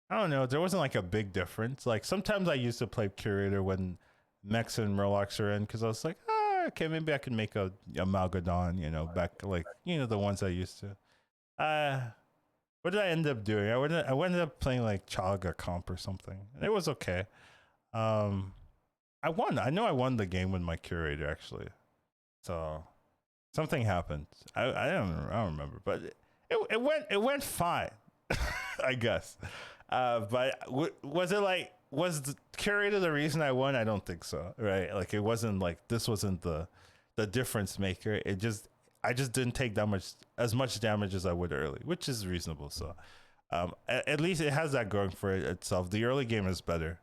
I don't know. There wasn't like a big difference. Like sometimes I used to play Curator when Mechs and Murlocs are in because I was like, okay, maybe I can make a Malgadon, back like the ones I used to. What did I end up doing? I ended up playing like Chalga Comp or something. And it was okay. I won. I know I won the game with my Curator actually. So something happened. I don't remember, but it went fine. I guess. But was it like, was the curator the reason I won? I don't think so. Right? Like it wasn't like, this wasn't the difference maker. I just didn't take that much, as much damage as I would early, which is reasonable. So at least it has that going for itself. The early game is better.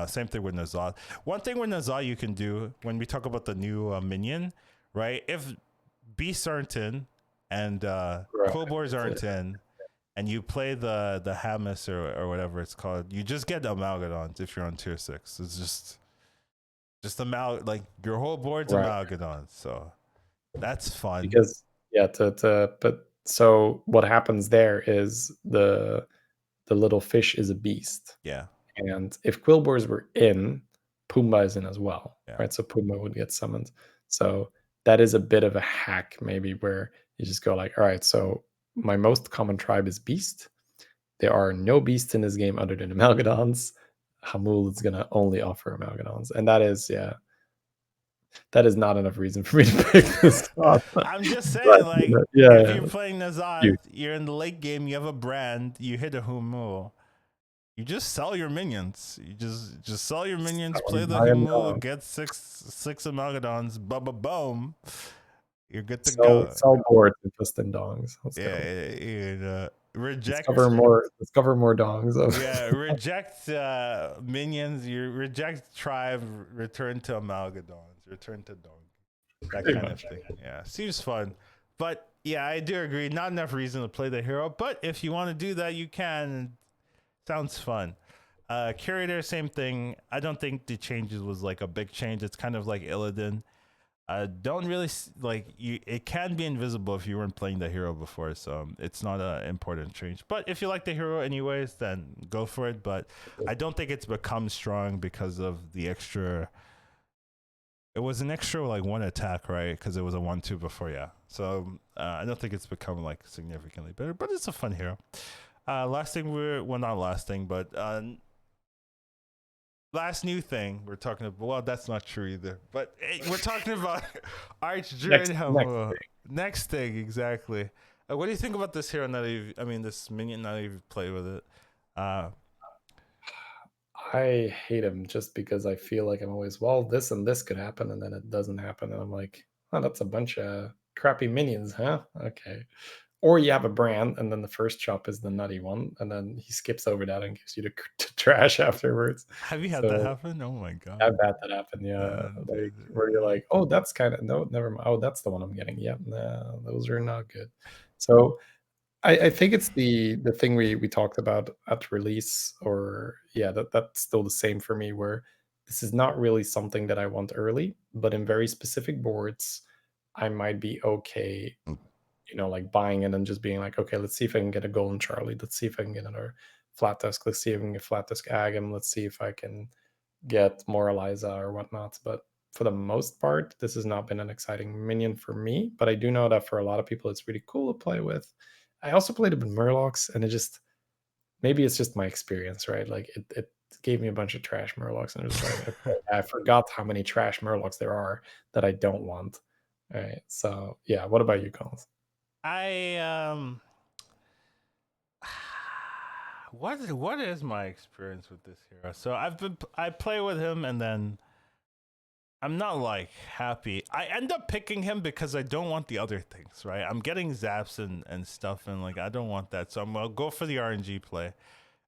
Same thing with Nazal. One thing with Nazal you can do when we talk about the new minion, right? If beasts aren't in and Right. Quillboars aren't in, and you play the Hamas or whatever it's called, you just get the Amalgadons if you're on tier 6. It's just like your whole board's Right. Amalgadons, so that's fun. Because yeah, but so what happens there is the little fish is a beast. Yeah, And if Quillboars were in, Pumbaa is in as well, yeah. right? So Pumbaa would get summoned. So that is a bit of a hack, maybe, where you just go like, all right, so my most common tribe is beast. There are no beasts in this game other than Amalgadons. Hamul is gonna only offer Amalgadons, and that is, yeah, that is not enough reason for me to pick this spot. I'm just But saying, like, yeah, if yeah, you're playing huge. Nazad, you're in the late game, you have a brand, you hit a Humu, you just sell your minions. You just sell your minions, play the Humu, get six Amalgadons, boom. You're good to go. Sell boards and just in dongs. Let's go. Yeah, reject. Discover more dongs. Yeah, reject minions. You reject tribe. Return to Amalgadons. Return to dog. That Pretty kind of much. thing. Yeah, seems fun. But yeah, I do agree. Not enough reason to play the hero. But if you want to do that, you can. Sounds fun. Curator, same thing. I don't think the changes was like a big change. It's kind of like Illidan. Don't really like you. It can be invisible if you weren't playing the hero before, so it's not an important change. But if you like the hero anyways, then go for it. But I don't think it's become strong because of the extra. It was an extra like one attack, right? Because it was a 1-2 before, yeah. So I don't think it's become like significantly better. But it's a fun hero. Last thing not last thing, but last new thing we're talking about. Well, that's not true either. But we're talking about Archdruid. Next thing, exactly. What do you think about this hero? This minion. Now that you've played with it. I hate him just because I feel like I'm always, well, this and this could happen, and then it doesn't happen, and I'm like, oh, that's a bunch of crappy minions, huh? Okay. Or you have a brand, and then the first chop is the nutty one, and then he skips over that and gives you the trash afterwards. Have you had that So happen? Oh my god. I've had that happen, yeah. Like where you're like, oh, that's kind of no, never mind. Oh, that's the one I'm getting. Yeah, nah, those are not good. So I think it's the thing we talked about at release, or yeah, that's still the same for me. Where this is not really something that I want early, but in very specific boards, I might be okay, like buying it and just being like, okay, let's see if I can get a golden Charlie. Let's see if I can get another flat tusk. Let's see if I can get flat tusk Agam. Let's see if I can get more Eliza or whatnot. But for the most part, this has not been an exciting minion for me. But I do know that for a lot of people, it's really cool to play with. I also played it with Murlocs, and it just maybe it's just my experience, right? Like it gave me a bunch of trash Murlocs, and it was like, okay, I forgot how many trash Murlocs there are that I don't want. All right. So yeah, what about you, Collins? I what is my experience with this hero? So I play with him and then I'm not like happy. I end up picking him because I don't want the other things, right? I'm getting zaps and stuff and like I don't want that. So I'll go for the RNG play.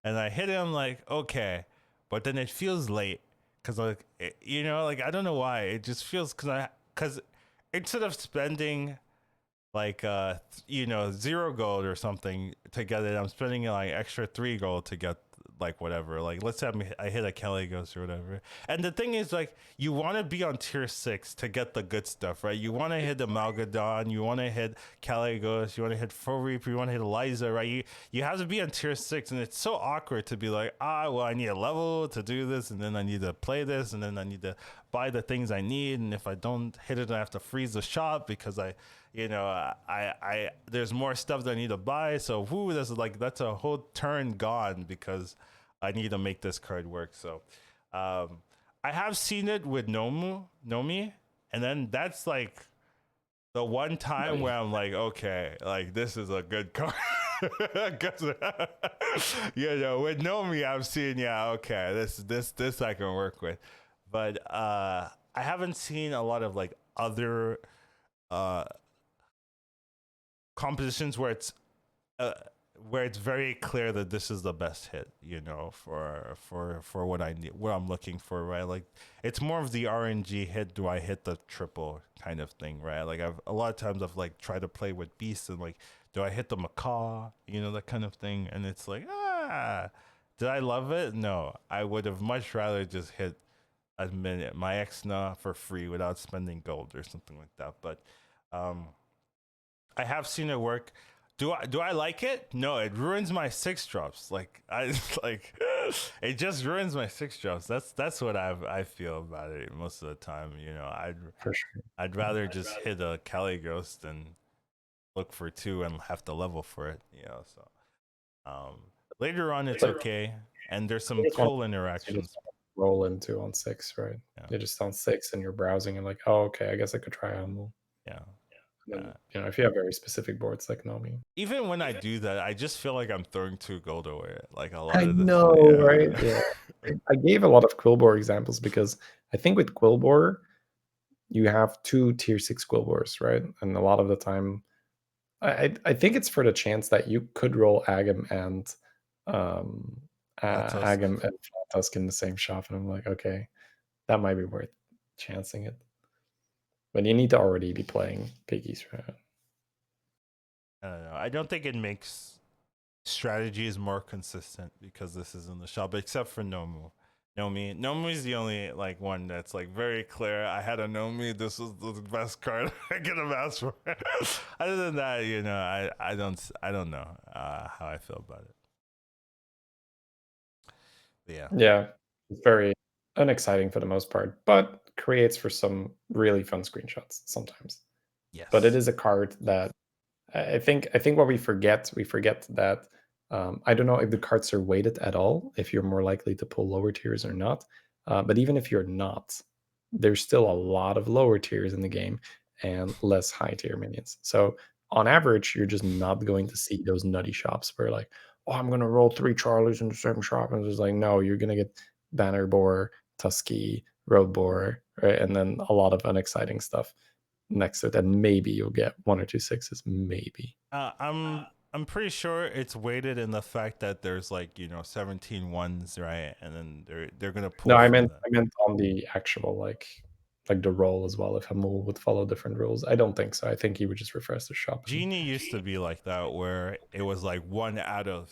And I hit him like, okay. But then it feels late cuz like like I don't know why. It just feels cuz instead of spending like 0 gold or something to get it, I'm spending like extra 3 gold to get like whatever. Like let's say I hit a Gallywix or whatever. And the thing is, like, you want to be on tier 6 to get the good stuff, right? You want to hit the Malgadon, you want to hit Gallywix, you want to hit Full Reaper, you want to hit Eliza, right? You have to be on tier 6, and it's so awkward to be like, well, I need a level to do this, and then I need to play this, and then I need to buy the things I need, and if I don't hit it, I have to freeze the shop because I there's more stuff that I need to buy. So that's a whole turn gone because I need to make this card work. So I have seen it with Nomi, and then that's like the one time where I'm like, okay, like this is a good card. With Nomi, I'm seeing, yeah, okay, this I can work with, but I haven't seen a lot of like other uh compositions uh, where it's very clear that this is the best hit, for what I need, what I'm looking for, right? Like it's more of the RNG hit. Do I hit the triple kind of thing, right? Like a lot of times I've like tried to play with beasts and like, do I hit the macaw, that kind of thing, and it's like, did I love it? No, I would have much rather just hit a minute my Exna for free without spending gold or something like that. But um I have seen it work. Do I like it? No, it ruins my six drops. Like I like it just ruins my six drops. That's what I feel about it most of the time. For sure. I'd rather just hit a Cali Ghost than look for two and have to level for it. So later on it's okay, and there's some cool interactions. Roll into on 6, right? Yeah, You're just on 6 and you're browsing and like, oh, okay, I guess I could try Humble. yeah. And then, if you have very specific boards like Nomi. Even when I do that, I just feel like I'm throwing two gold away. Like a lot I of this. know, Yeah. right? Yeah. I gave a lot of Quillbore examples because I think with Quillbore, you have 2 tier 6 Quillbores, right? And a lot of the time, I think it's for the chance that you could roll Agam and Tusk. Agam and Flat Tusk in the same shop, and I'm like, okay, that might be worth chancing it. But you need to already be playing piggies, right? I don't know. I don't think it makes strategies more consistent because this is in the shop, except for Nomu. Nomu is the only like one that's like very clear. I had a Nomi. This was the best card I could have asked for. Other than that, I don't know how I feel about it. But yeah. Yeah, it's very unexciting for the most part, but creates for some really fun screenshots sometimes. Yes. But it is a card that I think what we forget that I don't know if the cards are weighted at all, if you're more likely to pull lower tiers or not. But even if you're not, there's still a lot of lower tiers in the game and less high tier minions. So on average, you're just not going to see those nutty shops where like, oh, I'm gonna roll 3 Charlies in the same shop, and it's like, no, you're gonna get Banner Boar, Tusky, Road Boar, right, and then a lot of unexciting stuff next to it, and maybe you'll get 1 or 2 6s, maybe. I'm pretty sure it's weighted in the fact that there's like 17 ones, right, and then they're gonna pull. No, I meant on the actual like the roll as well. If Hamul would follow different rules, I don't think so. I think he would just refresh the shop. Genie used to be like that, where it was like one out of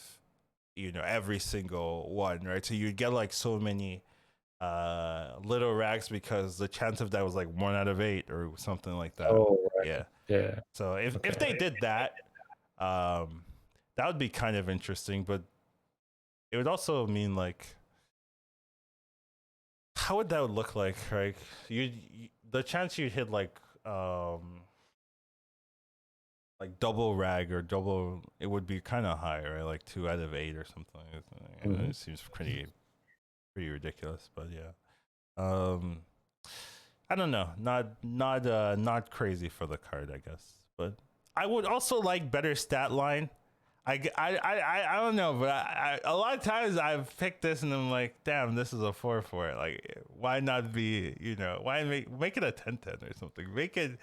every single one, right? So you'd get like so many little rags because the chance of that was like 1 out of 8 or something like that. Oh, right. Yeah. Yeah. So if they did that, that would be kind of interesting, but it would also mean like, how would that look like, right? The chance you'd hit like double rag or double, it would be kind of high, right? Like 2 out of 8 or something. Mm-hmm. It seems pretty ridiculous, but yeah. I don't know, not crazy for the card, I guess, but I would also like better stat line. I don't know, but a lot of times I've picked this and I'm like, damn, this is a 4/4. Like, why not be, why make it a 10/10 or something? Make it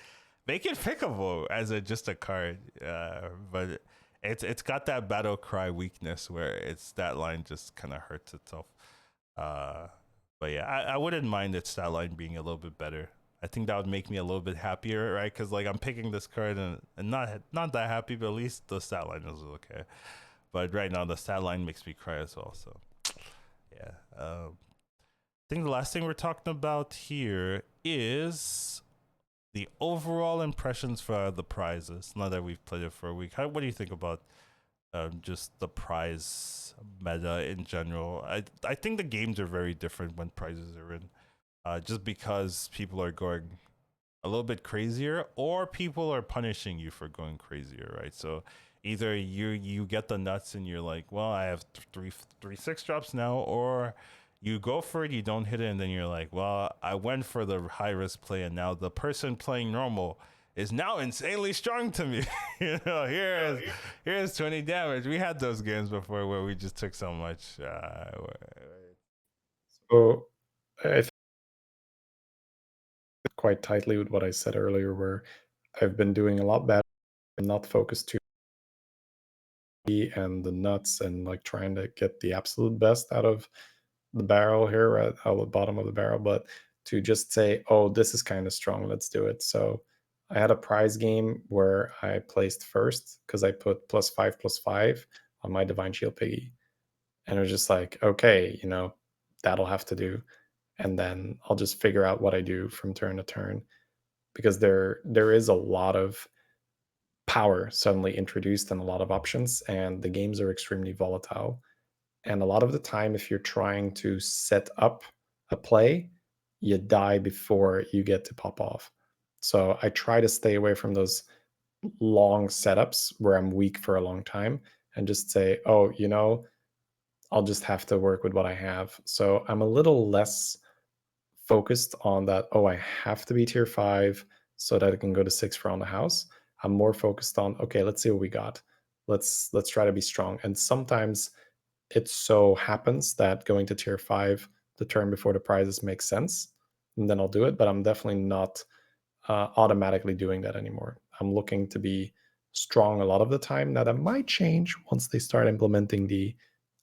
pickable as just a card. But it's got that battle cry weakness where its stat line just kind of hurts itself. But yeah, I wouldn't mind its stat line being a little bit better. I think that would make me a little bit happier, right? Because like I'm picking this card and not that happy, but at least the stat line is okay. But right now the stat line makes me cry as well. So yeah, I think the last thing we're talking about here is the overall impressions for the prizes. Now that we've played it for a week, what do you think about just the prize meta in general? I think the games are very different when prizes are in. Just because people are going a little bit crazier, or people are punishing you for going crazier, right? So either you get the nuts and you're like, well, I have three 6 drops now, or you go for it, you don't hit it, and then you're like, well, I went for the high risk play, and now the person playing normal is now insanely strong to me. Here's 20 damage. We had those games before where we just took so much. So I think quite tightly with what I said earlier, where I've been doing a lot better and not focused too and the nuts and like trying to get the absolute best out of the barrel here, right out of the bottom of the barrel, but to just say, oh, this is kind of strong, let's do it. So I had a prize game where I placed first because I put +5/+5 on my Divine Shield Piggy. And it was just like, okay, that'll have to do. And then I'll just figure out what I do from turn to turn because there is a lot of power suddenly introduced and a lot of options, and the games are extremely volatile. And a lot of the time, if you're trying to set up a play, you die before you get to pop off. So I try to stay away from those long setups where I'm weak for a long time and just say, oh, I'll just have to work with what I have. So I'm a little less focused on that, oh, I have to be tier 5 so that I can go to 6 for on the house. I'm more focused on, okay, let's see what we got. Let's try to be strong. And sometimes it so happens that going to tier 5 the turn before the prizes makes sense, and then I'll do it, but I'm definitely not automatically doing that anymore. I'm looking to be strong a lot of the time. Now that might change once they start implementing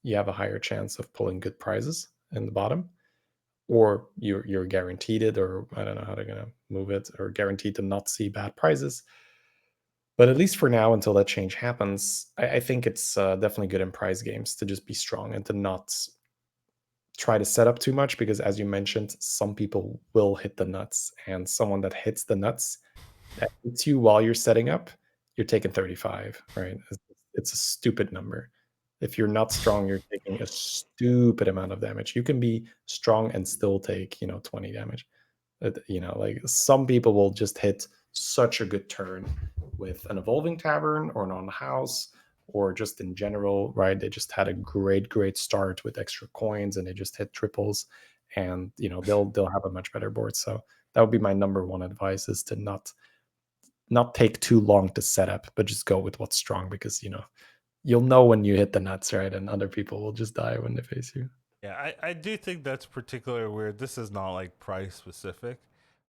you have a higher chance of pulling good prizes in the bottom, or you're guaranteed it, or I don't know how they're gonna move it, or guaranteed to not see bad prizes. But at least for now, until that change happens, I think it's definitely good in prize games to just be strong and to not try to set up too much, because as you mentioned, some people will hit the nuts, and someone that hits the nuts that hits you while you're setting up, you're taking 35, right? It's a stupid number. If you're not strong, you're taking a stupid amount of damage. You can be strong and still take, 20 damage. Like some people will just hit such a good turn with an evolving tavern or an on the house, or just in general, right? They just had a great start with extra coins and they just hit triples, and they'll have a much better board. So that would be my number one advice, is to not take too long to set up, but just go with what's strong, because you'll know when you hit the nuts, right? And other people will just die when they face you. Yeah, I do think that's particularly weird. This is not like price specific,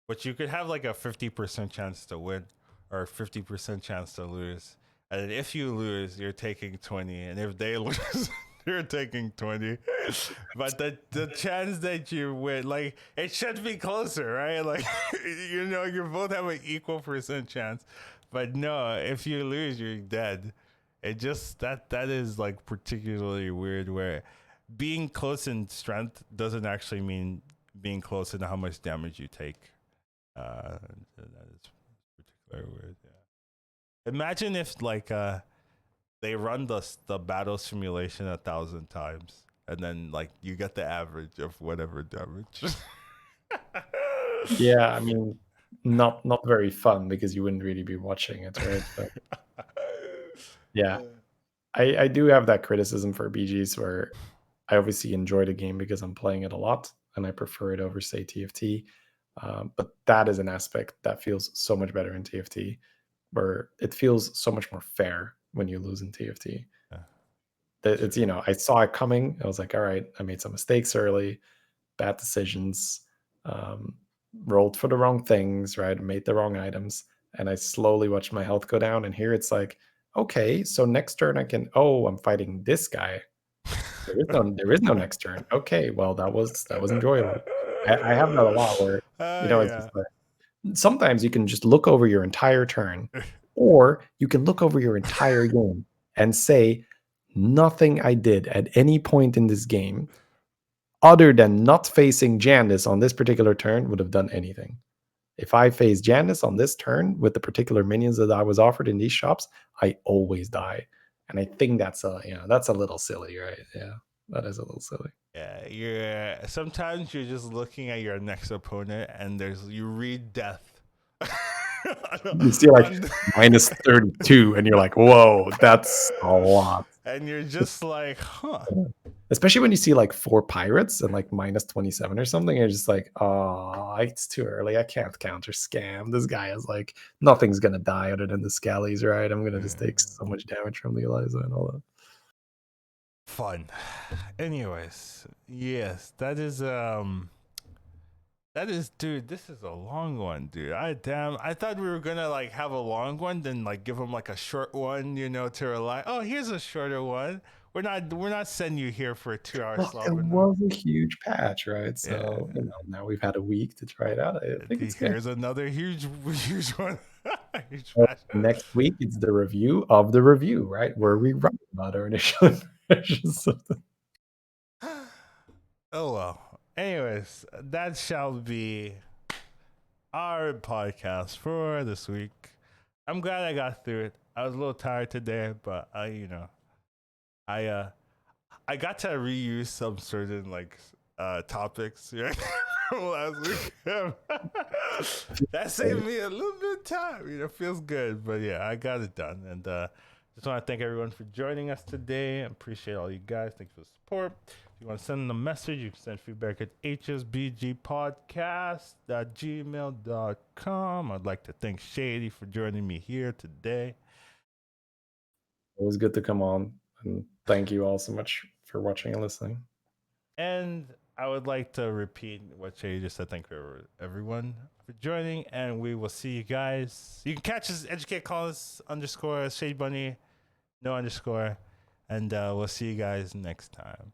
but you could have like a 50% chance to win or a 50% chance to lose. And if you lose, you're taking 20. And if they lose, you're taking 20. But the chance that you win, like, it should be closer, right? Like, you both have an equal percent chance. But no, if you lose, you're dead. It just, that is like particularly weird where being close in strength doesn't actually mean being close in how much damage you take. That is particularly weird. Yeah. Imagine if like they run the battle simulation 1,000 times, and then like you get the average of whatever damage. Yeah, I mean, not very fun, because you wouldn't really be watching it, right? But yeah, I do have that criticism for BGs, where I obviously enjoy the game because I'm playing it a lot and I prefer it over, say, TFT. But that is an aspect that feels so much better in TFT, where it feels so much more fair when you lose in TFT. Yeah, It's, I saw it coming. I was like, all right, I made some mistakes early, bad decisions, um, rolled for the wrong things, right? Made the wrong items. And I slowly watched my health go down. And here it's like, okay, so next turn I can, oh, I'm fighting this guy. There is no next turn. Okay, well, that was enjoyable. I have that a lot where, it's yeah. just like, sometimes you can just look over your entire turn, or you can look over your entire game and say, nothing I did at any point in this game, other than not facing Jandis on this particular turn, would have done anything. If I face Jandis on this turn with the particular minions that I was offered in these shops, I always die. And I think that's a little silly, right? Yeah, that is a little silly. Yeah, sometimes you're just looking at your next opponent and you read death. You see like On minus 32, and you're like, whoa, that's a lot. and you're just like, huh. Especially when you see like 4 pirates and like -27 or something, you're just like, oh, it's too early. I can't counter scam. This guy is like, nothing's gonna die other than the skellies, right? I'm gonna just take so much damage from the Eliza and all that. Fun. Anyways, yes, that is, dude. This is a long one, dude. I thought we were gonna like have a long one, then like give them like a short one, to rely. Oh, here's a shorter one. We're not sending you here for a 2 hour Well, slot. it We're not. was a huge patch, right? Yeah. So, now we've had a week to try it out. I think it's good. Here's another huge, huge one. Huge So patch. next week, it's the review of the review, right? Where we write about our initial impressions of the Oh well. Anyways, that shall be our podcast for this week. I'm glad I got through it. I was a little tired today, but I I got to reuse some certain like topics from last week. That saved me a little bit of time. Feels good. But yeah, I got it done. And just want to thank everyone for joining us today. I appreciate all you guys. Thanks for the support. If you want to send a message, you can send feedback at hsbgpodcast@gmail.com. I'd like to thank Shady for joining me here today. It was good to come on, and thank you all so much for watching and listening. And I would like to repeat what Shady just said. Thank you everyone for joining, and we will see you guys. You can catch us Educatedcollins _ Shady Bunny, no underscore, and we'll see you guys next time.